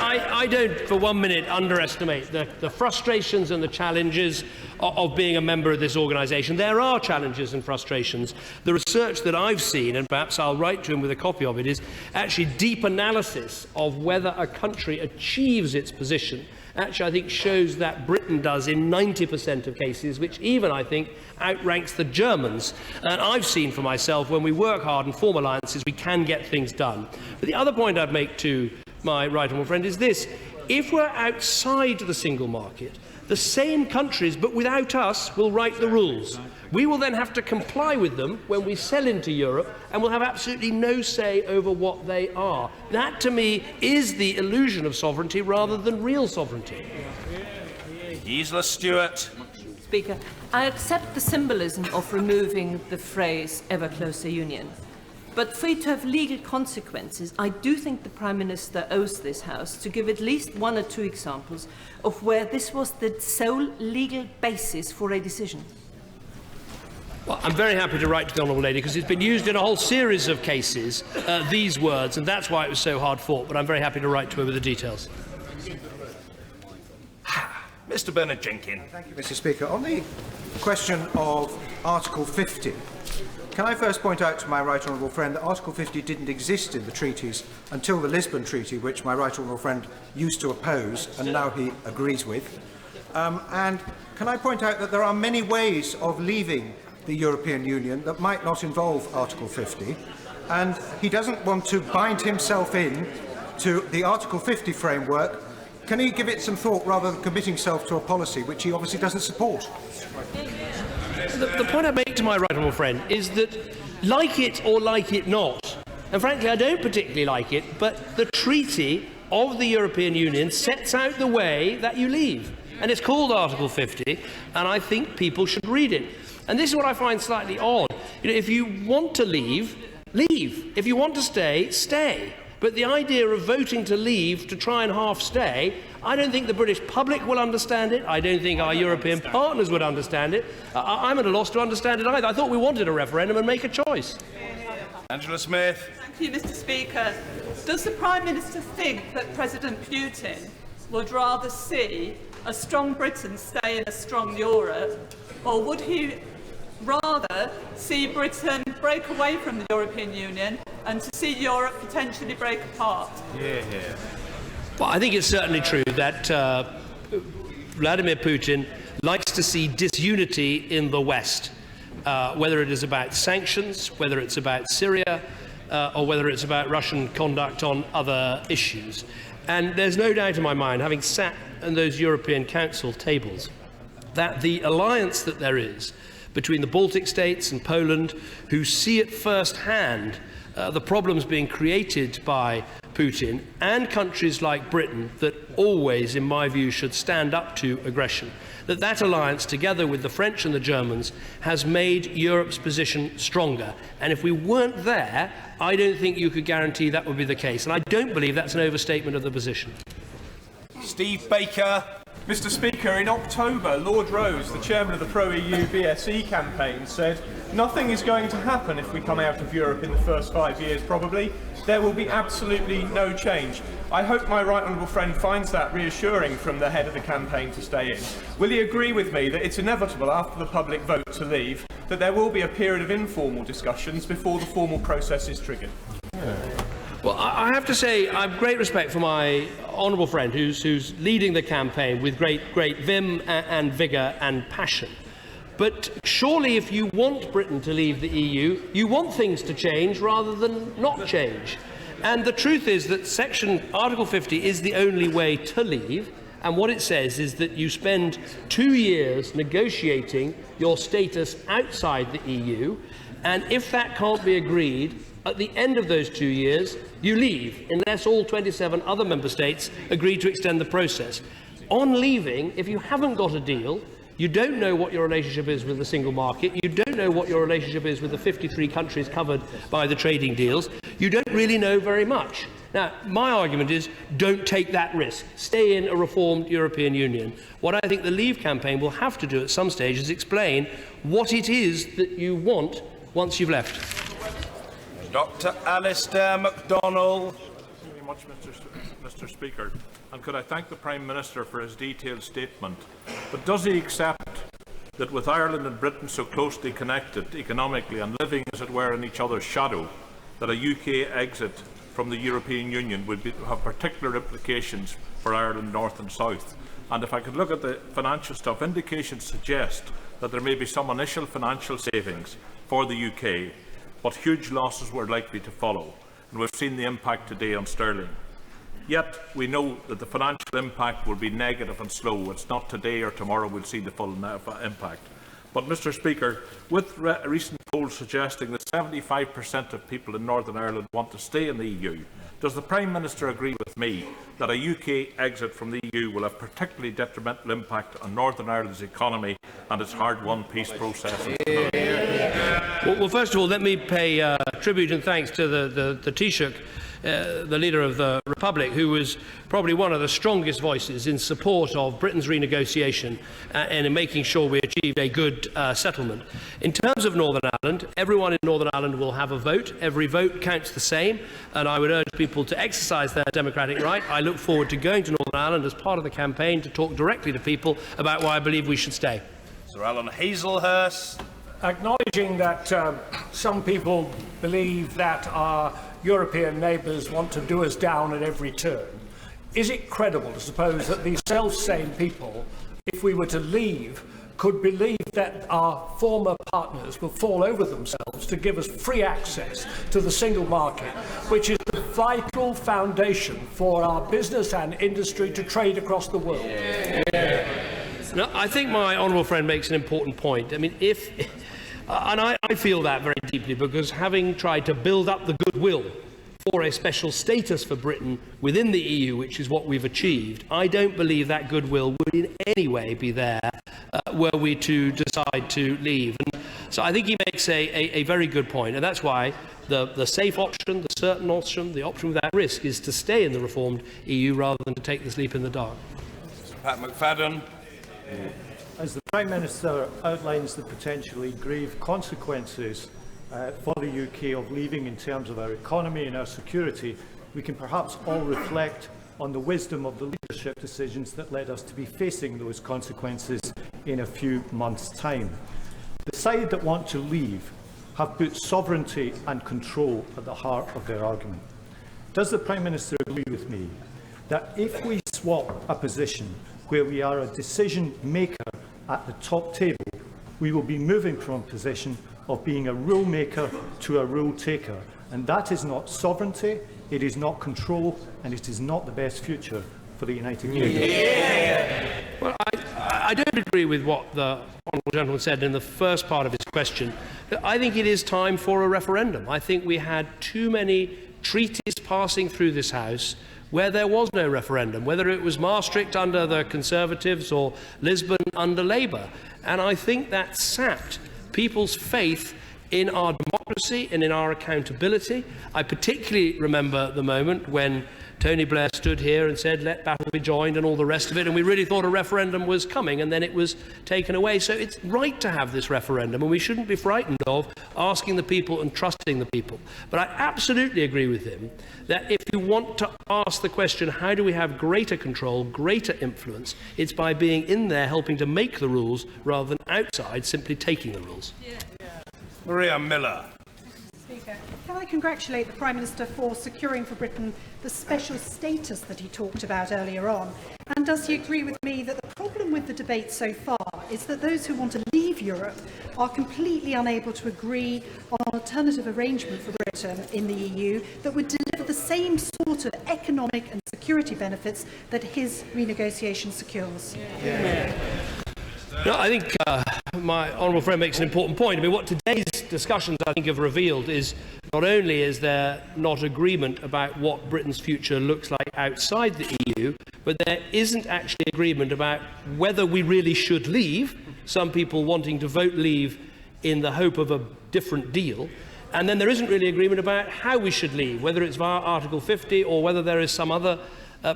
I don't for 1 minute underestimate the frustrations and the challenges of being a member of this organisation. There are challenges and frustrations. The research that I've seen, and perhaps I'll write to him with a copy of it, is actually deep analysis of whether a country achieves its position. Actually, I think shows that Britain does in 90% of cases, which even, I think, outranks the Germans. And I've seen for myself, when we work hard and form alliances, we can get things done. But the other point I'd make to my right honourable friend is this. If we're outside the single market, the same countries, but without us, will write the rules. We will then have to comply with them when we sell into Europe, and we'll have absolutely no say over what they are. That, to me, is the illusion of sovereignty rather than real sovereignty. Gisela Stewart. Speaker, I accept the symbolism of removing the phrase ever closer union. But for it to have legal consequences, I do think the Prime Minister owes this House to give at least one or two examples of where this was the sole legal basis for a decision. Well, I'm very happy to write to the Honourable Lady because it's been used in a whole series of cases, these words, and that's why it was so hard fought. But I'm very happy to write to her with the details. Mr Bernard Jenkins. Thank you, Mr Speaker. On the question of Article 50, can I first point out to my right honourable friend that Article 50 didn't exist in the treaties until the Lisbon Treaty, which my right honourable friend used to oppose and now he agrees with. And can I point out that there are many ways of leaving the European Union that might not involve Article 50, and he doesn't want to bind himself in to the Article 50 framework. Can he give it some thought rather than committing himself to a policy which he obviously doesn't support? The point I make to my right honourable friend is that, like it or like it not, and frankly I don't particularly like it, but the Treaty of the European Union sets out the way that you leave. And it's called Article 50, and I think people should read it. And this is what I find slightly odd. If you want to leave, leave. If you want to stay, stay. But the idea of voting to leave to try and half stay, I don't think the British public will understand it. I don't think our European partners would understand it. I'm at a loss to understand it either. I thought we wanted a referendum and make a choice. Angela Smith. Thank you, Mr Speaker. Does the Prime Minister think that President Putin would rather see a strong Britain stay in a strong Europe, or would he rather see Britain break away from the European Union and to see Europe potentially break apart? Well, I think it's certainly true that Vladimir Putin likes to see disunity in the West, whether it is about sanctions, whether it's about Syria, or whether it's about Russian conduct on other issues. And there's no doubt in my mind, having sat in those European Council tables, that the alliance that there is between the Baltic states and Poland, who see at first hand the problems being created by Putin, and countries like Britain that always, in my view, should stand up to aggression, that alliance, together with the French and the Germans, has made Europe's position stronger. And if we weren't there, I don't think you could guarantee that would be the case. And I don't believe that's an overstatement of the position. Steve Baker. Mr Speaker, in October, Lord Rose, the chairman of the pro-EU BSE campaign, said, "Nothing is going to happen if we come out of Europe in the first 5 years, probably. There will be absolutely no change." I hope my right honourable friend finds that reassuring from the head of the campaign to stay in. Will he agree with me that it's inevitable after the public vote to leave that there will be a period of informal discussions before the formal process is triggered? Well, I have to say I have great respect for my honourable friend who's leading the campaign with great vim and vigour and passion. But surely if you want Britain to leave the EU, you want things to change rather than not change. And the truth is that Article 50 is the only way to leave. And what it says is that you spend 2 years negotiating your status outside the EU. And if that can't be agreed, at the end of those 2 years, you leave, unless all 27 other member states agree to extend the process. On leaving, if you haven't got a deal, you don't know what your relationship is with the single market, you don't know what your relationship is with the 53 countries covered by the trading deals, you don't really know very much. Now, my argument is, don't take that risk. Stay in a reformed European Union. What I think the Leave campaign will have to do at some stage is explain what it is that you want once you've left. Dr Alistair MacDonald. Thank you very much, Mr Speaker. And could I thank the Prime Minister for his detailed statement. But does he accept that with Ireland and Britain so closely connected economically and living, as it were, in each other's shadow, that a UK exit from the European Union would have particular implications for Ireland North and South? And if I could look at the financial stuff, indications suggest that there may be some initial financial savings for the UK, but huge losses were likely to follow, and we've seen the impact today on sterling. Yet we know that the financial impact will be negative and slow. It's not today or tomorrow we'll see the full impact. But, Mr Speaker, with recent polls suggesting that 75% of people in Northern Ireland want to stay in the EU, does the Prime Minister agree with me that a UK exit from the EU will have particularly detrimental impact on Northern Ireland's economy and its hard-won peace process? Well, first of all, let me pay tribute and thanks to the Taoiseach, the leader of the Republic, who was probably one of the strongest voices in support of Britain's renegotiation and in making sure we achieved a good settlement. In terms of Northern Ireland, everyone in Northern Ireland will have a vote. Every vote counts the same, and I would urge people to exercise their democratic right. I look forward to going to Northern Ireland as part of the campaign to talk directly to people about why I believe we should stay. Sir Alan Hazelhurst. Acknowledging that some people believe that our European neighbours want to do us down at every turn, is it credible to suppose that these self-same people, if we were to leave, could believe that our former partners will fall over themselves to give us free access to the single market, which is the vital foundation for our business and industry to trade across the world? No, I think my honourable friend makes an important point. I mean, and I feel that very deeply, because having tried to build up the goodwill for a special status for Britain within the EU, which is what we've achieved, I don't believe that goodwill would in any way be there were we to decide to leave. And so I think he makes a very good point, and that's why the safe option, the certain option, the option without risk is to stay in the reformed EU rather than to take this leap in the dark. Pat McFadden. As the Prime Minister outlines the potentially grave consequences for the UK of leaving in terms of our economy and our security, we can perhaps all reflect on the wisdom of the leadership decisions that led us to be facing those consequences in a few months' time. The side that want to leave have put sovereignty and control at the heart of their argument. Does the Prime Minister agree with me that if we swap a position where we are a decision maker at the top table, we will be moving from a position of being a rule maker to a rule taker, and that is not sovereignty, it is not control, and it is not the best future for the United Kingdom? Well, I don't agree with what the honourable gentleman said in the first part of his question. I think it is time for a referendum. I think we had too many treaties passing through this House where there was no referendum, whether it was Maastricht under the Conservatives or Lisbon under Labour. And I think that sapped people's faith in our democracy and in our accountability. I particularly remember the moment when Tony Blair stood here and said, let battle be joined and all the rest of it, and we really thought a referendum was coming, and then it was taken away. So it's right to have this referendum, and we shouldn't be frightened of asking the people and trusting the people. But I absolutely agree with him that if you want to ask the question, how do we have greater control, greater influence, it's by being in there helping to make the rules rather than outside simply taking the rules. Maria Miller. Speaker, can I congratulate the Prime Minister for securing for Britain the special status that he talked about earlier on? And does he agree with me that the problem with the debate so far is that those who want to leave Europe are completely unable to agree on an alternative arrangement for Britain in the EU that would deliver the same sort of economic and security benefits that his renegotiation secures? No, I think my honourable friend makes an important point. I mean, what today's discussions, I think, have revealed is not only is there not agreement about what Britain's future looks like outside the EU, but there isn't actually agreement about whether we really should leave, some people wanting to vote leave in the hope of a different deal, and then there isn't really agreement about how we should leave, whether it's via Article 50 or whether there is some other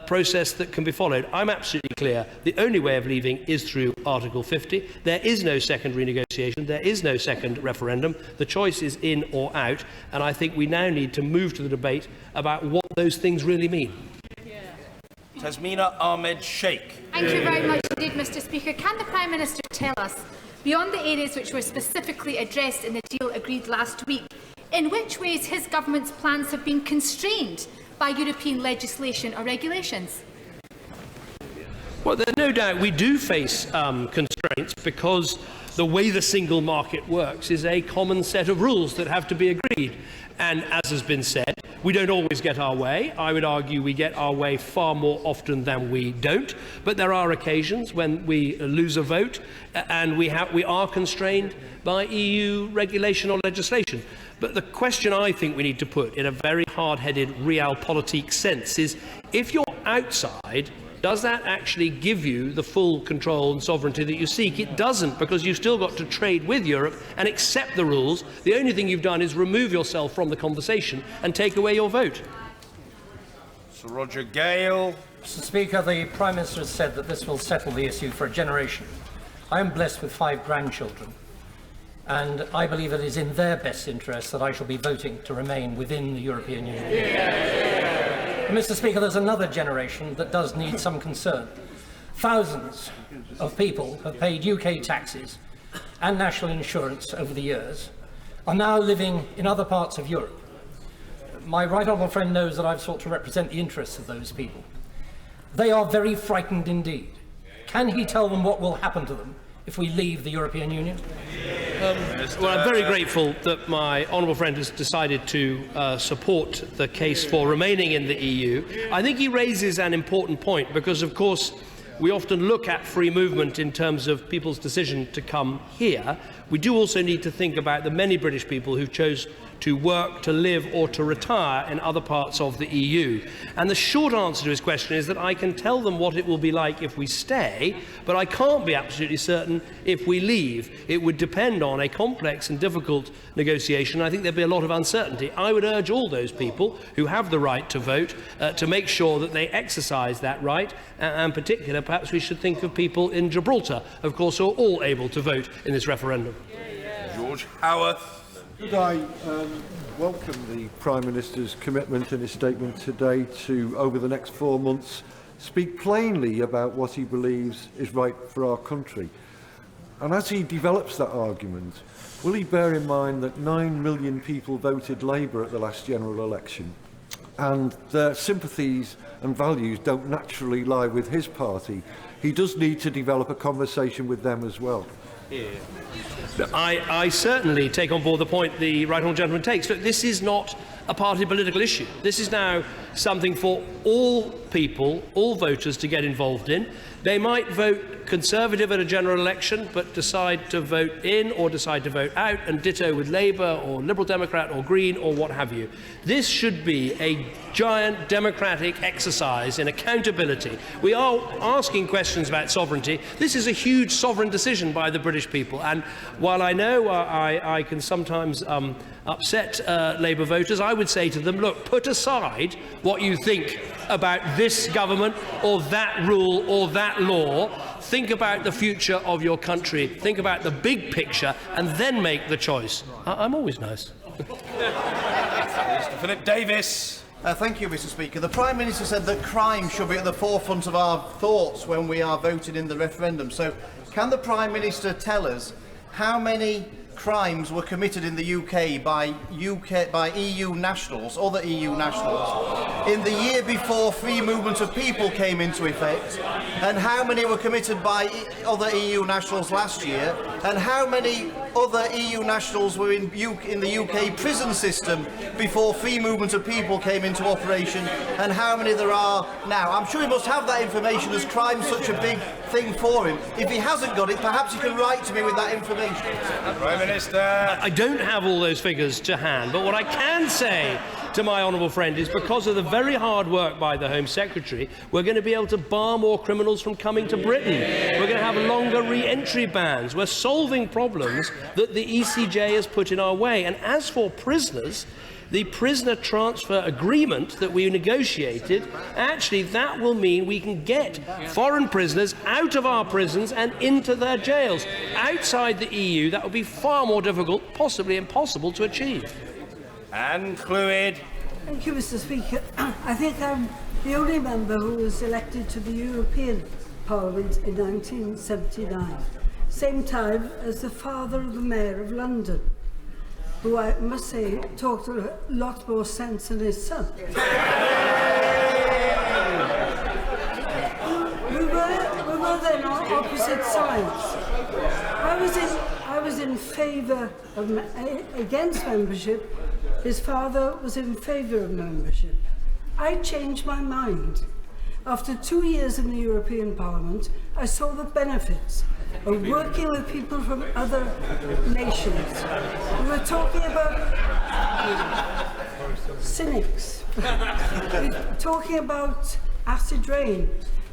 process that can be followed. I'm absolutely clear the only way of leaving is through Article 50. There is no second renegotiation, there is no second referendum. The choice is in or out, and I think we now need to move to the debate about what those things really mean. Tasmina Ahmed Sheikh. Thank you very much indeed, Mr. Speaker. Can the Prime Minister tell us, beyond the areas which were specifically addressed in the deal agreed last week, in which ways his government's plans have been constrained by European legislation or regulations? Well, there's no doubt we do face constraints because the way the single market works is a common set of rules that have to be agreed. And as has been said, we don't always get our way. I would argue we get our way far more often than we don't. But there are occasions when we lose a vote and we are constrained by EU regulation or legislation. But the question I think we need to put in a very hard-headed realpolitik sense is, if you're outside, does that actually give you the full control and sovereignty that you seek? It doesn't, because you've still got to trade with Europe and accept the rules. The only thing you've done is remove yourself from the conversation and take away your vote. Sir Roger Gale. Mr. Speaker, the Prime Minister has said that this will settle the issue for a generation. I am blessed with 5 grandchildren, and I believe it is in their best interest that I shall be voting to remain within the European Union. Mr. Speaker, there's another generation that does need some concern. Thousands of people have paid UK taxes and national insurance over the years, are now living in other parts of Europe. My right honourable friend knows that I've sought to represent the interests of those people. They are very frightened indeed. Can he tell them what will happen to them if we leave the European Union? Well, I'm very grateful that my honourable friend has decided to support the case for remaining in the EU. I think he raises an important point because, of course, we often look at free movement in terms of people's decision to come here. We do also need to think about the many British people who chose to work, to live or to retire in other parts of the EU. And the short answer to his question is that I can tell them what it will be like if we stay, but I can't be absolutely certain if we leave. It would depend on a complex and difficult negotiation. I think there'd be a lot of uncertainty. I would urge all those people who have the right to vote to make sure that they exercise that right, and in particular, perhaps we should think of people in Gibraltar, of course, who are all able to vote in this referendum. George Howarth. Could I welcome the Prime Minister's commitment in his statement today to, over the next 4 months, speak plainly about what he believes is right for our country. And as he develops that argument, will he bear in mind that 9 million people voted Labour at the last general election, and their sympathies and values don't naturally lie with his party? He does need to develop a conversation with them as well. I certainly take on board the point the right honourable gentleman takes. Look, this is not a party political issue. This is now something for all people, all voters to get involved in. They might vote Conservative at a general election, but decide to vote in or decide to vote out, and ditto with Labour or Liberal Democrat or Green or what have you. This should be a giant democratic exercise in accountability. We are asking questions about sovereignty. This is a huge sovereign decision by the British people, and while I know I can sometimes upset Labour voters, I would say to them, look, put aside what you think about this government or that rule or that law. Think about the future of your country. Think about the big picture and then make the choice. I'm always nice. Mr. Philip Davis. Thank you, Mr. Speaker. The Prime Minister said that crime should be at the forefront of our thoughts when we are voting in the referendum. So can the Prime Minister tell us how many crimes were committed in the UK by EU nationals, other EU nationals, in the year before free movement of people came into effect, and how many were committed by other EU nationals last year, and how many other EU nationals were in the UK prison system before free movement of people came into operation, and how many there are now. I'm sure he must have that information, as crime's such a big thing for him. If he hasn't got it, perhaps he can write to me with that information. Prime Minister. I don't have all those figures to hand, but what I can say to my honourable friend is, because of the very hard work by the Home Secretary, we're going to be able to bar more criminals from coming to Britain. We're going to have longer re-entry bans. We're solving problems that the ECJ has put in our way. And as for prisoners, the prisoner transfer agreement that we negotiated, actually that will mean we can get foreign prisoners out of our prisons and into their jails. Outside the EU, that would be far more difficult, possibly impossible to achieve. Anne Clwyd. Thank you, Mr. Speaker. I think I'm the only member who was elected to the European Parliament in 1979, same time as the father of the Mayor of London, who I must say talked a lot more sense than his son. we were then on opposite sides. I was in favour of against membership. His father was in favour of membership. I changed my mind. After 2 years in the European Parliament, I saw the benefits of working with people from other nations. We were talking about cynics. We were talking about acid rain.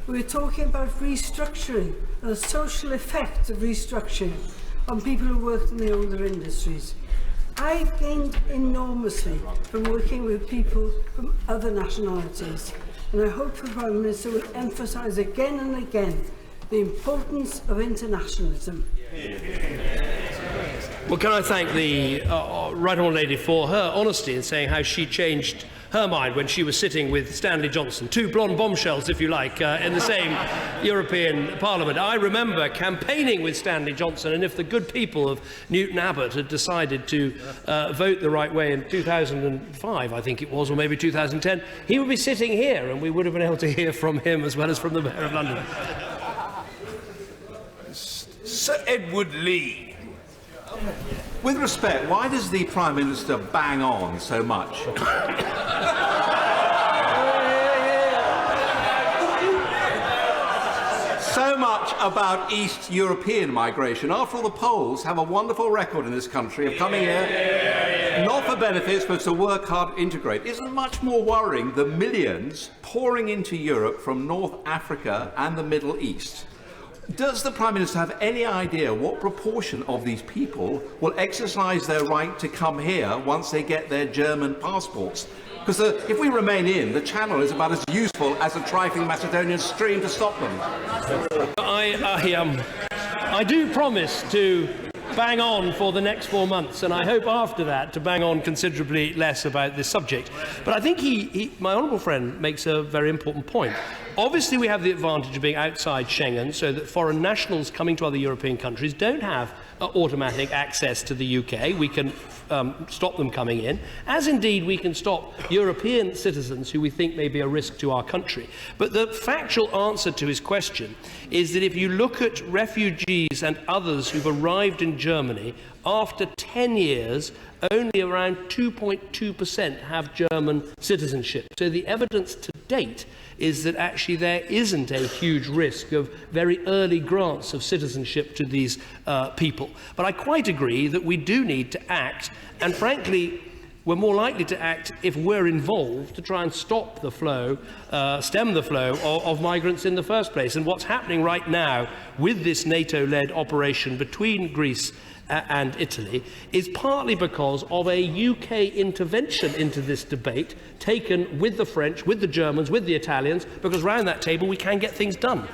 We're talking about restructuring and the social effect of restructuring on people who worked in the older industries. I've gained enormously from working with people from other nationalities, and I hope the Prime Minister will emphasise again and again the importance of internationalism. Well, can I thank the Right Honourable Lady for her honesty in saying how she changed her mind when she was sitting with Stanley Johnson, two blonde bombshells, if you like, in the same European Parliament. I remember campaigning with Stanley Johnson, and if the good people of Newton Abbot had decided to vote the right way in 2005, I think it was, or maybe 2010, he would be sitting here, and we would have been able to hear from him as well as from the Mayor of London. Sir Edward Lee. With respect, why does the Prime Minister bang on so much? So much about East European migration. After all, the Poles have a wonderful record in this country of coming here, not for benefits, but to work hard to integrate. Isn't it much more worrying the millions pouring into Europe from North Africa and the Middle East? Does the Prime Minister have any idea what proportion of these people will exercise their right to come here once they get their German passports? Because if we remain in, the Channel is about as useful as a trifling Macedonian stream to stop them. I do promise to bang on for the next 4 months, and I hope after that to bang on considerably less about this subject. But I think my honourable friend makes a very important point. Obviously, we have the advantage of being outside Schengen, so that foreign nationals coming to other European countries don't have automatic access to the UK. We can stop them coming in, as indeed we can stop European citizens who we think may be a risk to our country. But the factual answer to his question is that if you look at refugees and others who've arrived in Germany, after 10 years, only around 2.2% have German citizenship. So the evidence to date is that actually there isn't a huge risk of very early grants of citizenship to these people. But I quite agree that we do need to act, and frankly, we're more likely to act if we're involved to try and stop the flow, stem the flow of migrants in the first place. And what's happening right now with this NATO-led operation between Greece and Italy is partly because of a UK intervention into this debate taken with the French, with the Germans, with the Italians, because round that table we can get things done.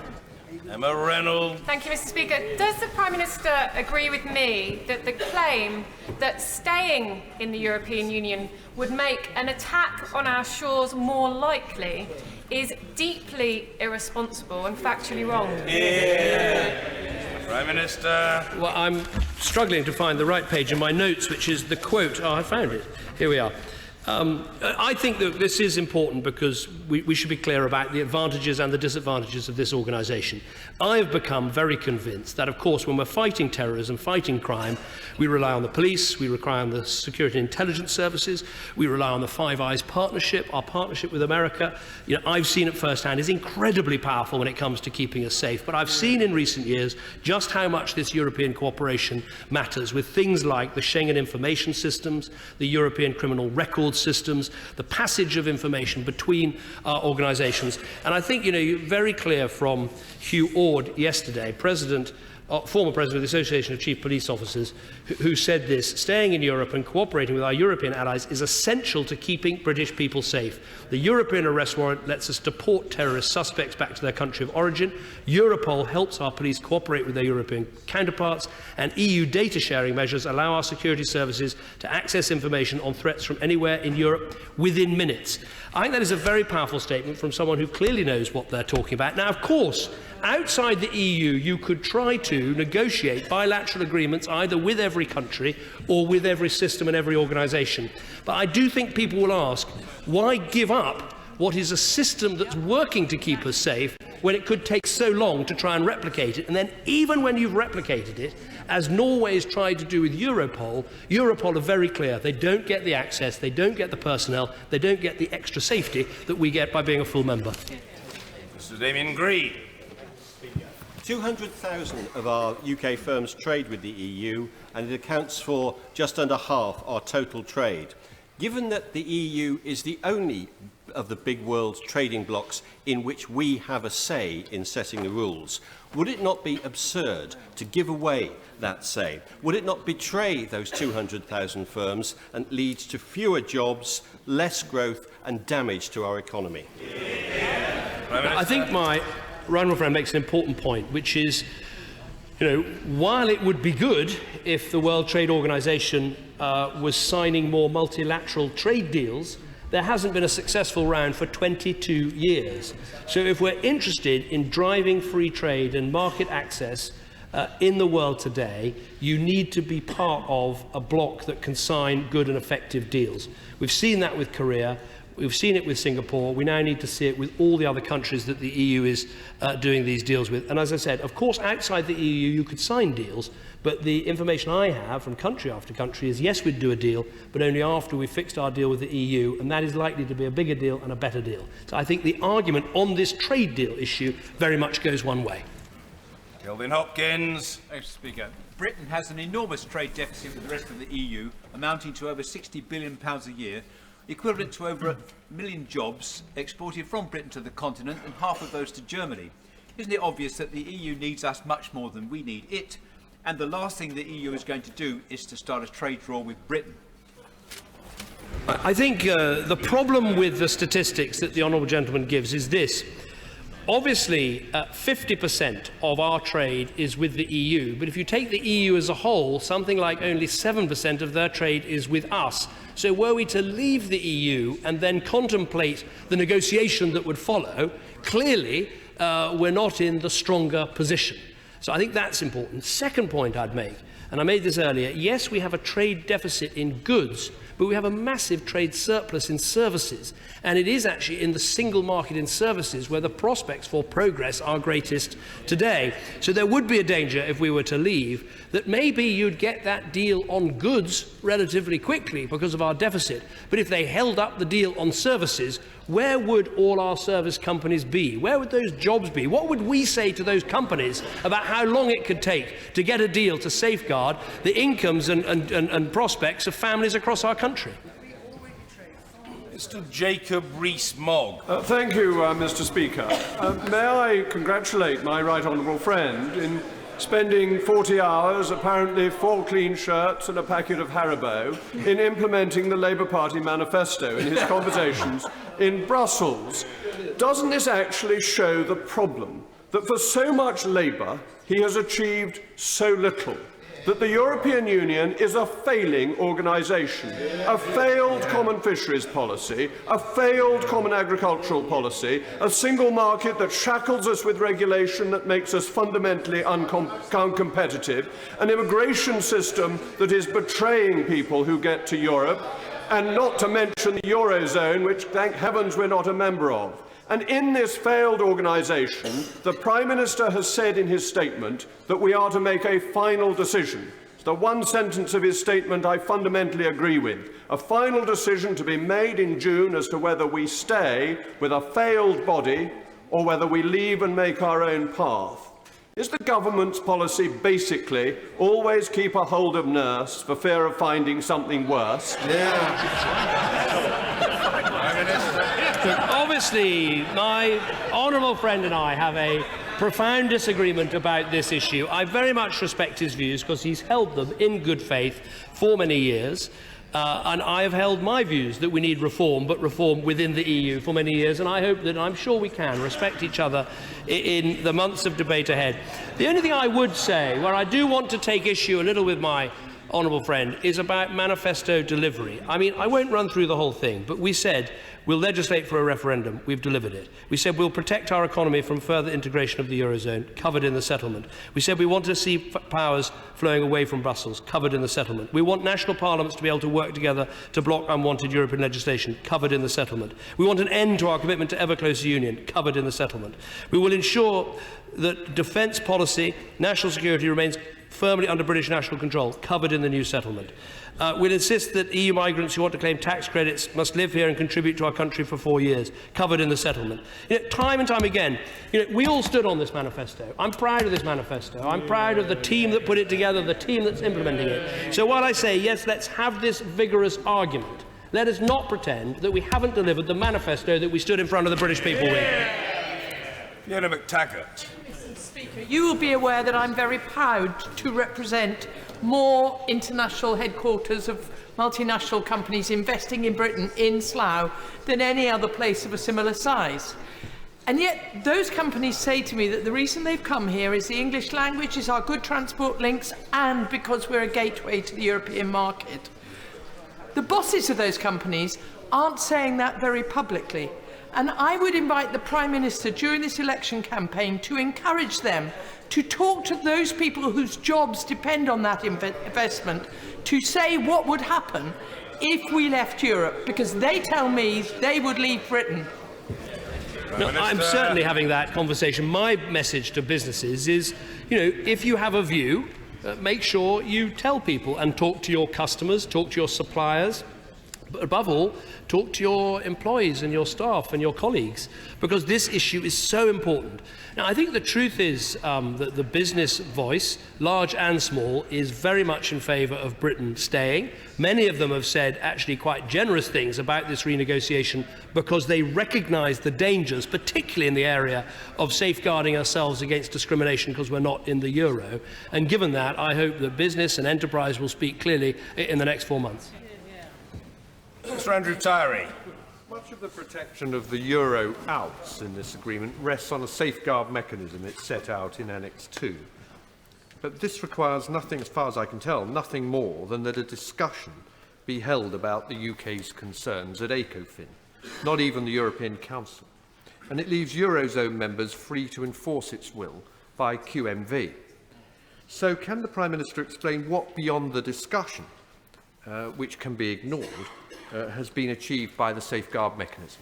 Emma Reynolds. Thank you, Mr. Speaker. Does the Prime Minister agree with me that the claim that staying in the European Union would make an attack on our shores more likely is deeply irresponsible and factually wrong? Prime Minister. Well, I'm struggling to find the right page in my notes, which is the quote. Oh, I found it. Here we are. I think that this is important because we should be clear about the advantages and the disadvantages of this organisation. I have become very convinced that, of course, when we're fighting terrorism, fighting crime, we rely on the police, we rely on the security and intelligence services, we rely on the Five Eyes partnership, our partnership with America. You know, I've seen it firsthand. It's incredibly powerful when it comes to keeping us safe. But I've seen in recent years just how much this European cooperation matters with things like the Schengen information systems, the European criminal records systems, the passage of information between our organisations. And I think, you're very clear from Hugh Ord yesterday, former president of the Association of Chief Police Officers, who said this: staying in Europe and cooperating with our European allies is essential to keeping British people safe. The European arrest warrant lets us deport terrorist suspects back to their country of origin. Europol helps our police cooperate with their European counterparts, and EU data sharing measures allow our security services to access information on threats from anywhere in Europe within minutes. I think that is a very powerful statement from someone who clearly knows what they're talking about. Now, of course, outside the EU, you could try to negotiate bilateral agreements either with every country or with every system and every organisation. But I do think people will ask, why give up what is a system that's working to keep us safe when it could take so long to try and replicate it? And then even when you've replicated it, as Norway has tried to do with Europol are very clear. They don't get the access, they don't get the personnel, they don't get the extra safety that we get by being a full member. Mr. Damien Green. 200,000 of our UK firms trade with the EU, and it accounts for just under half our total trade. Given that the EU is the only of the big world trading blocs in which we have a say in setting the rules. Would it not be absurd to give away that say? Would it not betray those 200,000 firms and lead to fewer jobs, less growth and damage to our economy? I think my honourable friend makes an important point, which is, while it would be good if the World Trade Organization was signing more multilateral trade deals, there hasn't been a successful round for 22 years. So if we're interested in driving free trade and market access in the world today, you need to be part of a bloc that can sign good and effective deals. We've seen that with Korea. We've seen it with Singapore. We now need to see it with all the other countries that the EU is doing these deals with. And as I said, of course, outside the EU, you could sign deals, but the information I have from country after country is, yes, we'd do a deal, but only after we fixed our deal with the EU, and that is likely to be a bigger deal and a better deal. So I think the argument on this trade deal issue very much goes one way. Kelvin Hopkins. Thanks, Mr. Speaker. Britain has an enormous trade deficit with the rest of the EU, amounting to over £60 billion a year, equivalent to over 1 million jobs exported from Britain to the continent, and half of those to Germany. Isn't it obvious that the EU needs us much more than we need it? And the last thing the EU is going to do is to start a trade war with Britain. I think the problem with the statistics that the honourable gentleman gives is this. Obviously, 50% of our trade is with the EU, but if you take the EU as a whole, something like only 7% of their trade is with us. So were we to leave the EU and then contemplate the negotiation that would follow, clearly we're not in the stronger position. So I think that's important. Second point I'd make, and I made this earlier, yes, we have a trade deficit in goods, but we have a massive trade surplus in services. And it is actually in the single market in services where the prospects for progress are greatest today. So there would be a danger, if we were to leave, that maybe you'd get that deal on goods relatively quickly because of our deficit. But if they held up the deal on services, where would all our service companies be? Where would those jobs be? What would we say to those companies about how long it could take to get a deal to safeguard the incomes and prospects of families across our country? Mr. Jacob Rees-Mogg. Thank you, Mr. Speaker. May I congratulate my right honourable friend in spending 40 hours, apparently 4 clean shirts and a packet of Haribo, in implementing the Labour Party manifesto in his conversations in Brussels. Doesn't this actually show the problem that for so much Labour he has achieved so little? That the European Union is a failing organisation, a failed common fisheries policy, a failed common agricultural policy, a single market that shackles us with regulation that makes us fundamentally uncompetitive, an immigration system that is betraying people who get to Europe, and not to mention the Eurozone, which, thank heavens, we're not a member of. And in this failed organisation, the Prime Minister has said in his statement that we are to make a final decision. The one sentence of his statement I fundamentally agree with. A final decision to be made in June as to whether we stay with a failed body or whether we leave and make our own path. Is the government's policy basically always keep a hold of nurse for fear of finding something worse? Obviously, my honourable friend and I have a profound disagreement about this issue. I very much respect his views because he's held them in good faith for many years. And I have held my views that we need reform, but reform within the EU for many years, and I hope that, I'm sure we can, respect each other in the months of debate ahead. The only thing I would say, where I do want to take issue a little with my honourable friend, is about manifesto delivery. I mean, I won't run through the whole thing, but we said we'll legislate for a referendum. We've delivered it. We said we'll protect our economy from further integration of the Eurozone, covered in the settlement. We said we want to see powers flowing away from Brussels, covered in the settlement. We want national parliaments to be able to work together to block unwanted European legislation, covered in the settlement. We want an end to our commitment to ever closer union, covered in the settlement. We will ensure that defence policy, national security remains firmly under British national control, covered in the new settlement. We'll insist that EU migrants who want to claim tax credits must live here and contribute to our country for 4 years, covered in the settlement. Time and time again, we all stood on this manifesto. I'm proud of this manifesto. I'm proud of the team that put it together, the team that's implementing it. So while I say, yes, let's have this vigorous argument Let us not pretend that we haven't delivered the manifesto that we stood in front of the British people with. Fiona McTaggart. Speaker, you will be aware that I'm very proud to represent more international headquarters of multinational companies investing in Britain in Slough than any other place of a similar size. And yet those companies say to me that the reason they've come here is the English language, is our good transport links, and because we're a gateway to the European market. The bosses of those companies aren't saying that very publicly. And I would invite the Prime Minister during this election campaign to encourage them to talk to those people whose jobs depend on that investment, to say what would happen if we left Europe, because they tell me they would leave Britain. No, I'm certainly having that conversation. My message to businesses is, if you have a view, make sure you tell people and talk to your customers, talk to your suppliers, but above all, talk to your employees and your staff and your colleagues, because this issue is so important. Now, I think the truth is that the business voice, large and small, is very much in favour of Britain staying. Many of them have said actually quite generous things about this renegotiation because they recognise the dangers, particularly in the area of safeguarding ourselves against discrimination because we're not in the euro. And given that, I hope that business and enterprise will speak clearly in the next 4 months. Mr. Andrew Tyree. Much of the protection of the euro outs in this agreement rests on a safeguard mechanism it's set out in Annex 2. But this requires nothing, as far as I can tell, nothing more than that a discussion be held about the UK's concerns at ECOFIN, not even the European Council. And it leaves Eurozone members free to enforce its will by QMV. So can the Prime Minister explain what beyond the discussion, which can be ignored, has been achieved by the safeguard mechanism?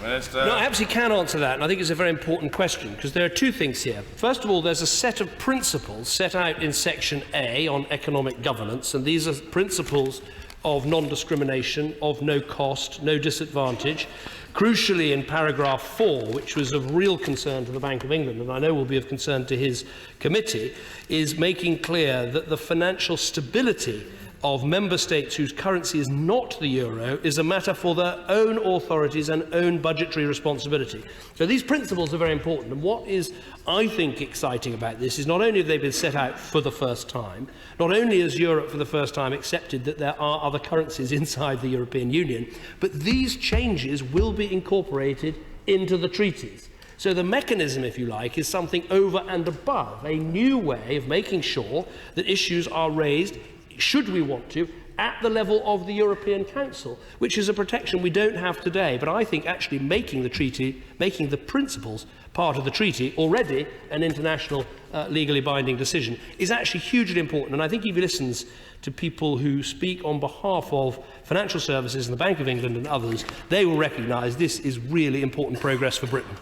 No, I absolutely can answer that, and I think it's a very important question, because there are two things here. First of all, there's a set of principles set out in Section A on economic governance, and these are principles of non-discrimination, of no cost, no disadvantage. Crucially, in paragraph 4, which was of real concern to the Bank of England, and I know will be of concern to his committee, is making clear that the financial stability of member states whose currency is not the euro is a matter for their own authorities and own budgetary responsibility. So these principles are very important, and what is, I think, exciting about this is not only have they been set out for the first time, not only has Europe for the first time accepted that there are other currencies inside the European Union, but these changes will be incorporated into the treaties. So the mechanism, if you like, is something over and above, a new way of making sure that issues are raised, should we want to, at the level of the European Council, which is a protection we don't have today. But I think actually making the principles part of the treaty, already an international legally binding decision, is actually hugely important. And I think if he listens to people who speak on behalf of financial services and the Bank of England and others, they will recognise this is really important progress for Britain.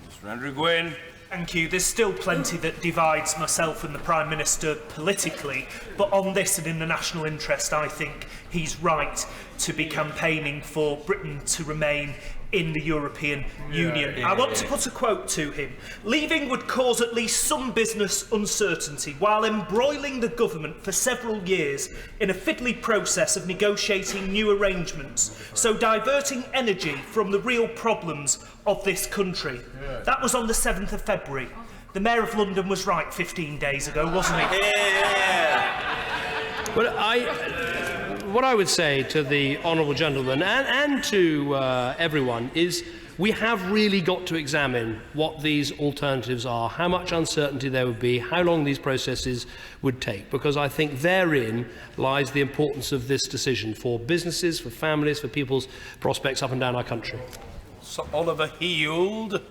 Mr. Andrew Gwynn. Thank you. There's still plenty that divides myself and the Prime Minister politically, but on this and in the national interest, I think he's right to be campaigning for Britain to remain in the European Union. I want to put a quote to him. Leaving would cause at least some business uncertainty while embroiling the government for several years in a fiddly process of negotiating new arrangements, so diverting energy from the real problems of this country. That was on the 7th of February. The Mayor of London was right 15 days ago, wasn't he? Well, what I would say to the honourable gentleman and to everyone is we have really got to examine what these alternatives are, how much uncertainty there would be, how long these processes would take, because I think therein lies the importance of this decision for businesses, for families, for people's prospects up and down our country. Sir Oliver Heald.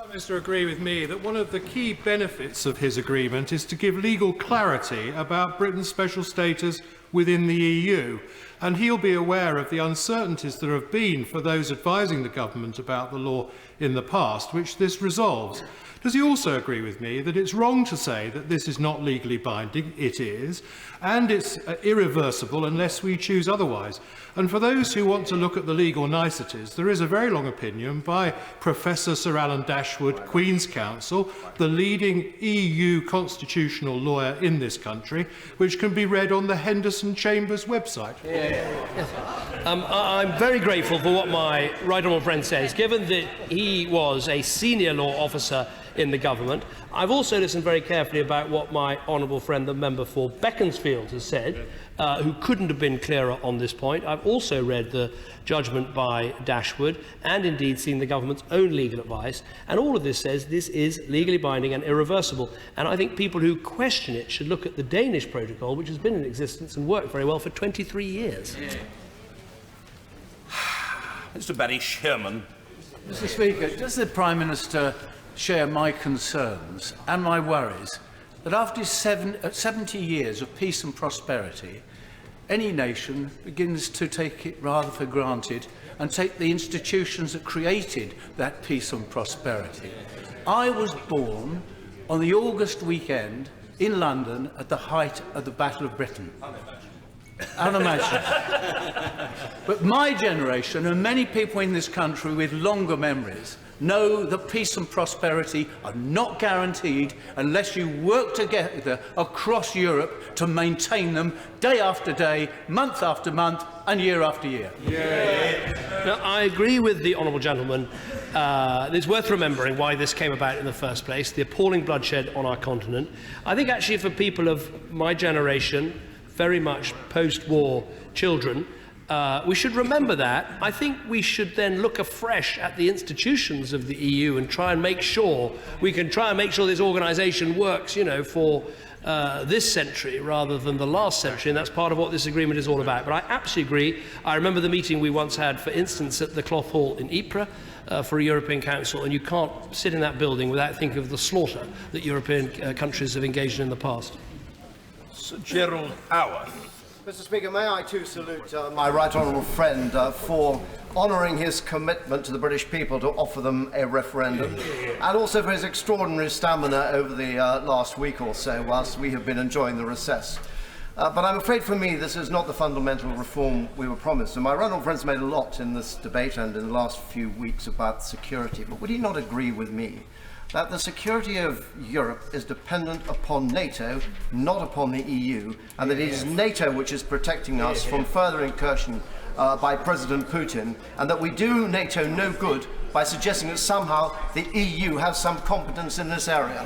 Minister agree with me that one of the key benefits of his agreement is to give legal clarity about Britain's special status within the EU, and he'll be aware of the uncertainties there have been for those advising the government about the law in the past, which this resolves. Does he also agree with me that it's wrong to say that this is not legally binding? It is, and it's irreversible unless we choose otherwise. And for those who want to look at the legal niceties, there is a very long opinion by Professor Sir Alan Dashwood, Queen's Counsel, the leading EU constitutional lawyer in this country, which can be read on the Henderson Wilson Chambers website. I'm very grateful for what my right honourable friend says, given that he was a senior law officer in the government. I've also listened very carefully about what my honourable friend, the member for Beaconsfield, has said, who couldn't have been clearer on this point. I've also read the judgment by Dashwood and indeed seen the government's own legal advice, and all of this says this is legally binding and irreversible. And I think people who question it should look at the Danish protocol, which has been in existence and worked very well for 23 years. Mr. Barry Sherman. Mr. Speaker, does the Prime Minister share my concerns and my worries that after 70 years of peace and prosperity, any nation begins to take it rather for granted and take the institutions that created that peace and prosperity? I was born on the August weekend in London at the height of the Battle of Britain. Unimaginable. But my generation and many people in this country with longer memories know that peace and prosperity are not guaranteed unless you work together across Europe to maintain them day after day, month after month and year after year. Now, I agree with the honourable gentleman. It's worth remembering why this came about in the first place, the appalling bloodshed on our continent. I think actually for people of my generation, very much post-war children, we should remember that. I think we should then look afresh at the institutions of the EU and try and make sure this organisation works, for this century rather than the last century, and that's part of what this agreement is all about. But I absolutely agree. I remember the meeting we once had, for instance, at the Cloth Hall in Ypres for a European Council, and you can't sit in that building without thinking of the slaughter that European countries have engaged in the past. Sir Gerald Howarth. Mr. Speaker, may I too salute my right honourable friend for honouring his commitment to the British people to offer them a referendum, and also for his extraordinary stamina over the last week or so whilst we have been enjoying the recess. But I'm afraid for me this is not the fundamental reform we were promised. And my right honourable friend's made a lot in this debate and in the last few weeks about security, but would he not agree with me that the security of Europe is dependent upon NATO, not upon the EU, and that it is NATO which is protecting us from further incursion by President Putin, and that we do NATO no good by suggesting that somehow the EU has some competence in this area?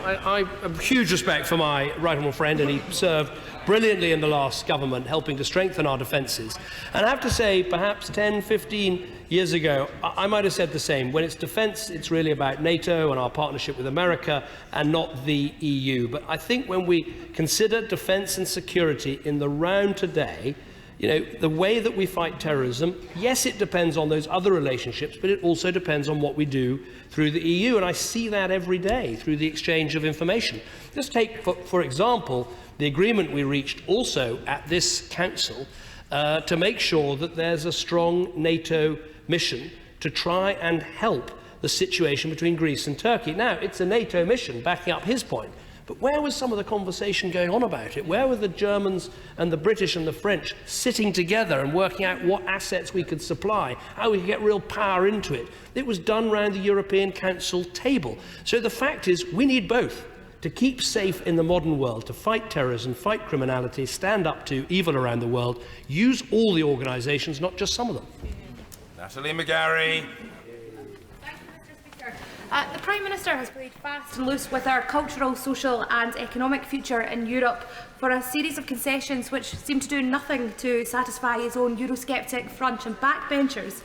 I have huge respect for my right honourable friend, and he served brilliantly in the last government, helping to strengthen our defences. And I have to say, perhaps 10, 15 years ago, I might have said the same. When it's defence, it's really about NATO and our partnership with America and not the EU. But I think when we consider defence and security in the round today, the way that we fight terrorism, yes, it depends on those other relationships, but it also depends on what we do through the EU. And I see that every day through the exchange of information. Just take, for example, the agreement we reached also at this council to make sure that there's a strong NATO mission to try and help the situation between Greece and Turkey. Now, it's a NATO mission, backing up his point. But where was some of the conversation going on about it? Where were the Germans and the British and the French sitting together and working out what assets we could supply, how we could get real power into it? It was done round the European Council table. So the fact is, we need both to keep safe in the modern world, to fight terrorism, fight criminality, stand up to evil around the world, use all the organisations, not just some of them. Natalie McGarry. The Prime Minister has played fast and loose with our cultural, social and economic future in Europe for a series of concessions which seem to do nothing to satisfy his own Eurosceptic front and backbenchers.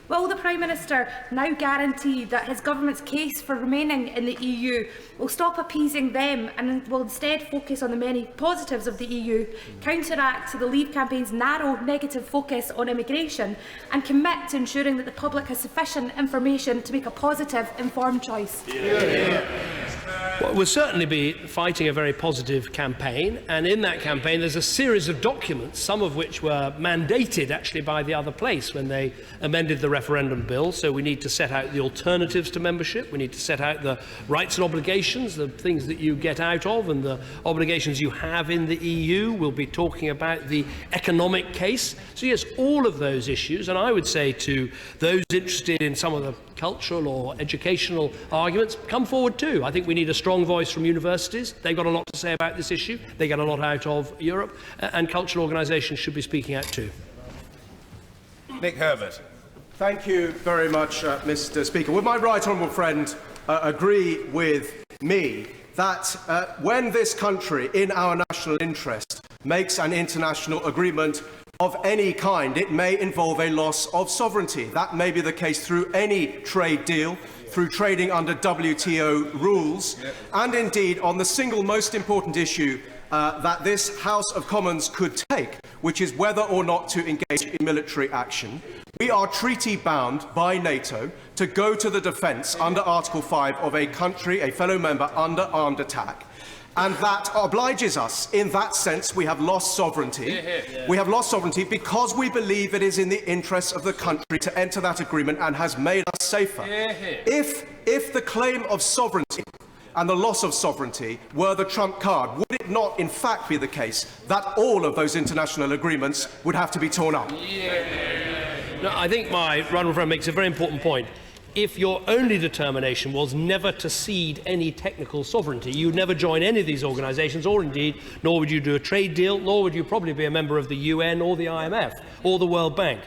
Will the Prime Minister now guarantee that his government's case for remaining in the EU will stop appeasing them and will instead focus on the many positives of the EU, counteract the Leave campaign's narrow negative focus on immigration and commit to ensuring that the public has sufficient information to make a positive, informed choice? Well, we'll certainly be fighting a very positive campaign, and in that campaign there's a series of documents, some of which were mandated actually by the other place when they amended the referendum bill. So we need to set out the alternatives to membership, we need to set out the rights and obligations, the things that you get out of and the obligations you have in the EU. We'll be talking about the economic case. So yes, all of those issues, and I would say to those interested in some of the cultural or educational arguments, come forward too. I think we need a strong voice from universities. They've got a lot to say about this issue. They get a lot out of Europe, and cultural organisations should be speaking out too. Nick Herbert. Thank you very much, Mr. Speaker. Would my right honourable friend agree with me that when this country, in our national interest, makes an international agreement of any kind, it may involve a loss of sovereignty? That may be the case through any trade deal, through trading under WTO rules, and indeed on the single most important issue that this House of Commons could take, which is whether or not to engage in military action. We are treaty-bound by NATO to go to the defence under Article 5 of a country, a fellow member, under armed attack. And that obliges us. In that sense, we have lost sovereignty. We have lost sovereignty because we believe it is in the interests of the country to enter that agreement and has made us safer. If the claim of sovereignty and the loss of sovereignty were the trump card, would it not in fact be the case that all of those international agreements would have to be torn up? No, I think my honourable friend makes a very important point. If your only determination was never to cede any technical sovereignty, you'd never join any of these organisations, or indeed, nor would you do a trade deal, nor would you probably be a member of the UN or the IMF or the World Bank.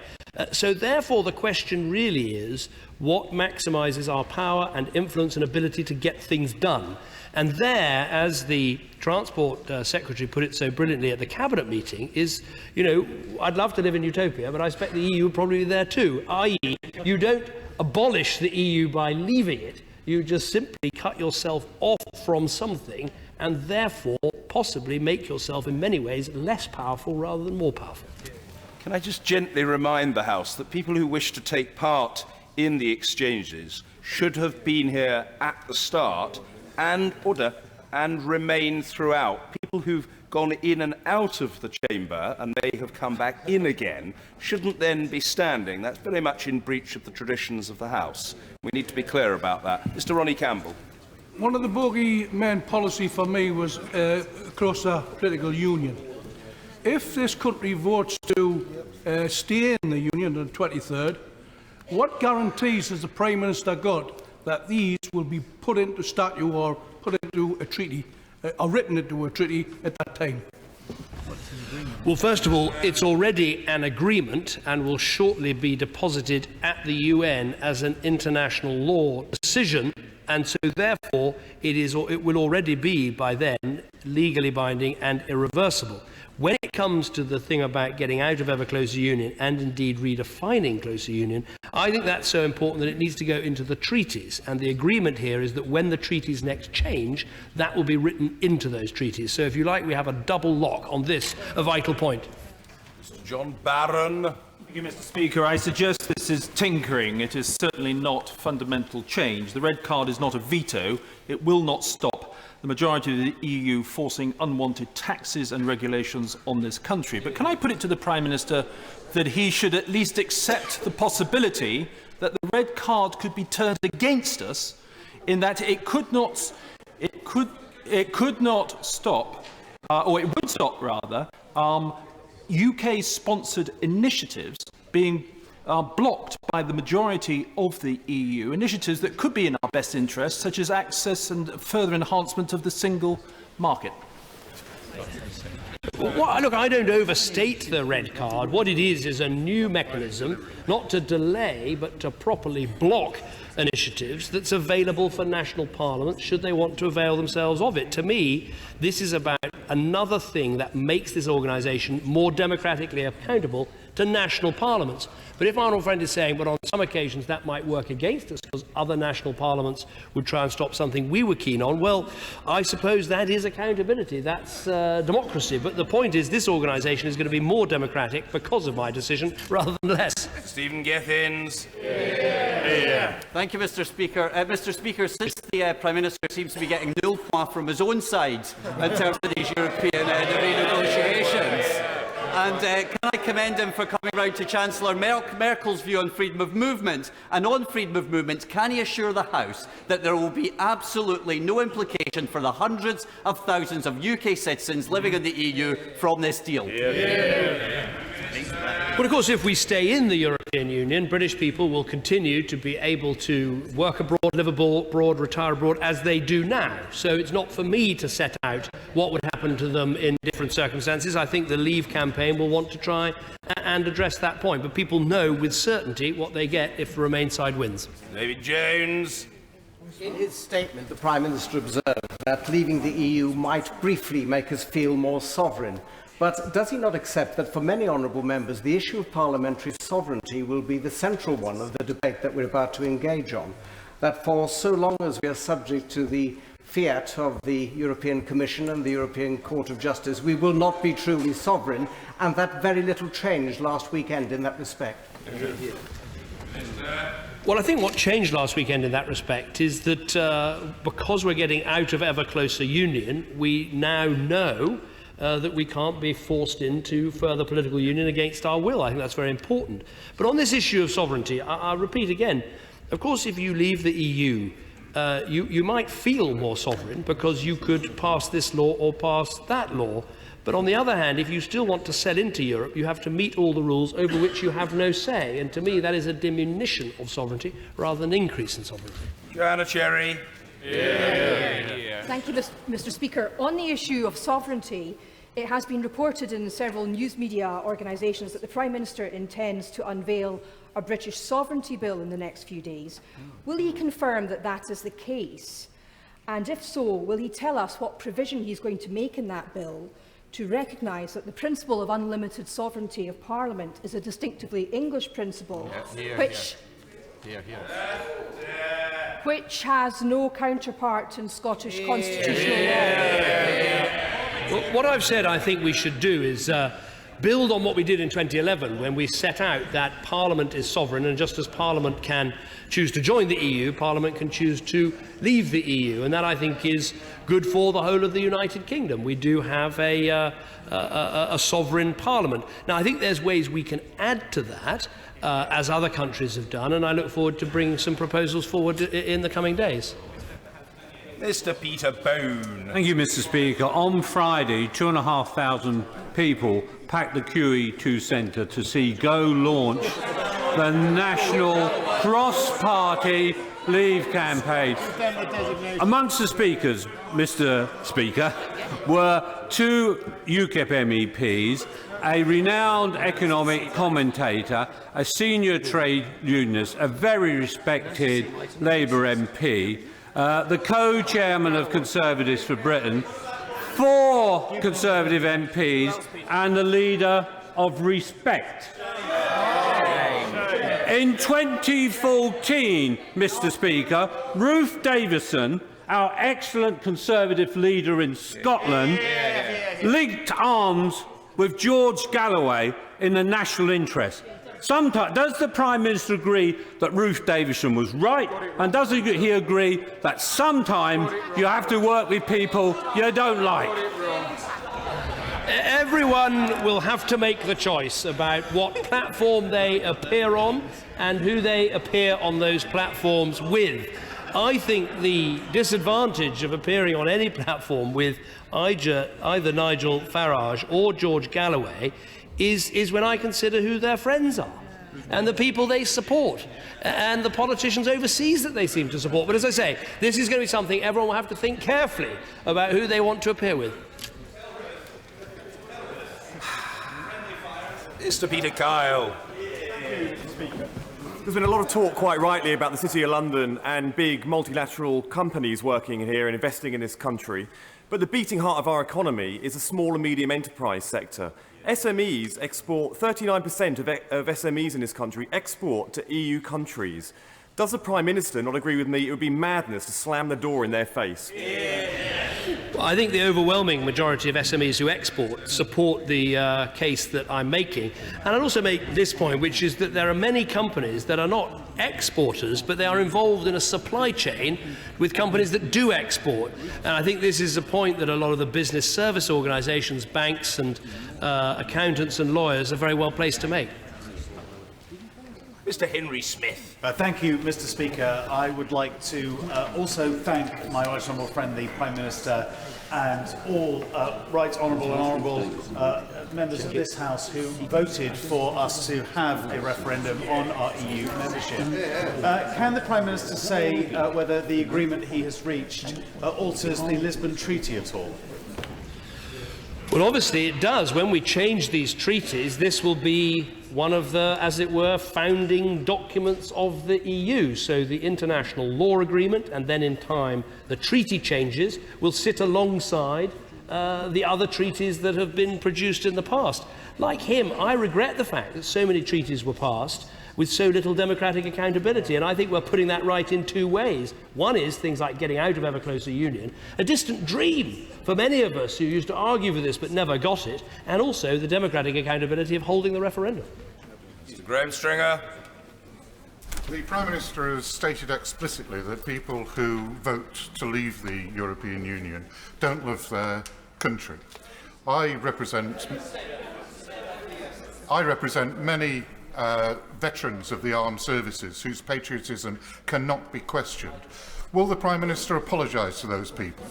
So therefore, the question really is what maximises our power and influence and ability to get things done. And there, as the Transport Secretary put it so brilliantly at the Cabinet meeting, is, you know, I'd love to live in utopia, but I expect the EU would probably be there too, i.e. you don't abolish the EU by leaving it, you just simply cut yourself off from something and therefore possibly make yourself in many ways less powerful rather than more powerful. Can I just gently remind the House that people who wish to take part in the exchanges should have been here at the start and remain throughout. People who've gone in and out of the chamber and they have come back in again shouldn't then be standing. That's very much in breach of the traditions of the House. We need to be clear about that. Mr. Ronnie Campbell. One of the bogeyman policy for me was across a political union. If this country votes to stay in the union on the 23rd, what guarantees has the Prime Minister got that these will be put into statute or put into a treaty, or written into a treaty at that time? Well, first of all, it's already an agreement and will shortly be deposited at the UN as an international law decision, and so therefore it will already be by then legally binding and irreversible. When it comes to the thing about getting out of ever closer union and indeed redefining closer union, I think that's so important that it needs to go into the treaties. And the agreement here is that when the treaties next change, that will be written into those treaties. So if you like, we have a double lock on this, a vital point. Mr. John Barron. Thank you, Mr. Speaker. I suggest this is tinkering. It is certainly not fundamental change. The red card is not a veto. It will not stop the majority of the EU forcing unwanted taxes and regulations on this country. But can I put it to the Prime Minister that he should at least accept the possibility that the red card could be turned against us, in that it could not stop, or it would stop rather, UK-sponsored initiatives being blocked by the majority of the EU, initiatives that could be in our best interest, such as access and further enhancement of the single market. Well, look, I don't overstate the red card. What it is a new mechanism, not to delay, but to properly block initiatives that's available for national parliaments should they want to avail themselves of it. To me, this is about another thing that makes this organisation more democratically accountable to national parliaments. But if our honourable friend is saying, but on some occasions that might work against us because other national parliaments would try and stop something we were keen on, well, I suppose that is accountability, that's democracy. But the point is this organisation is going to be more democratic because of my decision rather than less. Stephen Gethins. Thank you, Mr. Speaker. Mr. Speaker, since the Prime Minister seems to be getting nil point from his own side in terms of these European renegotiations, and can I commend him for coming round to Chancellor Merkel's view on freedom of movement? And on freedom of movement, can he assure the House that there will be absolutely no implication for the hundreds of thousands of UK citizens living in the EU from this deal? Well, of course, if we stay in the European Union, British people will continue to be able to work abroad, live abroad, retire abroad, as they do now. So it's not for me to set out what would happen to them in different circumstances. I think the Leave campaign will want to try and address that point. But people know with certainty what they get if the Remain side wins. David Jones. In his statement, the Prime Minister observed that leaving the EU might briefly make us feel more sovereign. But does he not accept that for many honourable members, the issue of parliamentary sovereignty will be the central one of the debate that we're about to engage on? That for so long as we are subject to the fiat of the European Commission and the European Court of Justice, we will not be truly sovereign, and that very little changed last weekend in that respect. Well, I think what changed last weekend in that respect is that because we're getting out of ever closer union, we now know that we can't be forced into further political union against our will. I think that's very important. But on this issue of sovereignty, I'll repeat again, of course, if you leave the EU, you might feel more sovereign because you could pass this law or pass that law. But on the other hand, if you still want to sell into Europe, you have to meet all the rules over which you have no say. And to me, that is a diminution of sovereignty rather than an increase in sovereignty. Joanna Cherry. Thank you, Mr. Speaker. On the issue of sovereignty, it has been reported in several news media organisations that the Prime Minister intends to unveil a British sovereignty bill in the next few days. Will he confirm that that is the case? And if so, will he tell us what provision he is going to make in that bill to recognise that the principle of unlimited sovereignty of Parliament is a distinctively English principle, which has no counterpart in Scottish constitutional law? Well, what I've said I think we should do is build on what we did in 2011 when we set out that Parliament is sovereign, and just as Parliament can choose to join the EU, Parliament can choose to leave the EU, and that I think is good for the whole of the United Kingdom. We do have a sovereign Parliament. Now, I think there's ways we can add to that, as other countries have done, and I look forward to bringing some proposals forward in the coming days. Mr. Peter Bone. Thank you, Mr. Speaker. On Friday, 2,500 people packed the QE2 Centre to see Go launch the national cross-party Leave campaign. Amongst the speakers, Mr. Speaker, were two UKIP MEPs, a renowned economic commentator, a senior trade unionist, a very respected Labour MP, the co-chairman of Conservatives for Britain, 4 Conservative MPs and the leader of Respect. In 2014, Mr. Speaker, Ruth Davison, our excellent Conservative leader in Scotland, linked arms with George Galloway in the national interest. Does the Prime Minister agree that Ruth Davison was right? And does he agree that sometimes you have to work with people you don't like? Everyone will have to make the choice about what platform they appear on and who they appear on those platforms with. I think the disadvantage of appearing on any platform with either Nigel Farage or George Galloway is when I consider who their friends are and the people they support and the politicians overseas that they seem to support. But as I say, this is going to be something everyone will have to think carefully about who they want to appear with. Mr. Peter Kyle. There's been a lot of talk, quite rightly, about the City of London and big multilateral companies working here and investing in this country. But the beating heart of our economy is the small and medium enterprise sector. SMEs export 39% of SMEs in this country export to EU countries. Does the Prime Minister not agree with me it would be madness to slam the door in their face? Well, I think the overwhelming majority of SMEs who export support the case that I'm making. And I'd also make this point, which is that there are many companies that are not exporters, but they are involved in a supply chain with companies that do export. And I think this is a point that a lot of the business service organisations, banks and accountants and lawyers are very well placed to make. Mr. Henry Smith. Thank you, Mr. Speaker. I would like to also thank my right honourable friend, the Prime Minister, and all right honourable and honourable members of this House who voted for us to have a referendum on our EU membership. Can the Prime Minister say whether the agreement he has reached alters the Lisbon Treaty at all? Well, obviously it does. When we change these treaties, this will be one of the, as it were, founding documents of the EU. So the international law agreement, and then in time the treaty changes, will sit alongside the other treaties that have been produced in the past. Like him, I regret the fact that so many treaties were passed with so little democratic accountability, and I think we're putting that right in two ways. One is things like getting out of ever closer union, a distant dream for many of us who used to argue for this but never got it, and also the democratic accountability of holding the referendum. Mr. Graham Stringer. The Prime Minister has stated explicitly that people who vote to leave the European Union don't love their country. I represent many veterans of the armed services whose patriotism cannot be questioned. Will the Prime Minister apologise to those people?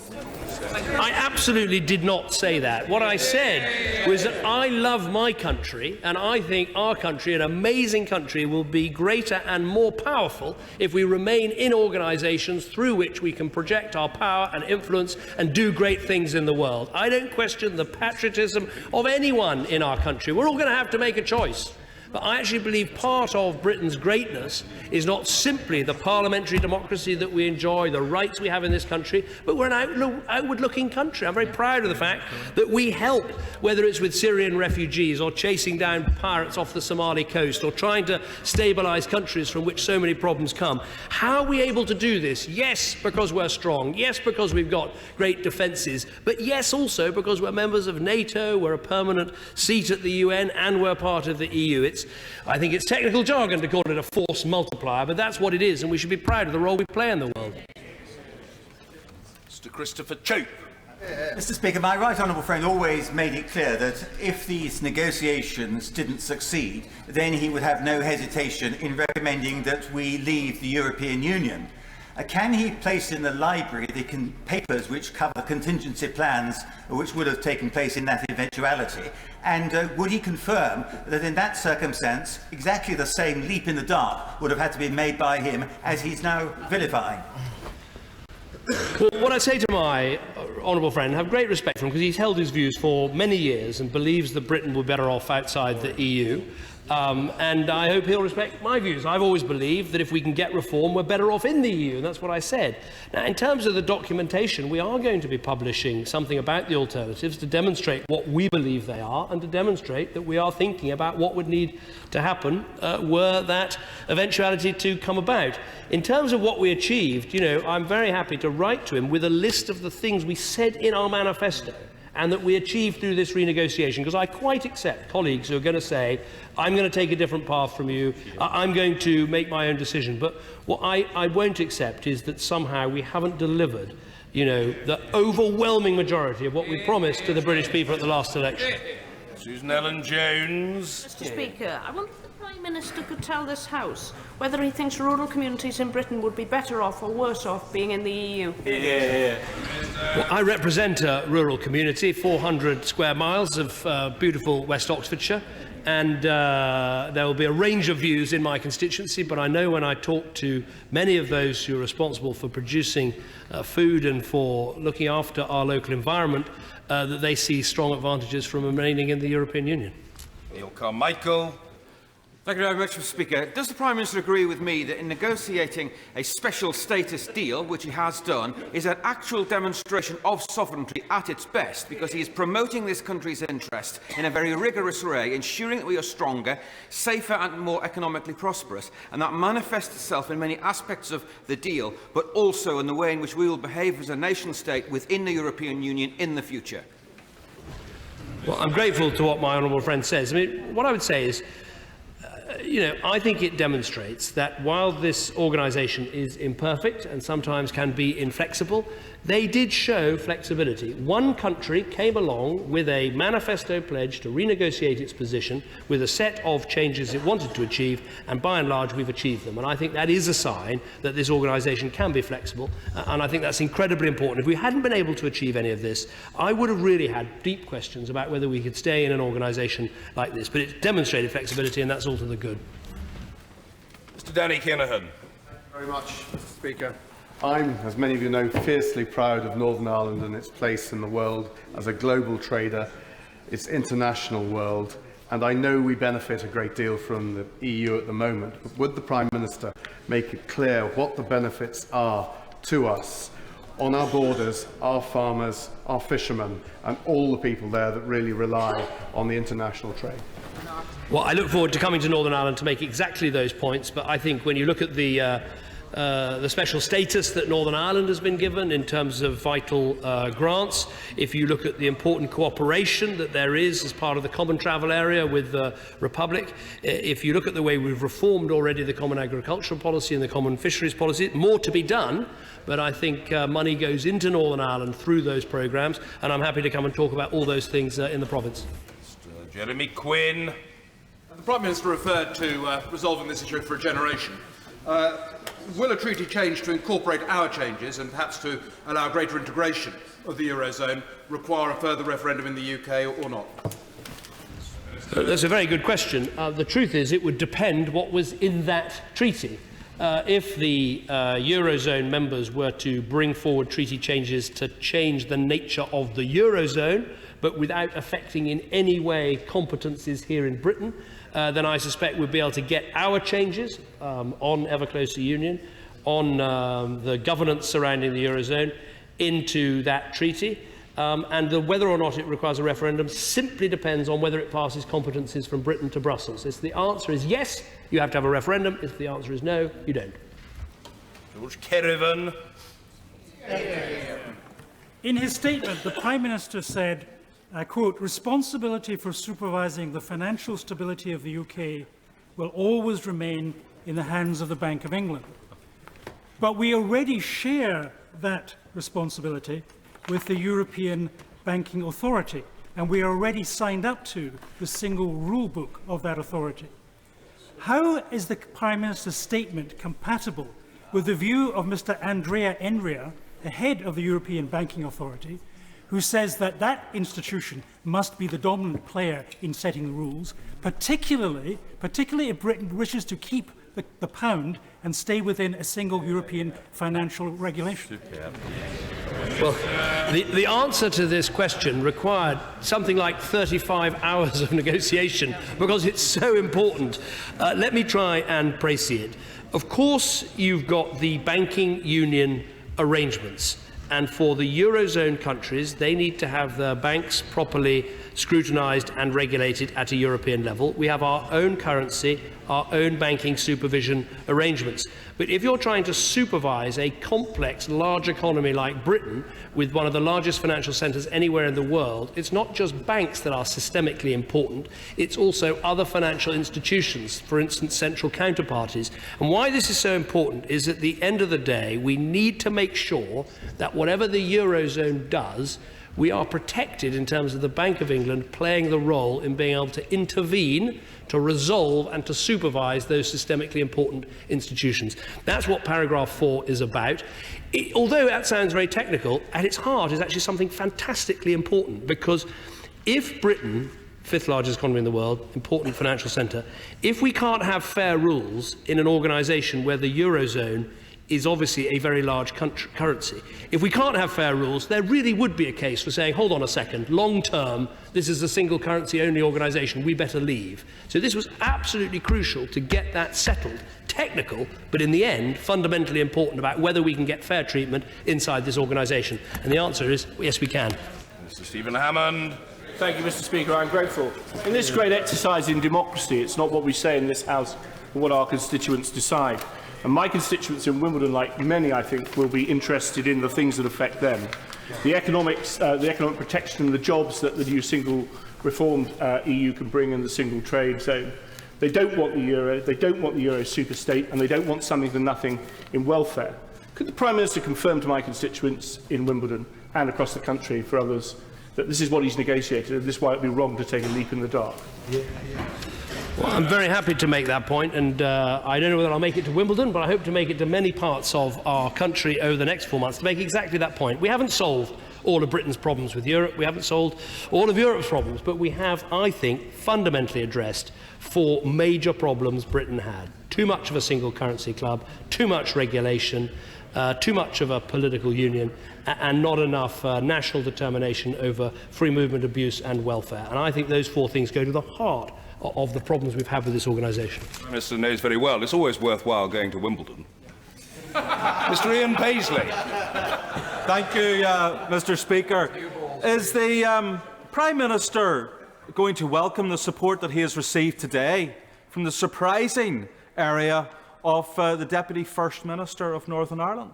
I absolutely did not say that. What I said was that I love my country, and I think our country, an amazing country, will be greater and more powerful if we remain in organisations through which we can project our power and influence and do great things in the world. I don't question the patriotism of anyone in our country. We're all going to have to make a choice. But I actually believe part of Britain's greatness is not simply the parliamentary democracy that we enjoy, the rights we have in this country, but we're an outward-looking country. I'm very proud of the fact that we help, whether it's with Syrian refugees or chasing down pirates off the Somali coast or trying to stabilise countries from which so many problems come. How are we able to do this? Yes, because we're strong. Yes, because we've got great defences. But yes, also because we're members of NATO, we're a permanent seat at the UN, and we're part of the EU. I think it's technical jargon to call it a force multiplier, but that's what it is, and we should be proud of the role we play in the world. Mr. Christopher Chope. Mr. Speaker, my right honourable friend always made it clear that if these negotiations didn't succeed, then he would have no hesitation in recommending that we leave the European Union. Can he place in the library the papers which cover contingency plans which would have taken place in that eventuality? And would he confirm that in that circumstance, exactly the same leap in the dark would have had to be made by him as he's now vilifying? Well, what I say to my honourable friend, I have great respect for him because he's held his views for many years and believes that Britain will be better off outside the EU. And I hope he'll respect my views. I've always believed that if we can get reform, we're better off in the EU, and that's what I said. Now, in terms of the documentation, we are going to be publishing something about the alternatives to demonstrate what we believe they are and to demonstrate that we are thinking about what would need to happen were that eventuality to come about. In terms of what we achieved, I'm very happy to write to him with a list of the things we said in our manifesto and that we achieved through this renegotiation, because I quite accept colleagues who are going to say, I'm going to take a different path from you, I'm going to make my own decision. But what I won't accept is that somehow we haven't delivered, the overwhelming majority of what we promised to the British people at the last election. Susan Ellen Jones. Mr. Speaker, I wonder if the Prime Minister could tell this House whether he thinks rural communities in Britain would be better off or worse off being in the EU. Well, I represent a rural community, 400 square miles of beautiful West Oxfordshire, and there will be a range of views in my constituency, but I know when I talk to many of those who are responsible for producing food and for looking after our local environment, that they see strong advantages from remaining in the European Union. Neil Carmichael. Thank you very much, Mr. Speaker. Does the Prime Minister agree with me that in negotiating a special status deal, which he has done, is an actual demonstration of sovereignty at its best, because he is promoting this country's interest in a very rigorous way, ensuring that we are stronger, safer and more economically prosperous, and that manifests itself in many aspects of the deal, but also in the way in which we will behave as a nation-state within the European Union in the future? Well, I'm grateful to what my honourable friend says. I mean, what I would say is, I think it demonstrates that while this organisation is imperfect and sometimes can be inflexible, they did show flexibility. One country came along with a manifesto pledge to renegotiate its position with a set of changes it wanted to achieve, and by and large we've achieved them. And I think that is a sign that this organisation can be flexible, and I think that's incredibly important. If we hadn't been able to achieve any of this, I would have really had deep questions about whether we could stay in an organisation like this. But it's demonstrated flexibility, and that's all to the good. Mr. Danny Kinahan. Very much, Mr. Speaker. I'm, as many of you know, fiercely proud of Northern Ireland and its place in the world as a global trader, its international world, and I know we benefit a great deal from the EU at the moment. But would the Prime Minister make it clear what the benefits are to us on our borders, our farmers, our fishermen, and all the people there that really rely on the international trade? Well, I look forward to coming to Northern Ireland to make exactly those points, but I think when you look at the special status that Northern Ireland has been given in terms of vital grants, if you look at the important cooperation that there is as part of the common travel area with the Republic, if you look at the way we've reformed already the common agricultural policy and the common fisheries policy, more to be done, but I think money goes into Northern Ireland through those programmes, and I'm happy to come and talk about all those things in the province. Mr. Jeremy Quinn. The Prime Minister referred to resolving this issue for a generation. Will a treaty change to incorporate our changes and perhaps to allow greater integration of the Eurozone require a further referendum in the UK or not? That's a very good question. The truth is it would depend what was in that treaty. If the Eurozone members were to bring forward treaty changes to change the nature of the Eurozone, but without affecting in any way competencies here in Britain, then I suspect we'd be able to get our changes on ever closer union, on the governance surrounding the Eurozone, into that treaty. And whether or not it requires a referendum simply depends on whether it passes competencies from Britain to Brussels. If the answer is yes, you have to have a referendum. If the answer is no, you don't. George Kerrivan. In his statement, the Prime Minister said, I quote, "Responsibility for supervising the financial stability of the UK will always remain in the hands of the Bank of England." But we already share that responsibility with the European Banking Authority, and we are already signed up to the single rule book of that authority. How is the Prime Minister's statement compatible with the view of Mr. Andrea Enria, the head of the European Banking Authority, who says that that institution must be the dominant player in setting the rules, particularly if Britain wishes to keep the pound and stay within a single European financial regulation? Well, the answer to this question required something like 35 hours of negotiation because it's so important. Let me try and précis it. Of course, you've got the banking union arrangements. And for the Eurozone countries, they need to have their banks properly scrutinised and regulated at a European level. We have our own currency, our own banking supervision arrangements. But if you're trying to supervise a complex, large economy like Britain, with one of the largest financial centres anywhere in the world, it's not just banks that are systemically important, it's also other financial institutions, for instance, central counterparties. And why this is so important is at the end of the day, we need to make sure that whatever the Eurozone does, we are protected in terms of the Bank of England playing the role in being able to intervene, to resolve and to supervise those systemically important institutions. That's what paragraph 4 is about. Although that sounds very technical, at its heart is actually something fantastically important, because if Britain, fifth largest economy in the world, important financial centre, if we can't have fair rules in an organisation where the Eurozone is obviously a very large currency. If we can't have fair rules, there really would be a case for saying, hold on a second, long term, this is a single currency only organisation, we better leave. So this was absolutely crucial to get that settled. Technical, but in the end, fundamentally important about whether we can get fair treatment inside this organisation. And the answer is, yes, we can. Mr. Stephen Hammond. Thank you, Mr. Speaker. I'm grateful. In this great exercise in democracy, it's not what we say in this House, but what our constituents decide. And my constituents in Wimbledon, like many, I think, will be interested in the things that affect them. The economic protection and the jobs that the new single reformed EU can bring in the single trade zone. They don't want the euro, they don't want the euro superstate, and they don't want something for nothing in welfare. Could the Prime Minister confirm to my constituents in Wimbledon and across the country for others that this is what he's negotiated and this is why it would be wrong to take a leap in the dark? Well, I'm very happy to make that point, and I don't know whether I'll make it to Wimbledon, but I hope to make it to many parts of our country over the next 4 months to make exactly that point. We haven't solved all of Britain's problems with Europe. We haven't solved all of Europe's problems, but we have, I think, fundamentally addressed 4 major problems Britain had. Too much of a single currency club, too much regulation, too much of a political union, and not enough national determination over free movement, abuse and welfare. And I think those 4 things go to the heart of the problems we've had with this organisation. The Prime Minister knows very well it's always worthwhile going to Wimbledon. Mr Ian Paisley. Thank you, Mr Speaker. Is the Prime Minister going to welcome the support that he has received today from the surprising area of the Deputy First Minister of Northern Ireland,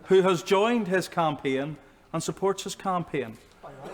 who has joined his campaign and supports his campaign?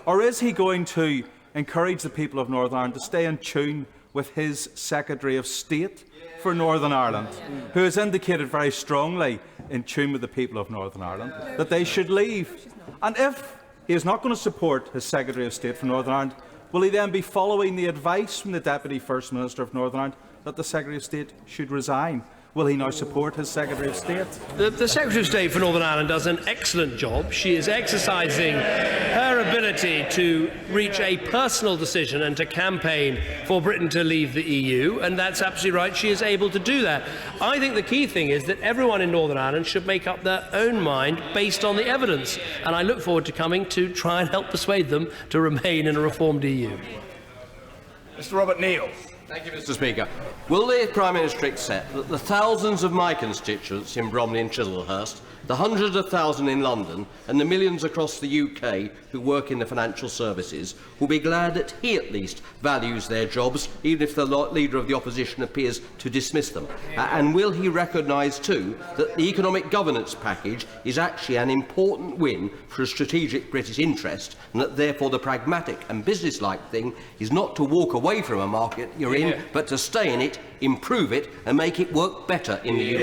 Or is he going to encourage the people of Northern Ireland to stay in tune with his Secretary of State for Northern Ireland, who has indicated very strongly, in tune with the people of Northern Ireland, that they should leave? And if he is not going to support his Secretary of State for Northern Ireland, will he then be following the advice from the Deputy First Minister of Northern Ireland that the Secretary of State should resign? Will he now support his Secretary of State? The Secretary of State for Northern Ireland does an excellent job. She is exercising her ability to reach a personal decision and to campaign for Britain to leave the EU, and that's absolutely right. She is able to do that. I think the key thing is that everyone in Northern Ireland should make up their own mind based on the evidence, and I look forward to coming to try and help persuade them to remain in a reformed EU. Mr Robert Neal. Thank you, Mr Speaker. Will the Prime Minister accept that the thousands of my constituents in Bromley and Chislehurst, the hundreds of thousands in London and the millions across the UK who work in the financial services will be glad that he at least values their jobs, even if the Leader of the Opposition appears to dismiss them? And will he recognise too that the economic governance package is actually an important win for a strategic British interest, and that therefore the pragmatic and business-like thing is not to walk away from a market you're in, but to stay in it, improve it and make it work better in the UK?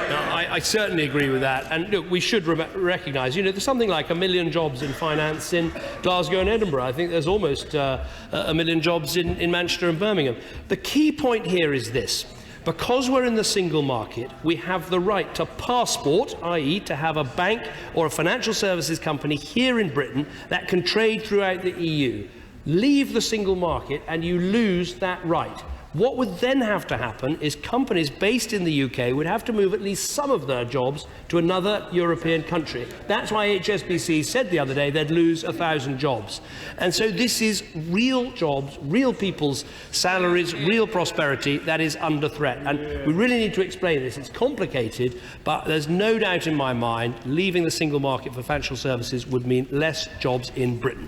No, I certainly agree with that. And look, we should recognise, there's something like 1 million jobs in finance in Glasgow and Edinburgh. I think there's almost 1 million jobs in Manchester and Birmingham. The key point here is this. Because we're in the single market, we have the right to passport, i.e. to have a bank or a financial services company here in Britain that can trade throughout the EU. Leave the single market and you lose that right. What would then have to happen is companies based in the UK would have to move at least some of their jobs to another European country. That's why HSBC said the other day they'd lose 1,000 jobs. And so this is real jobs, real people's salaries, real prosperity that is under threat. And we really need to explain this. It's complicated, but there's no doubt in my mind leaving the single market for financial services would mean less jobs in Britain.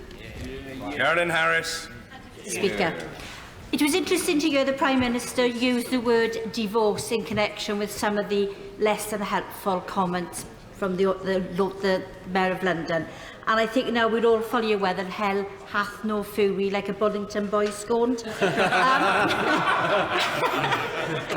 Carolyn Harris. Speaker. It was interesting to hear the Prime Minister use the word divorce in connection with some of the less than helpful comments from the Mayor of London. And I think now we're all fully aware that hell hath no fury, like a Bullington boy scorned.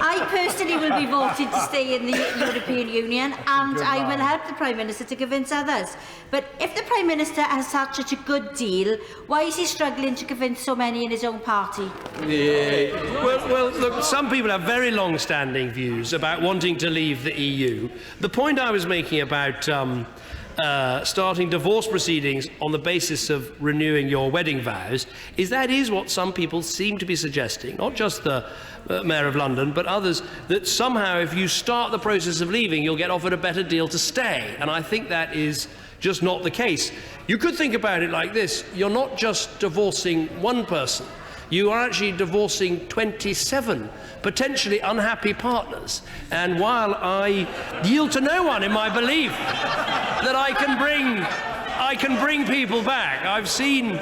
I personally will be voting to stay in the European Union, and I will help the Prime Minister to convince others. But if the Prime Minister has had such a good deal, why is he struggling to convince so many in his own party? Well, look, some people have very long-standing views about wanting to leave the EU. The point I was making about starting divorce proceedings on the basis of renewing your wedding vows is that is what some people seem to be suggesting, not just the Mayor of London but others, that somehow if you start the process of leaving you'll get offered a better deal to stay, and I think that is just not the case. You could think about it like this: you're not just divorcing one person, you are actually divorcing 27 potentially unhappy partners. And while I yield to no one in my belief that I can bring people back, I've seen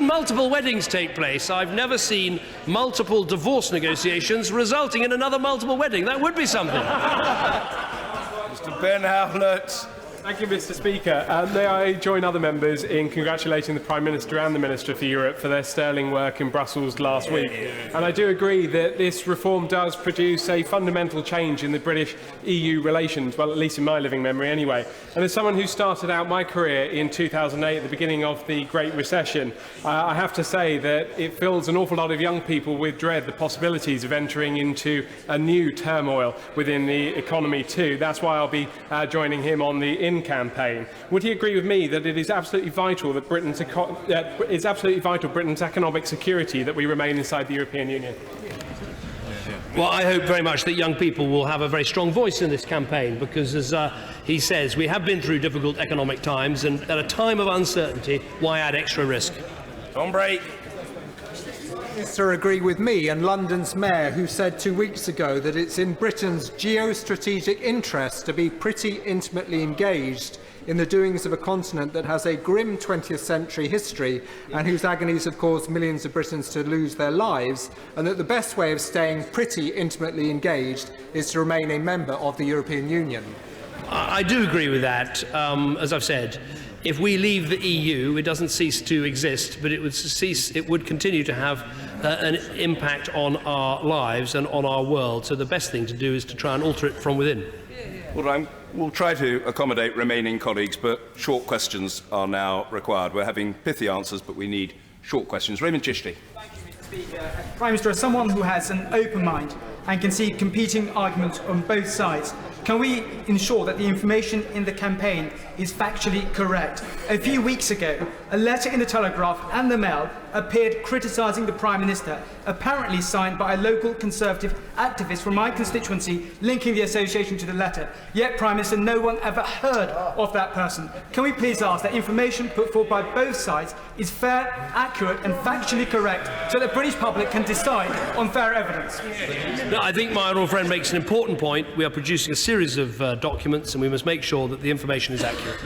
multiple weddings take place. I've never seen multiple divorce negotiations resulting in another multiple wedding. That would be something. Mr Ben Howlett. Thank you, Mr. Speaker. May I join other members in congratulating the Prime Minister and the Minister for Europe for their sterling work in Brussels last week. And I do agree that this reform does produce a fundamental change in the British-EU relations, well, at least in my living memory anyway. And as someone who started out my career in 2008 at the beginning of the Great Recession, I have to say that it fills an awful lot of young people with dread the possibilities of entering into a new turmoil within the economy too. That's why I'll be joining him on the In campaign. Would he agree with me that it is absolutely vital that Britain's economic security that we remain inside the European Union? Well, I hope very much that young people will have a very strong voice in this campaign because, as he says, we have been through difficult economic times, and at a time of uncertainty, why add extra risk? On break. Minister agree with me and London's Mayor, who said 2 weeks ago that it's in Britain's geostrategic interest to be pretty intimately engaged in the doings of a continent that has a grim 20th century history and whose agonies have caused millions of Britons to lose their lives, and that the best way of staying pretty intimately engaged is to remain a member of the European Union. I do agree with that. As I've said, if we leave the EU, it doesn't cease to exist, but it would continue to have an impact on our lives and on our world. So the best thing to do is to try and alter it from within. Well, we'll try to accommodate remaining colleagues, but short questions are now required. We're having pithy answers, but we need short questions. Raymond Chishti. Prime Minister, as someone who has an open mind and can see competing arguments on both sides, can we ensure that the information in the campaign is factually correct? A few weeks ago, a letter in the Telegraph and the Mail appeared criticising the Prime Minister, apparently signed by a local Conservative activist from my constituency, linking the association to the letter. Yet, Prime Minister, no one ever heard of that person. Can we please ask that information put forward by both sides is fair, accurate and factually correct, so that the British public can decide on fair evidence? No, I think my honourable friend makes an important point. We are producing a series of documents and we must make sure that the information is accurate.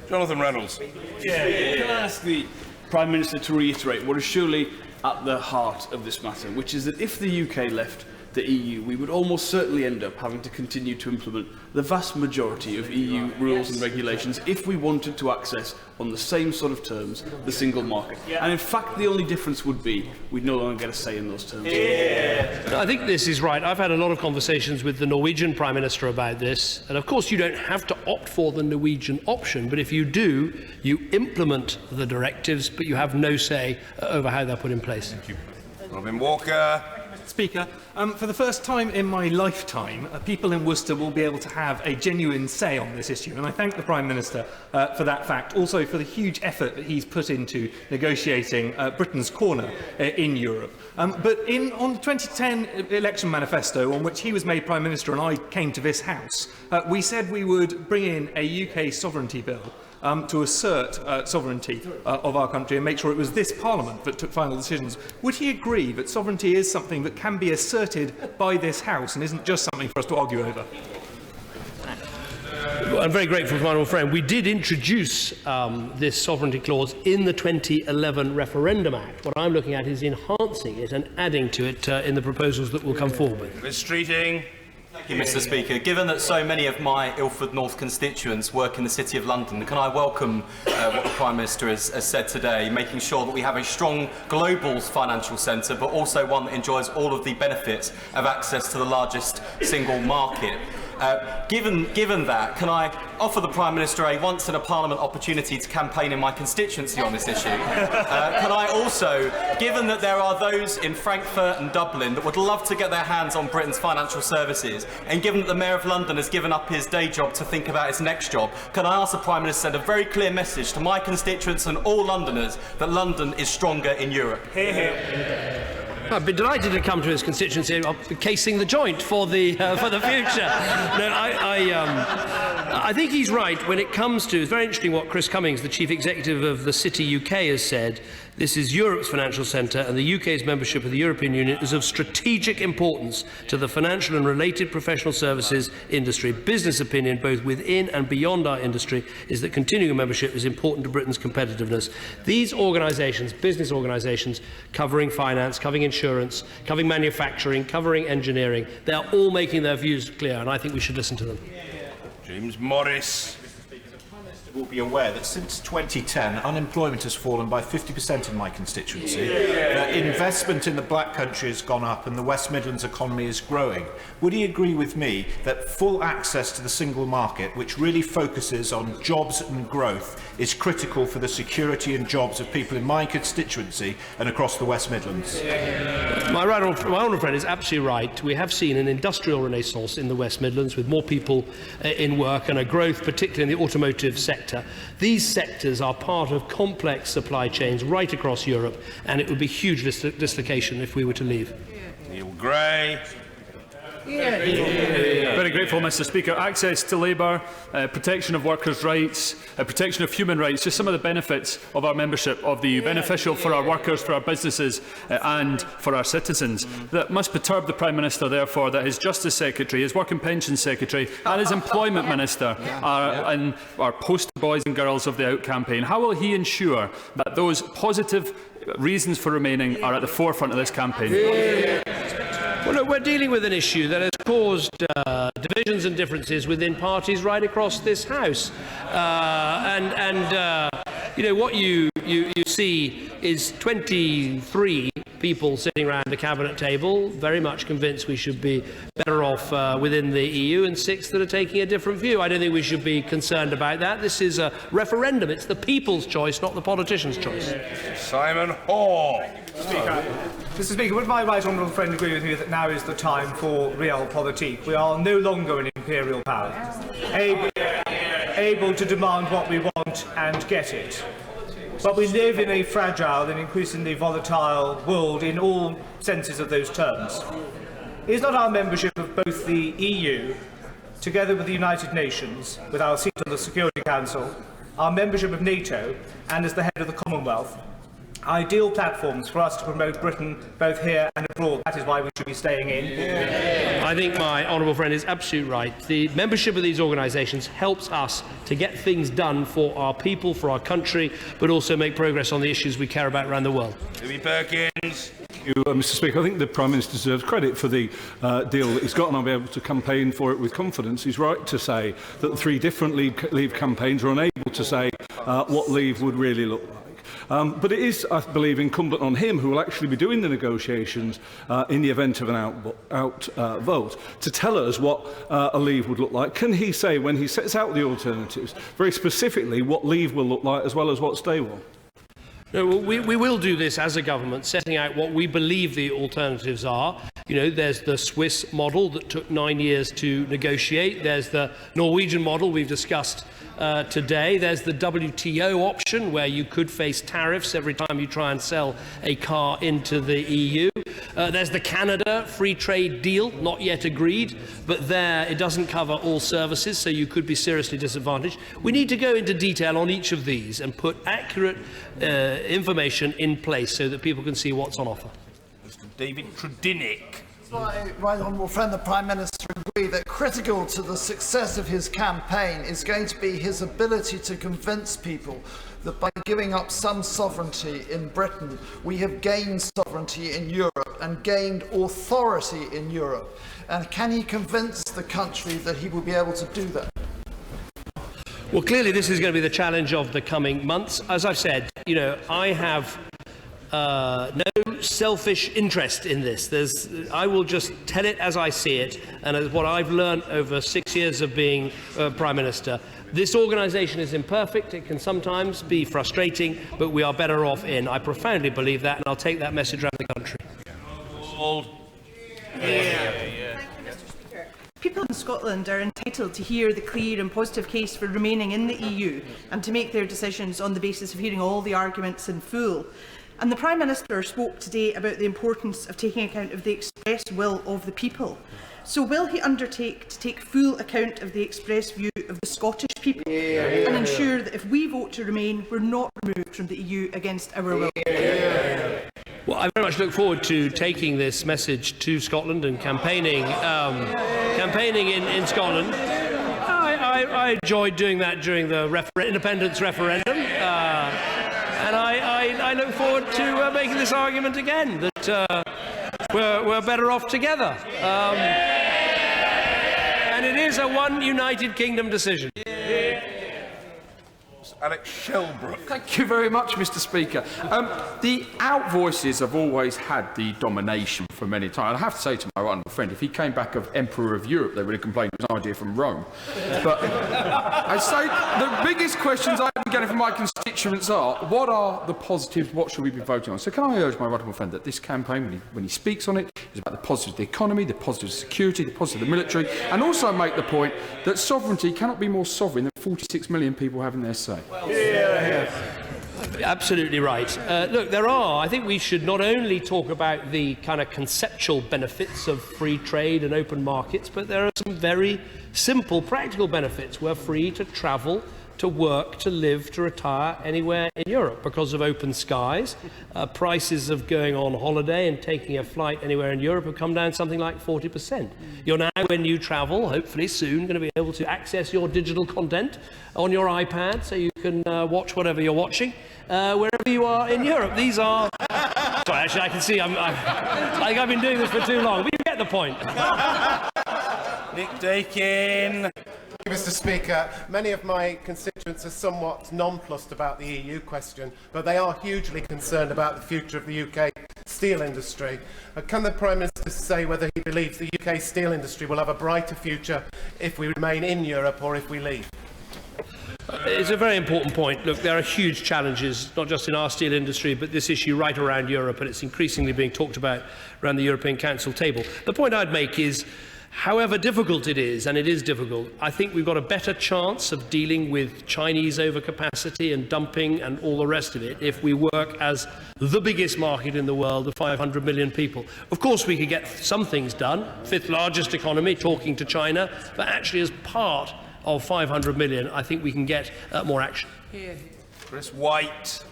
Jonathan Reynolds. Can I ask the Prime Minister to reiterate what is surely at the heart of this matter, which is that if the UK left the EU, we would almost certainly end up having to continue to implement the vast majority of EU rules and regulations if we wanted to access, on the same sort of terms, the single market. And in fact, the only difference would be we'd no longer get a say in those terms. I think this is right. I've had a lot of conversations with the Norwegian Prime Minister about this, and of course you don't have to opt for the Norwegian option, but if you do, you implement the directives, but you have no say over how they're put in place. Thank you. Robin Walker. Speaker, for the first time in my lifetime, people in Worcester will be able to have a genuine say on this issue, and I thank the Prime Minister for that fact, also for the huge effort that he's put into negotiating Britain's corner in Europe. But on the 2010 election manifesto, on which he was made Prime Minister and I came to this House, we said we would bring in a UK sovereignty bill to assert sovereignty of our country and make sure it was this Parliament that took final decisions. Would he agree that sovereignty is something that can be asserted by this House and isn't just something for us to argue over? I'm very grateful to my honourable friend. We did introduce this sovereignty clause in the 2011 Referendum Act. What I'm looking at is enhancing it and adding to it in the proposals that will come forward with. Mr. Streeting. Thank you, Mr. Speaker. Given that so many of my Ilford North constituents work in the City of London, can I welcome what the Prime Minister has said today, making sure that we have a strong global financial centre, but also one that enjoys all of the benefits of access to the largest single market. Given that, can I offer the Prime Minister a once-in-a-Parliament opportunity to campaign in my constituency on this issue? Can I also, given that there are those in Frankfurt and Dublin that would love to get their hands on Britain's financial services, and given that the Mayor of London has given up his day job to think about his next job, can I ask the Prime Minister to send a very clear message to my constituents and all Londoners that London is stronger in Europe? I'd be delighted to come to his constituency, casing the joint for the future. No, I think he's right when it comes to. It's very interesting what Chris Cummings, the Chief Executive of the City UK, has said. This is Europe's financial centre, and the UK's membership of the European Union is of strategic importance to the financial and related professional services industry. Business opinion, both within and beyond our industry, is that continuing membership is important to Britain's competitiveness. These organisations, business organisations, covering finance, covering insurance, covering manufacturing, covering engineering, they are all making their views clear, and I think we should listen to them. James Morris. Will be aware that since 2010, unemployment has fallen by 50% in my constituency, that investment in the Black Country has gone up and the West Midlands economy is growing. Would he agree with me that full access to the single market, which really focuses on jobs and growth, is critical for the security and jobs of people in my constituency and across the West Midlands? My honourable friend is absolutely right. We have seen an industrial renaissance in the West Midlands with more people in work and a growth, particularly in the automotive sector. These sectors are part of complex supply chains right across Europe, and it would be huge dislocation if we were to leave. Neil Gray. Very grateful, Mr. Speaker. Access to labour, protection of workers' rights, protection of human rights, just some of the benefits of our membership of the EU, beneficial for our workers, for our businesses and for our citizens. That must perturb the Prime Minister, therefore, that his Justice Secretary, his Work and Pensions Secretary and his Employment Minister are poster boys and girls of the Out campaign. How will he ensure that those positive reasons for remaining are at the forefront of this campaign? Well, look, we're dealing with an issue that has caused divisions and differences within parties right across this House. You know, what you see is 23 people sitting around a cabinet table, very much convinced we should be better off within the EU, and 6 that are taking a different view. I don't think we should be concerned about that. This is a referendum. It's the people's choice, not the politicians' choice. Simon Hall. Mr. Speaker, would my right honourable friend agree with me that now is the time for realpolitik? We are no longer an imperial power, able to demand what we want and get it. But we live in a fragile and increasingly volatile world in all senses of those terms. Is not our membership of both the EU, together with the United Nations, with our seat on the Security Council, our membership of NATO, and as the head of the Commonwealth, ideal platforms for us to promote Britain both here and abroad? That is why we should be staying in. I think my honourable friend is absolutely right. The membership of these organisations helps us to get things done for our people, for our country, but also make progress on the issues we care about around the world. Louis Perkins. Mr. Speaker, I think the Prime Minister deserves credit for the deal that he's got, and I'll be able to campaign for it with confidence. He's right to say that the 3 different Leave campaigns are unable to say what Leave would really look like. But it is, I believe, incumbent on him, who will actually be doing the negotiations in the event of an out vote, to tell us what a Leave would look like. Can he say, when he sets out the alternatives, very specifically what Leave will look like as well as what Stay will? No, we will do this as a government, setting out what we believe the alternatives are. You know, there's the Swiss model that took 9 years to negotiate. There's the Norwegian model we've discussed today. There's the WTO option, where you could face tariffs every time you try and sell a car into the EU. There's the Canada free trade deal, not yet agreed, but there it doesn't cover all services, so you could be seriously disadvantaged. We need to go into detail on each of these and put accurate information in place so that people can see what's on offer. Mr. David Trudinick. My right honourable friend, the Prime Minister, agree that critical to the success of his campaign is going to be his ability to convince people that by giving up some sovereignty in Britain, we have gained sovereignty in Europe and gained authority in Europe. And can he convince the country that he will be able to do that? Well, clearly this is going to be the challenge of the coming months. As I've said, you know, I have no selfish interest in this. I will just tell it as I see it, and as what I've learned over 6 years of being Prime Minister. This organisation is imperfect. It can sometimes be frustrating, but we are better off in. I profoundly believe that, and I'll take that message around the country. People in Scotland are entitled to hear the clear and positive case for remaining in the EU and to make their decisions on the basis of hearing all the arguments in full. And the Prime Minister spoke today about the importance of taking account of the express will of the people. So will he undertake to take full account of the express view of the Scottish people and ensure that if we vote to remain, we're not removed from the EU against our will? Well, I very much look forward to taking this message to Scotland and campaigning in Scotland. I enjoyed doing that during the independence referendum, and I look forward to making this argument again, that we're better off together. And it is a one United Kingdom decision. Alex Shelbrook. Thank you very much, Mr. Speaker. The out voices have always had the domination for many times. I have to say to my honourable friend, if he came back of Emperor of Europe, they would have complained it was an idea from Rome. But I say the biggest questions I've been getting from my constituents are, what are the positives, what should we be voting on? So can I urge my honourable friend that this campaign, when he speaks on it, is about the positives of the economy, the positives of security, the positives of the military, and also make the point that sovereignty cannot be more sovereign than 46 million people having their say. Absolutely right. Look, I think we should not only talk about the kind of conceptual benefits of free trade and open markets, but there are some very simple, practical benefits. We're free to travel, to work, to live, to retire anywhere in Europe because of open skies. Prices of going on holiday and taking a flight anywhere in Europe have come down something like 40%. You're now, when you travel, hopefully soon, going to be able to access your digital content on your iPad so you can watch whatever you're watching wherever you are in Europe. These are... Sorry, actually, I can see I've been doing this for too long, but you get the point. Nick Dakin. Mr. Speaker, many of my constituents are somewhat nonplussed about the EU question, but they are hugely concerned about the future of the UK steel industry. Can the Prime Minister say whether he believes the UK steel industry will have a brighter future if we remain in Europe or if we leave? It's a very important point. Look, there are huge challenges, not just in our steel industry, but this issue right around Europe, and it's increasingly being talked about around the European Council table. The point I'd make is, however difficult it is, and it is difficult, I think we've got a better chance of dealing with Chinese overcapacity and dumping and all the rest of it if we work as the biggest market in the world of 500 million people. Of course, we could get some things done, fifth largest economy, talking to China, but actually as part of 500 million, I think we can get more action. Chris White.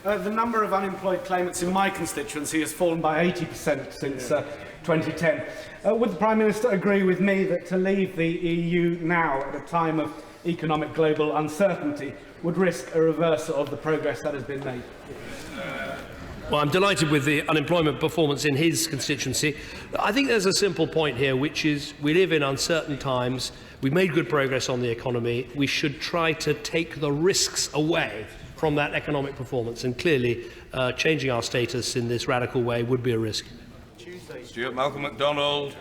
The number of unemployed claimants in my constituency has fallen by 80% since 2010. Would the Prime Minister agree with me that to leave the EU now at a time of economic global uncertainty would risk a reversal of the progress that has been made? Well, I'm delighted with the unemployment performance in his constituency. I think there's a simple point here, which is we live in uncertain times. We've made good progress on the economy. We should try to take the risks away from that economic performance, and clearly changing our status in this radical way would be a risk. Stuart Malcolm MacDonald.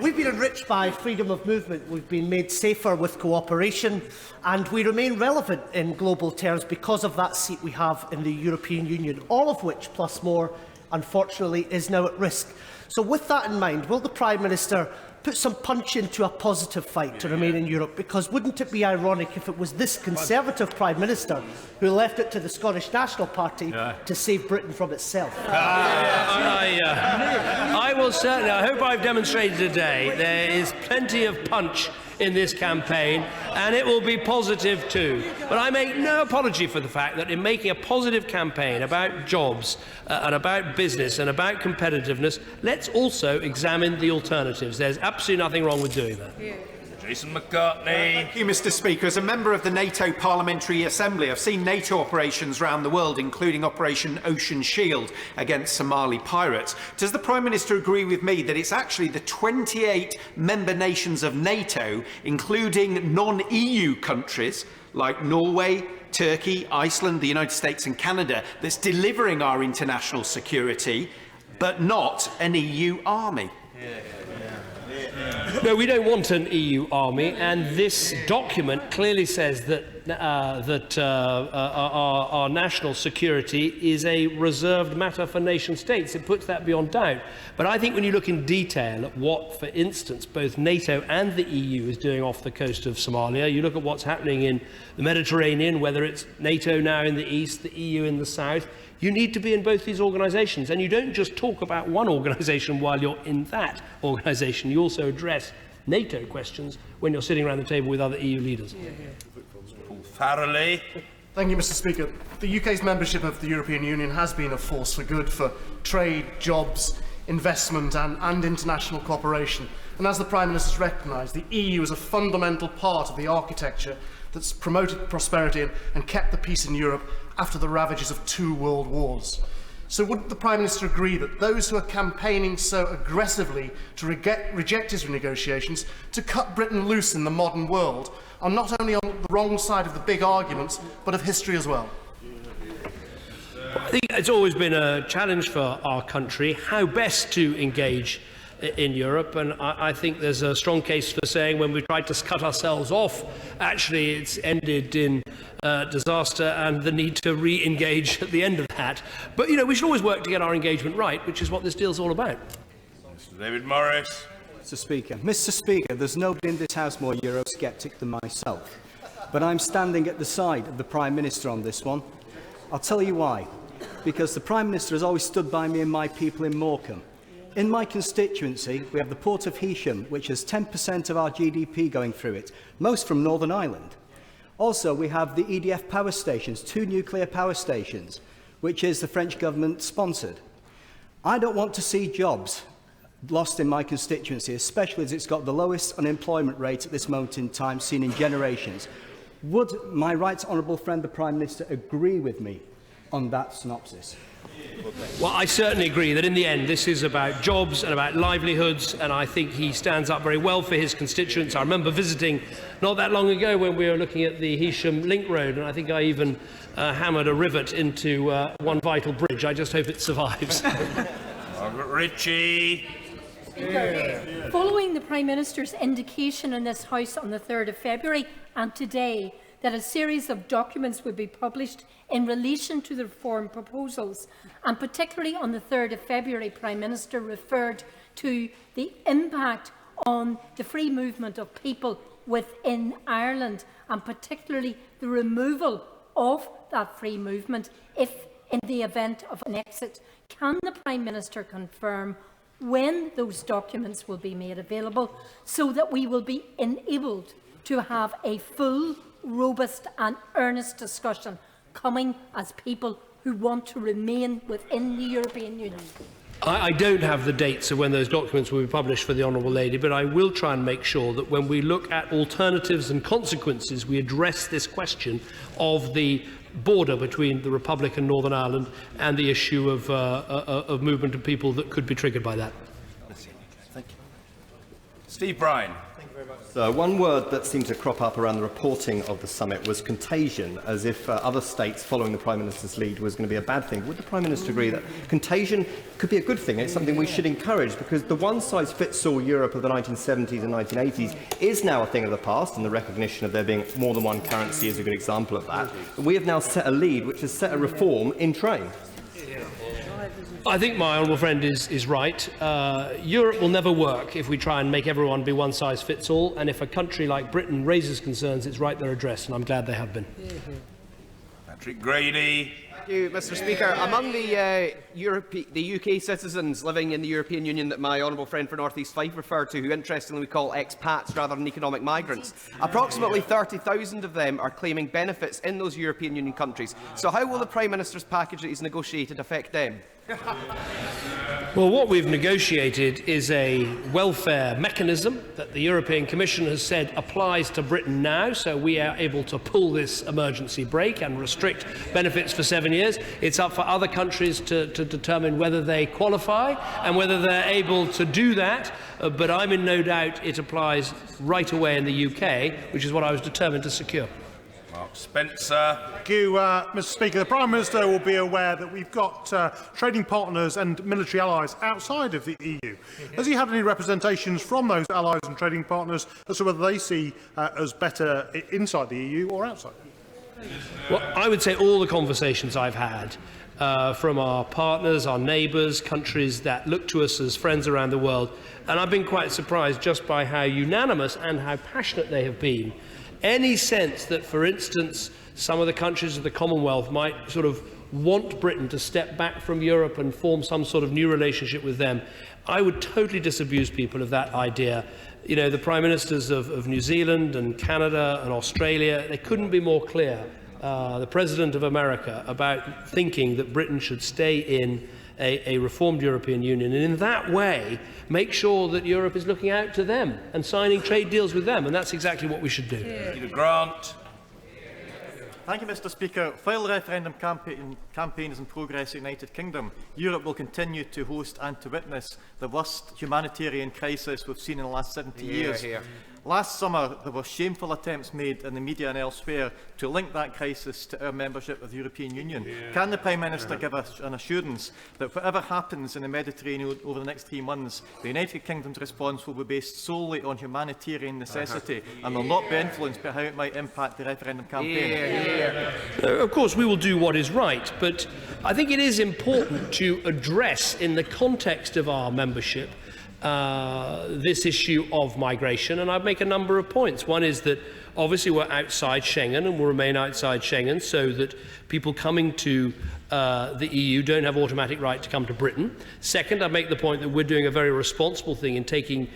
We've been enriched by freedom of movement. We've been made safer with cooperation, and we remain relevant in global terms because of that seat we have in the European Union, all of which, plus more, unfortunately, is now at risk. So with that in mind, will the Prime Minister put some punch into a positive fight to remain in Europe? Because wouldn't it be ironic if it was this Conservative Prime Minister who left it to the Scottish National Party to save Britain from itself? I will certainly, I hope I've demonstrated today, there is plenty of punch in this campaign, and it will be positive too. But I make no apology for the fact that in making a positive campaign about jobs and about business and about competitiveness, let's also examine the alternatives. There's absolutely nothing wrong with doing that. Jason McCartney. Thank you, Mr. Speaker. As a member of the NATO Parliamentary Assembly, I've seen NATO operations around the world, including Operation Ocean Shield against Somali pirates. Does the Prime Minister agree with me that it's actually the 28 member nations of NATO, including non-EU countries like Norway, Turkey, Iceland, the United States and Canada, that's delivering our international security, but not an EU army? No, we don't want an EU army, and this document clearly says that our national security is a reserved matter for nation states. It puts that beyond doubt. But I think when you look in detail at what, for instance, both NATO and the EU is doing off the coast of Somalia, you look at what's happening in the Mediterranean, whether it's NATO now in the east, the EU in the south, you need to be in both these organisations. And you don't just talk about one organisation while you're in that organisation. You also address NATO questions when you're sitting around the table with other EU leaders. Farrelly. Thank you, Mr. Speaker. The UK's membership of the European Union has been a force for good for trade, jobs, investment and international cooperation. And as the Prime Minister has recognised, the EU is a fundamental part of the architecture that's promoted prosperity and kept the peace in Europe after the ravages of 2 world wars. So would the Prime Minister agree that those who are campaigning so aggressively to reject his renegotiations, to cut Britain loose in the modern world, are not only on the wrong side of the big arguments, but of history as well? I think it's always been a challenge for our country how best to engage in Europe, and I think there's a strong case for saying when we tried to cut ourselves off, actually it's ended in disaster and the need to re-engage at the end of that. But, you know, we should always work to get our engagement right, which is what this deal's all about. Mr. David Morris. Mr. Speaker, there's nobody in this House more Eurosceptic than myself. But I'm standing at the side of the Prime Minister on this one. I'll tell you why. Because the Prime Minister has always stood by me and my people in Morecambe. In my constituency, we have the Port of Heysham, which has 10% of our GDP going through it, most from Northern Ireland. Also, we have the EDF power stations, 2 nuclear power stations, which is the French government sponsored. I don't want to see jobs lost in my constituency, especially as it's got the lowest unemployment rate at this moment in time seen in generations. Would my right honourable friend, the Prime Minister, agree with me on that synopsis? Well, I certainly agree that in the end this is about jobs and about livelihoods, and I think he stands up very well for his constituents. I remember visiting not that long ago when we were looking at the Heysham Link Road, and I think I even hammered a rivet into one vital bridge. I just hope it survives. Margaret Ritchie. Following the Prime Minister's indication in this House on the 3rd of February and today that a series of documents would be published in relation to the reform proposals, and particularly on the 3rd of February, Prime Minister referred to the impact on the free movement of people within Ireland, and particularly the removal of that free movement if in the event of an exit. Can the Prime Minister confirm when those documents will be made available so that we will be enabled to have a full, robust and earnest discussion coming as people who want to remain within the European Union? I don't have the dates of when those documents will be published for the Honourable Lady, but I will try and make sure that when we look at alternatives and consequences, we address this question of the border between the Republic and Northern Ireland and the issue of movement of people that could be triggered by that. Thank you. Steve Bryan. So one word that seemed to crop up around the reporting of the summit was contagion, as if other states following the Prime Minister's lead was going to be a bad thing. Would the Prime Minister agree that contagion could be a good thing? It's something we should encourage, because the one-size-fits-all Europe of the 1970s and 1980s is now a thing of the past, and the recognition of there being more than one currency is a good example of that. But we have now set a lead which has set a reform in train. I think my honourable friend is right. Europe will never work if we try and make everyone be one size fits all, and if a country like Britain raises concerns, it's right they're addressed, and I'm glad they have been. Patrick Grady. Thank you, Mr. Speaker. Among the UK citizens living in the European Union that my honourable friend for North East Fife referred to, who interestingly we call expats rather than economic migrants, approximately 30,000 of them are claiming benefits in those European Union countries. So how will the Prime Minister's package that he's negotiated affect them? Well, what we've negotiated is a welfare mechanism that the European Commission has said applies to Britain now, so we are able to pull this emergency brake and restrict benefits for 7 years. It's up for other countries to determine whether they qualify and whether they're able to do that, but I'm in no doubt it applies right away in the UK, which is what I was determined to secure. Mark Spencer. Thank you, Mr. Speaker. The Prime Minister will be aware that we've got trading partners and military allies outside of the EU. Has he had any representations from those allies and trading partners as to whether they see us better inside the EU or outside? Well, I would say all the conversations I've had from our partners, our neighbours, countries that look to us as friends around the world, and I've been quite surprised just by how unanimous and how passionate they have been. Any sense that, for instance, some of the countries of the Commonwealth might sort of want Britain to step back from Europe and form some sort of new relationship with them, I would totally disabuse people of that idea. You know, the Prime Ministers of New Zealand and Canada and Australia, they couldn't be more clear, the President of America, about thinking that Britain should stay in a reformed European Union, and in that way make sure that Europe is looking out to them and signing trade deals with them, and that's exactly what we should do. Peter Grant. Thank you, Mr. Speaker. While the referendum campaign is in progress in the United Kingdom, Europe will continue to host and to witness the worst humanitarian crisis we've seen in the last 70 years. Here. Last summer, there were shameful attempts made in the media and elsewhere to link that crisis to our membership of the European Union. Can the Prime Minister give us an assurance that whatever happens in the Mediterranean over the next 3 months, the United Kingdom's response will be based solely on humanitarian necessity and will not be influenced by how it might impact the referendum campaign? Of course, we will do what is right, but I think it is important to address, in the context of our membership, this issue of migration, and I'd make a number of points. One is that obviously we're outside Schengen and will remain outside Schengen, so that people coming to the EU don't have automatic right to come to Britain. Second, I make the point that we're doing a very responsible thing in taking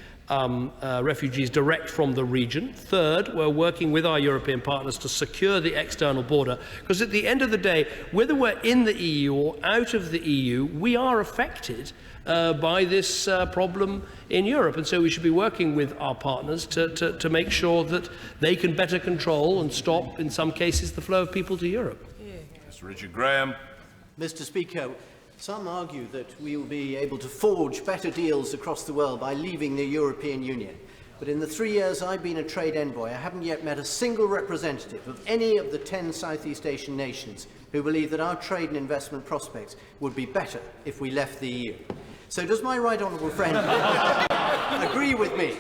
refugees direct from the region. Third, we're working with our European partners to secure the external border, because at the end of the day, whether we're in the EU or out of the EU, we are affected by this problem in Europe, and so we should be working with our partners to make sure that they can better control and stop, in some cases, the flow of people to Europe. Mr. Richard Graham. Mr. Speaker, some argue that we will be able to forge better deals across the world by leaving the European Union. But in the 3 years I've been a trade envoy, I haven't yet met a single representative of any of the 10 Southeast Asian nations who believe that our trade and investment prospects would be better if we left the EU. So does my right honourable friend agree with me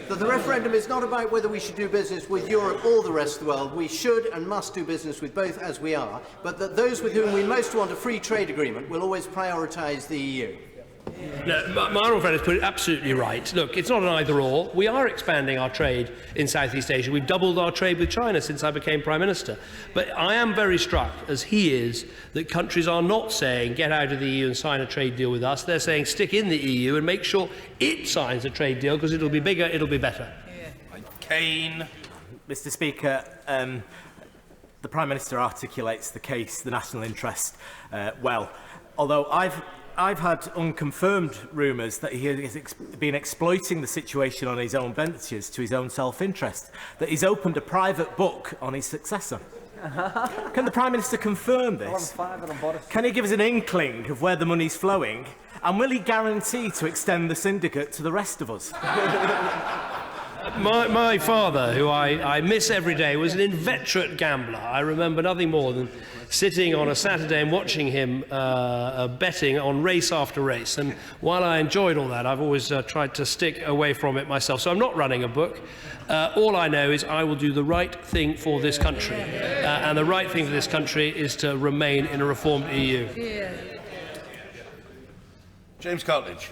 that the referendum is not about whether we should do business with Europe or the rest of the world? We should and must do business with both, as we are, but that those with whom we most want a free trade agreement will always prioritise the EU? No, my honourable friend has put it absolutely right. Look, it's not an either-or. We are expanding our trade in Southeast Asia. We've doubled our trade with China since I became Prime Minister. But I am very struck, as he is, that countries are not saying get out of the EU and sign a trade deal with us. They're saying stick in the EU and make sure it signs a trade deal, because it'll be bigger, it'll be better. Kane. Mr. Speaker, the Prime Minister articulates the case, the national interest, well. Although I've had unconfirmed rumours that he has been exploiting the situation on his own ventures to his own self-interest, that he's opened a private book on his successor. Can the Prime Minister confirm this? Can he give us an inkling of where the money's flowing? And will he guarantee to extend the syndicate to the rest of us? My father, who I miss every day, was an inveterate gambler. I remember nothing more than sitting on a Saturday and watching him betting on race after race. And while I enjoyed all that, I've always tried to stick away from it myself. So I'm not running a book. All I know is I will do the right thing for this country. And the right thing for this country is to remain in a reformed EU. James Cartledge.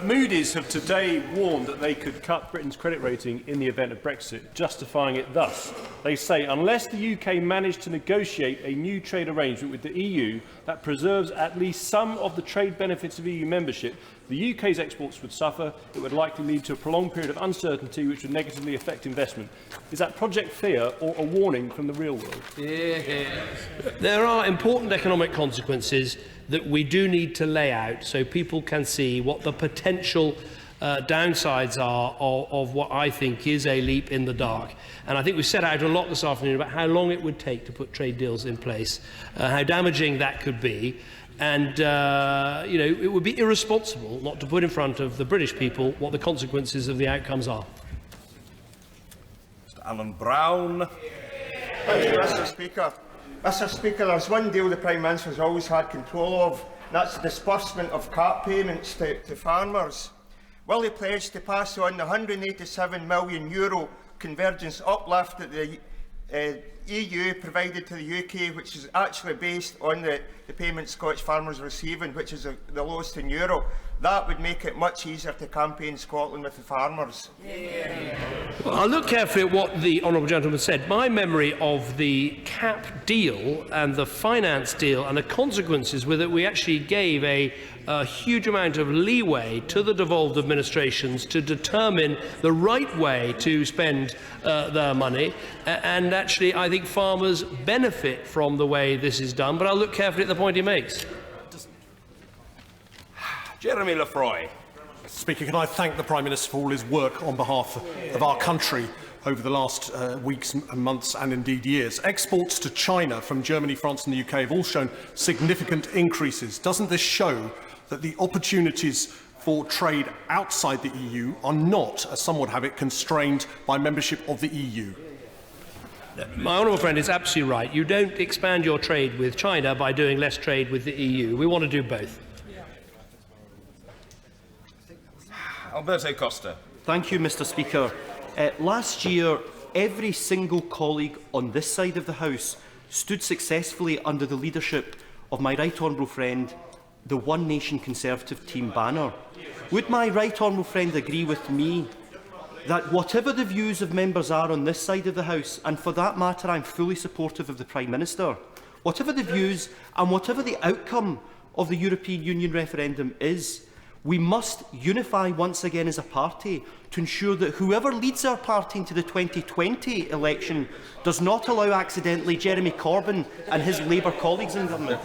Moody's have today warned that they could cut Britain's credit rating in the event of Brexit, justifying it thus. They say, unless the UK managed to negotiate a new trade arrangement with the EU that preserves at least some of the trade benefits of EU membership, the UK's exports would suffer. It would likely lead to a prolonged period of uncertainty which would negatively affect investment. Is that Project Fear or a warning from the real world? There are important economic consequences that we do need to lay out so people can see what the potential downsides are of what I think is a leap in the dark. And I think we set out a lot this afternoon about how long it would take to put trade deals in place, how damaging that could be. And, you know, it would be irresponsible not to put in front of the British people what the consequences of the outcomes are. Mr. Alan Brown. Thank you, Mr. Speaker. Mr. Speaker, there's one deal the Prime Minister has always had control of, and that's the disbursement of CAP payments to farmers. Will he pledge to pass on the €187 million convergence uplift that the EU provided to the UK, which is actually based on the payment Scottish farmers are receiving, which is the lowest in Europe? That would make it much easier to campaign Scotland with the farmers. Well, I'll look carefully at what the honourable gentleman said. My memory of the CAP deal and the finance deal and the consequences with it, we actually gave a huge amount of leeway to the devolved administrations to determine the right way to spend their money. And actually, I think farmers benefit from the way this is done. But I'll look carefully at the point he makes. Jeremy Lefroy. Mr. Speaker, can I thank the Prime Minister for all his work on behalf of our country over the last weeks and months and indeed years. Exports to China from Germany, France and the UK have all shown significant increases. Doesn't this show that the opportunities for trade outside the EU are not, as some would have it, constrained by membership of the EU? My honourable friend is absolutely right. You don't expand your trade with China by doing less trade with the EU. We want to do both. Alberto Costa. Thank you, Mr. Speaker. Last year, every single colleague on this side of the House stood successfully under the leadership of my right honourable friend, the One Nation Conservative team banner. Would my right honourable friend agree with me that whatever the views of members are on this side of the House, and for that matter I'm fully supportive of the Prime Minister, whatever the views and whatever the outcome of the European Union referendum is, we must unify once again as a party to ensure that whoever leads our party into the 2020 election does not allow accidentally Jeremy Corbyn and his Labour colleagues in government?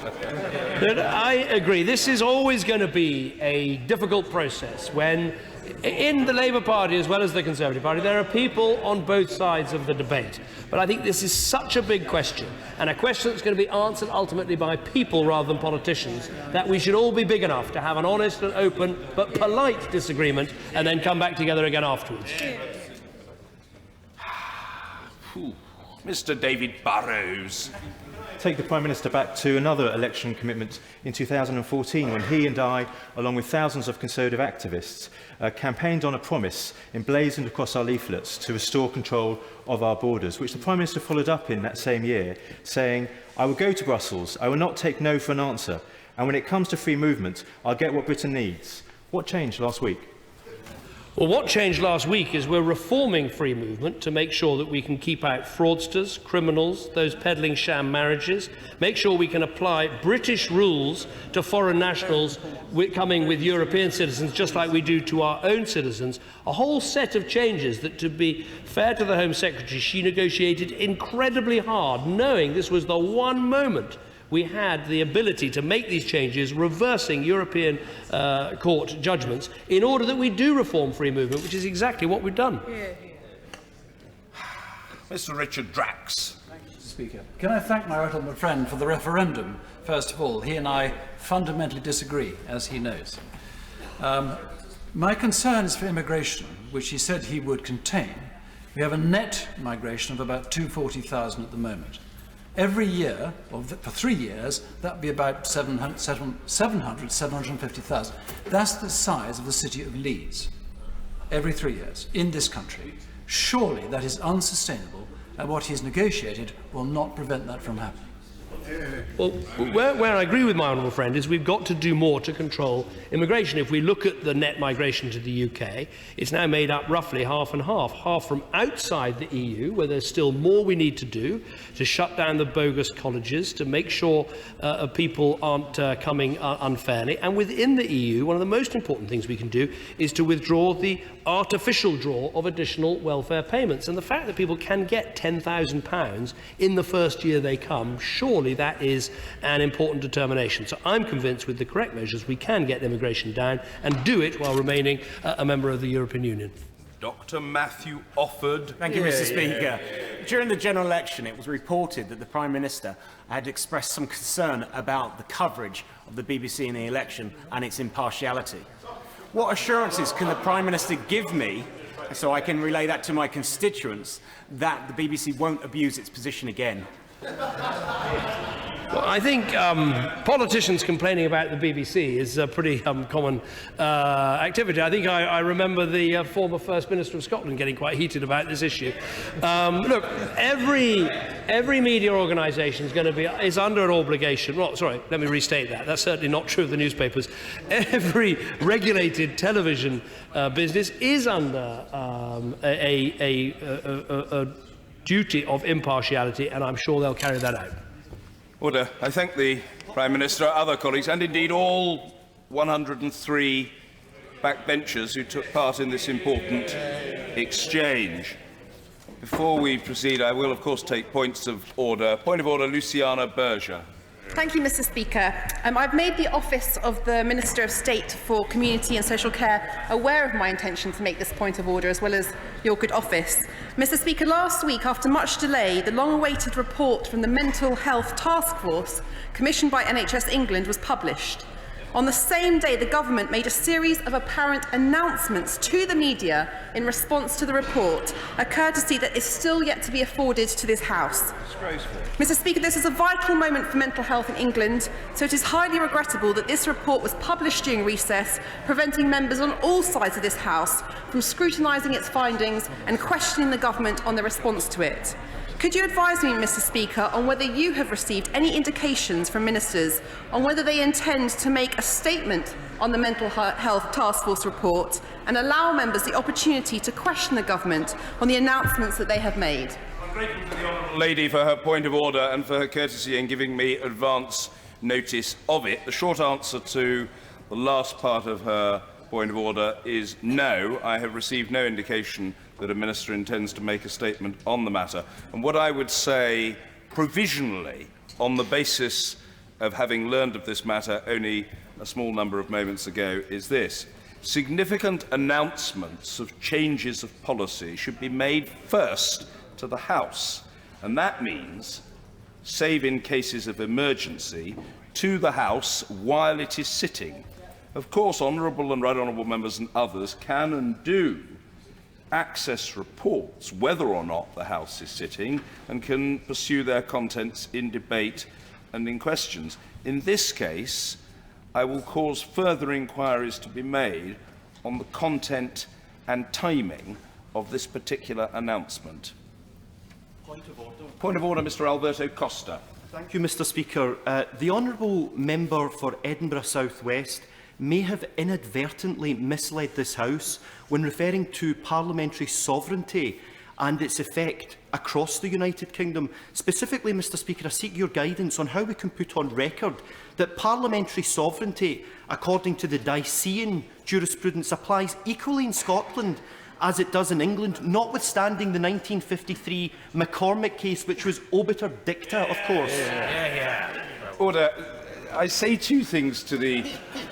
I agree. This is always going to be a difficult process when, in the Labour Party as well as the Conservative Party, there are people on both sides of the debate. But I think this is such a big question, and a question that's going to be answered ultimately by people rather than politicians, that we should all be big enough to have an honest and open but polite disagreement and then come back together again afterwards. Mr. David Burrows. Take the Prime Minister back to another election commitment in 2014 when he and I, along with thousands of Conservative activists, campaigned on a promise emblazoned across our leaflets to restore control of our borders, which the Prime Minister followed up in that same year, saying, "I will go to Brussels, I will not take no for an answer, and when it comes to free movement, I'll get what Britain needs." What changed last week? Well, what changed last week is we're reforming free movement to make sure that we can keep out fraudsters, criminals, those peddling sham marriages, make sure we can apply British rules to foreign nationals coming with European citizens, just like we do to our own citizens. A whole set of changes that, to be fair to the Home Secretary, she negotiated incredibly hard, knowing this was the one moment we had the ability to make these changes, reversing European court judgments, in order that we do reform free movement, which is exactly what we've done. Mr. Richard Drax. Speaker, can I thank my right honourable friend for the referendum? First of all, he and I fundamentally disagree, as he knows. My concerns for immigration, which he said he would contain, we have a net migration of about 240,000 at the moment. Every year, or for 3 years, that would be about 750,000. That's the size of the city of Leeds, every 3 years, in this country. Surely that is unsustainable, and what he's negotiated will not prevent that from happening. Well, where I agree with my honourable friend is we've got to do more to control immigration. If we look at the net migration to the UK, it's now made up roughly half and half. Half from outside the EU, where there's still more we need to do to shut down the bogus colleges, to make sure people aren't coming unfairly. And within the EU, one of the most important things we can do is to withdraw the artificial draw of additional welfare payments. And the fact that people can get £10,000 in the first year they come, surely that is an important determination. So I'm convinced with the correct measures we can get immigration down and do it while remaining a member of the European Union. Dr. Matthew Offord. Thank you, Mr. Speaker. During the general election, it was reported that the Prime Minister had expressed some concern about the coverage of the BBC in the election and its impartiality. What assurances can the Prime Minister give me, so I can relay that to my constituents, that the BBC won't abuse its position again? Well, I think politicians complaining about the BBC is a pretty common activity. I think I remember the former First Minister of Scotland getting quite heated about this issue. Look, every media organisation is under an obligation. Well, sorry, let me restate that. That's certainly not true of the newspapers. Every regulated television business is under a duty of impartiality, and I'm sure they'll carry that out. Order. I thank the Prime Minister, other colleagues, and indeed all 103 backbenchers who took part in this important exchange. Before we proceed, I will, of course, take points of order. Point of order, Luciana Berger. Thank you, Mr. Speaker. I've made the Office of the Minister of State for Community and Social Care aware of my intention to make this point of order, as well as your good office. Mr. Speaker, last week, after much delay, the long-awaited report from the Mental Health Task Force, commissioned by NHS England, was published. On the same day, the government made a series of apparent announcements to the media in response to the report, a courtesy that is still yet to be afforded to this House. Mr. Speaker, this is a vital moment for mental health in England, so it is highly regrettable that this report was published during recess, preventing members on all sides of this House from scrutinising its findings and questioning the government on the response to it. Could you advise me, Mr. Speaker, on whether you have received any indications from ministers on whether they intend to make a statement on the Mental Health Task Force report and allow members the opportunity to question the government on the announcements that they have made? I'm grateful to the honourable lady for her point of order and for her courtesy in giving me advance notice of it. The short answer to the last part of her point of order is no. I have received no indication that a minister intends to make a statement on the matter. And what I would say provisionally, on the basis of having learned of this matter only a small number of moments ago, is this. Significant announcements of changes of policy should be made first to the House, and that means, save in cases of emergency, to the House while it is sitting. Of course, honourable and right honourable members and others can and do access reports whether or not the House is sitting and can pursue their contents in debate and in questions. In this case, I will cause further inquiries to be made on the content and timing of this particular announcement. Point of order, Mr. Alberto Costa. Thank you, Mr. Speaker. The honourable member for Edinburgh South West may have inadvertently misled this House when referring to parliamentary sovereignty and its effect across the United Kingdom. Specifically, Mr. Speaker, I seek your guidance on how we can put on record that parliamentary sovereignty, according to the Dycean jurisprudence, applies equally in Scotland as it does in England, notwithstanding the 1953 McCormick case, which was obiter dicta, of course. Order. I say two things to the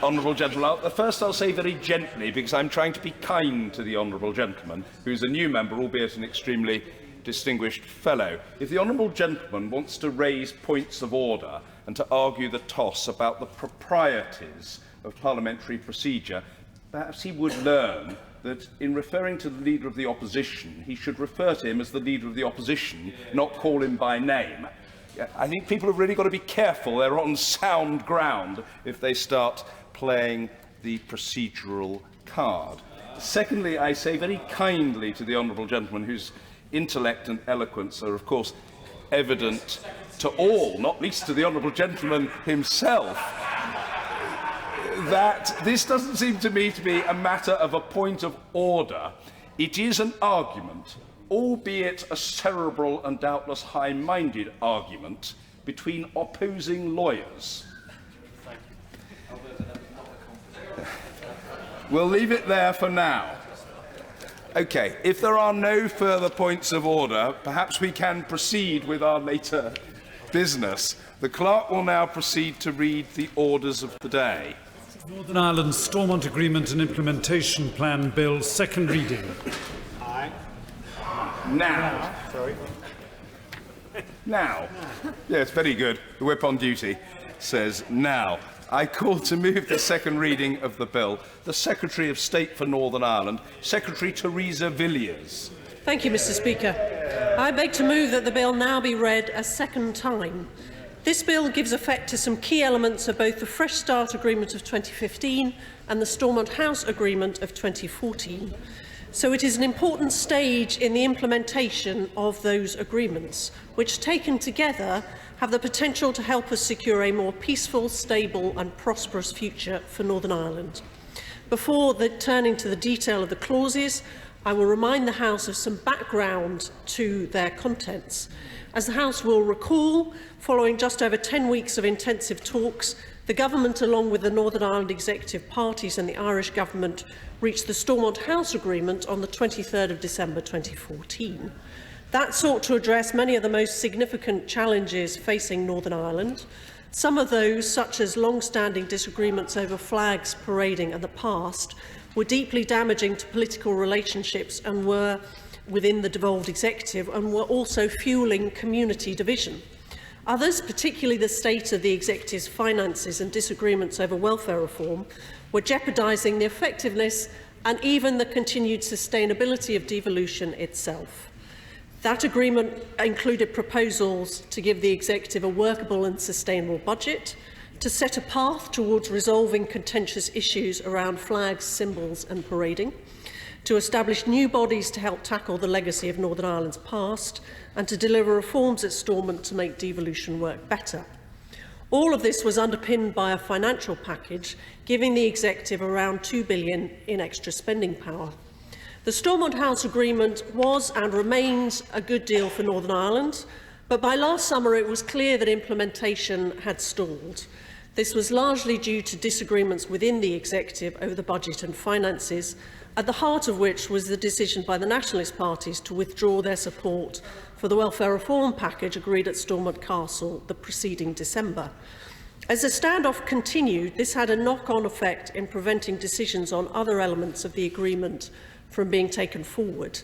honourable gentleman. First, I'll say very gently, because I'm trying to be kind to the honourable gentleman, who's a new member, albeit an extremely distinguished fellow. If the honourable gentleman wants to raise points of order and to argue the toss about the proprieties of parliamentary procedure, perhaps he would learn that in referring to the Leader of the Opposition, he should refer to him as the Leader of the Opposition, not call him by name. I think people have really got to be careful. They're on sound ground if they start playing the procedural card. Secondly, I say very kindly to the honourable gentleman, whose intellect and eloquence are, of course, evident to all, not least to the honourable gentleman himself, that this doesn't seem to me to be a matter of a point of order. It is an argument, albeit a cerebral and doubtless high-minded argument, between opposing lawyers. We'll leave it there for now. OK, if there are no further points of order, perhaps we can proceed with our later business. The clerk will now proceed to read the orders of the day. Northern Ireland Stormont Agreement and Implementation Plan Bill, second reading. Now. Sorry. Now. Yes, very good. The whip on duty says now. I call to move the second reading of the bill the Secretary of State for Northern Ireland, Secretary Theresa Villiers. Thank you, Mr. Speaker. I beg to move that the bill now be read a second time. This bill gives effect to some key elements of both the Fresh Start Agreement of 2015 and the Stormont House Agreement of 2014. So it is an important stage in the implementation of those agreements, which taken together have the potential to help us secure a more peaceful, stable and prosperous future for Northern Ireland. Before turning to the detail of the clauses, I will remind the House of some background to their contents. As the House will recall, following just over 10 weeks of intensive talks, the Government, along with the Northern Ireland Executive Parties and the Irish Government, reached the Stormont House Agreement on the 23rd of December 2014. That sought to address many of the most significant challenges facing Northern Ireland, Some of those, such as long-standing disagreements over flags parading in the past, were deeply damaging to political relationships and were within the devolved executive and were also fuelling community division. Others, particularly the state of the executive's finances and disagreements over welfare reform, were jeopardising the effectiveness and even the continued sustainability of devolution itself. That agreement included proposals to give the executive a workable and sustainable budget, to set a path towards resolving contentious issues around flags, symbols and parading, to establish new bodies to help tackle the legacy of Northern Ireland's past, and to deliver reforms at Stormont to make devolution work better. All of this was underpinned by a financial package giving the executive around £2 billion in extra spending power. The Stormont House Agreement was and remains a good deal for Northern Ireland, but by last summer it was clear that implementation had stalled. This was largely due to disagreements within the executive over the budget and finances, at the heart of which was the decision by the nationalist parties to withdraw their support for the welfare reform package agreed at Stormont Castle the preceding December. As the standoff continued, this had a knock-on effect in preventing decisions on other elements of the agreement from being taken forward.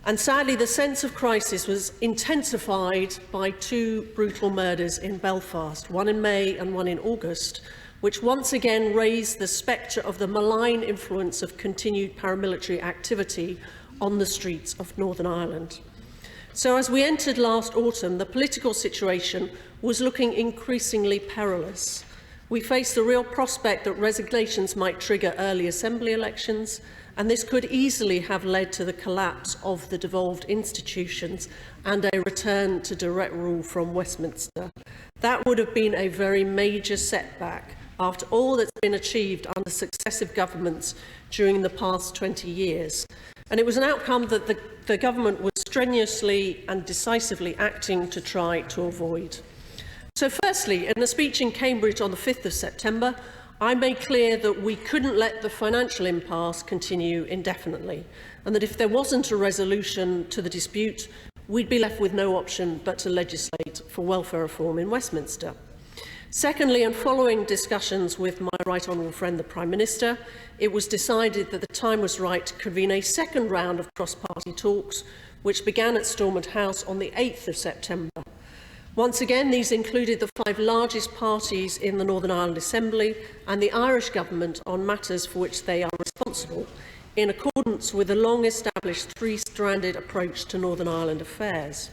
And sadly, the sense of crisis was intensified by two brutal murders in Belfast, one in May and one in August, which once again raised the spectre of the malign influence of continued paramilitary activity on the streets of Northern Ireland. So as we entered last autumn, the political situation was looking increasingly perilous. We faced the real prospect that resignations might trigger early Assembly elections, and this could easily have led to the collapse of the devolved institutions and a return to direct rule from Westminster. That would have been a very major setback after all that's been achieved under successive governments during the past 20 years. And it was an outcome that the government was strenuously and decisively acting to try to avoid. So firstly, in a speech in Cambridge on the 5th of September, I made clear that we couldn't let the financial impasse continue indefinitely, and that if there wasn't a resolution to the dispute, we'd be left with no option but to legislate for welfare reform in Westminster. Secondly, and following discussions with my right honourable friend, the Prime Minister, it was decided that the time was right to convene a second round of cross-party talks, which began at Stormont House on the 8th of September. Once again, these included the 5 largest parties in the Northern Ireland Assembly and the Irish Government on matters for which they are responsible, in accordance with the long-established three-stranded approach to Northern Ireland affairs.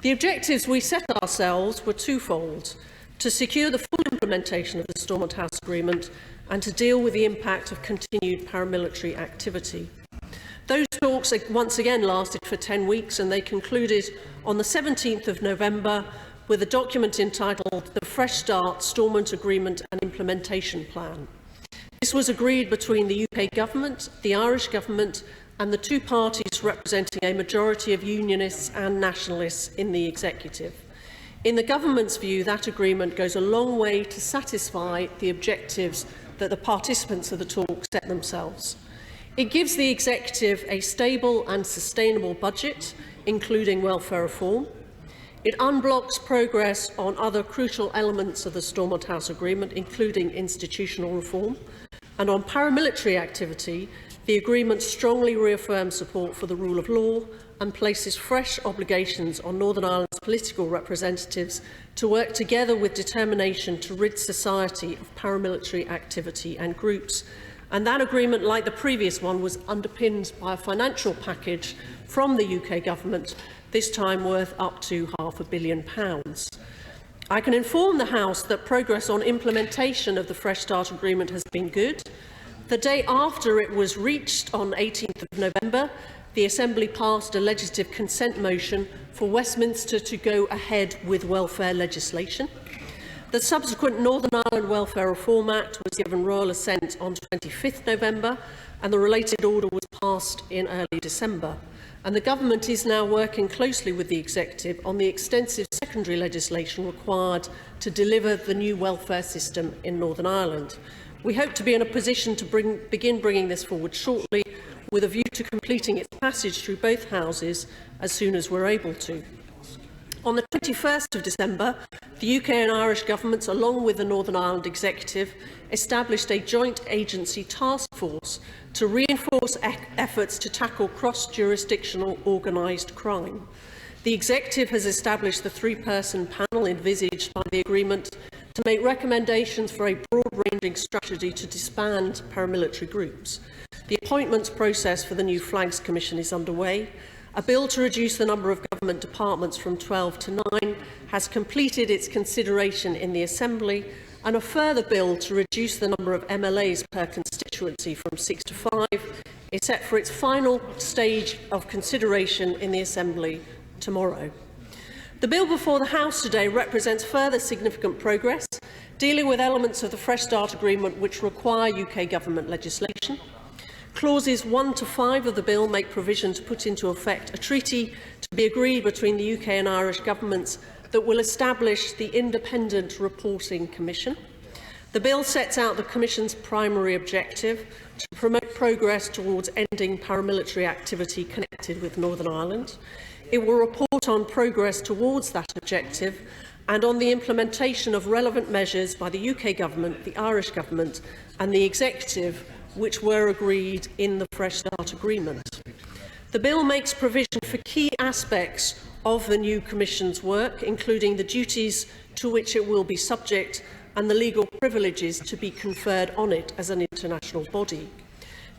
The objectives we set ourselves were twofold: to secure the full implementation of the Stormont House Agreement and to deal with the impact of continued paramilitary activity. Those talks once again lasted for 10 weeks and they concluded on the 17th of November with a document entitled The Fresh Start Stormont Agreement and Implementation Plan. This was agreed between the UK Government, the Irish Government and the two parties representing a majority of unionists and nationalists in the executive. In the Government's view, that agreement goes a long way to satisfy the objectives that the participants of the talk set themselves. It gives the executive a stable and sustainable budget, including welfare reform. It unblocks progress on other crucial elements of the Stormont House Agreement, including institutional reform. And on paramilitary activity, the agreement strongly reaffirms support for the rule of law and places fresh obligations on Northern Ireland's political representatives to work together with determination to rid society of paramilitary activity and groups. And that agreement, like the previous one, was underpinned by a financial package from the UK Government, this time worth up to £500 million. I can inform the House that progress on implementation of the Fresh Start Agreement has been good. The day after it was reached, on 18th of November, the Assembly passed a legislative consent motion for Westminster to go ahead with welfare legislation. The subsequent Northern Ireland Welfare Reform Act was given royal assent on 25th November and the related order was passed in early December. And the Government is now working closely with the Executive on the extensive secondary legislation required to deliver the new welfare system in Northern Ireland. We hope to be in a position to begin bringing this forward shortly, with a view to completing its passage through both houses as soon as we're able to. On the 21st of December, the UK and Irish governments, along with the Northern Ireland Executive, established a joint agency task force to reinforce efforts to tackle cross-jurisdictional organised crime. The Executive has established the three-person panel envisaged by the agreement to make recommendations for a broad-ranging strategy to disband paramilitary groups. The appointments process for the new Flags Commission is underway. A bill to reduce the number of government departments from 12 to 9 has completed its consideration in the Assembly, and a further bill to reduce the number of MLAs per constituency from 6 to 5 is set for its final stage of consideration in the Assembly tomorrow. The bill before the House today represents further significant progress, dealing with elements of the Fresh Start Agreement which require UK government legislation. Clauses 1 to 5 of the bill make provision to put into effect a treaty to be agreed between the UK and Irish governments that will establish the Independent Reporting Commission. The bill sets out the Commission's primary objective to promote progress towards ending paramilitary activity connected with Northern Ireland. It will report on progress towards that objective and on the implementation of relevant measures by the UK Government, the Irish Government and the Executive, which were agreed in the Fresh Start Agreement. The bill makes provision for key aspects of the new Commission's work, including the duties to which it will be subject and the legal privileges to be conferred on it as an international body.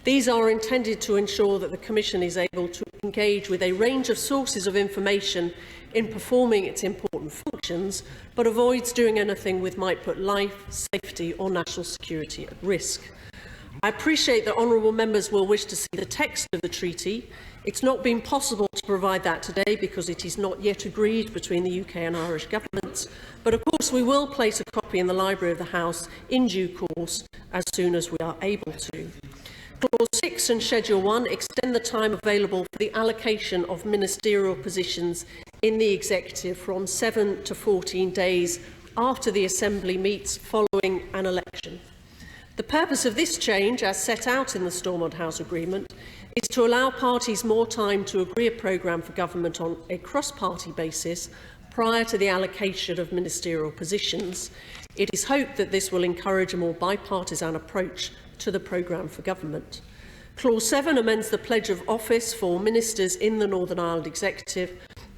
These are intended to ensure that the Commission is able to engage with a range of sources of information in performing its important functions, but avoids doing anything which might put life, safety or national security at risk. I appreciate that honourable members will wish to see the text of the treaty. It's not been possible to provide that today because it is not yet agreed between the UK and Irish governments, but of course we will place a copy in the Library of the House in due course as soon as we are able to. Clause 6 and Schedule 1 extend the time available for the allocation of ministerial positions in the Executive from 7 to 14 days after the Assembly meets following an election. The purpose of this change, as set out in the Stormont House Agreement, is to allow parties more time to agree a programme for government on a cross-party basis prior to the allocation of ministerial positions. It is hoped that this will encourage a more bipartisan approach to the programme for government. Clause 7 amends the pledge of office for ministers in the Northern Ireland Executive,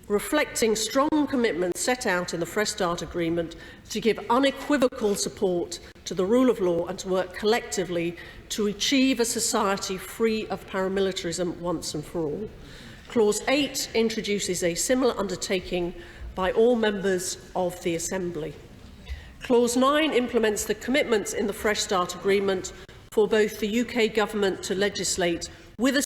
reflecting strong commitments set out in the Fresh Start Agreement to give unequivocal support to the rule of law and to work collectively to achieve a society free of paramilitarism once and for all. Clause 8 introduces a similar undertaking by all members of the Assembly. Clause 9 implements the commitments in the Fresh Start Agreement for both the UK Government to legislate with a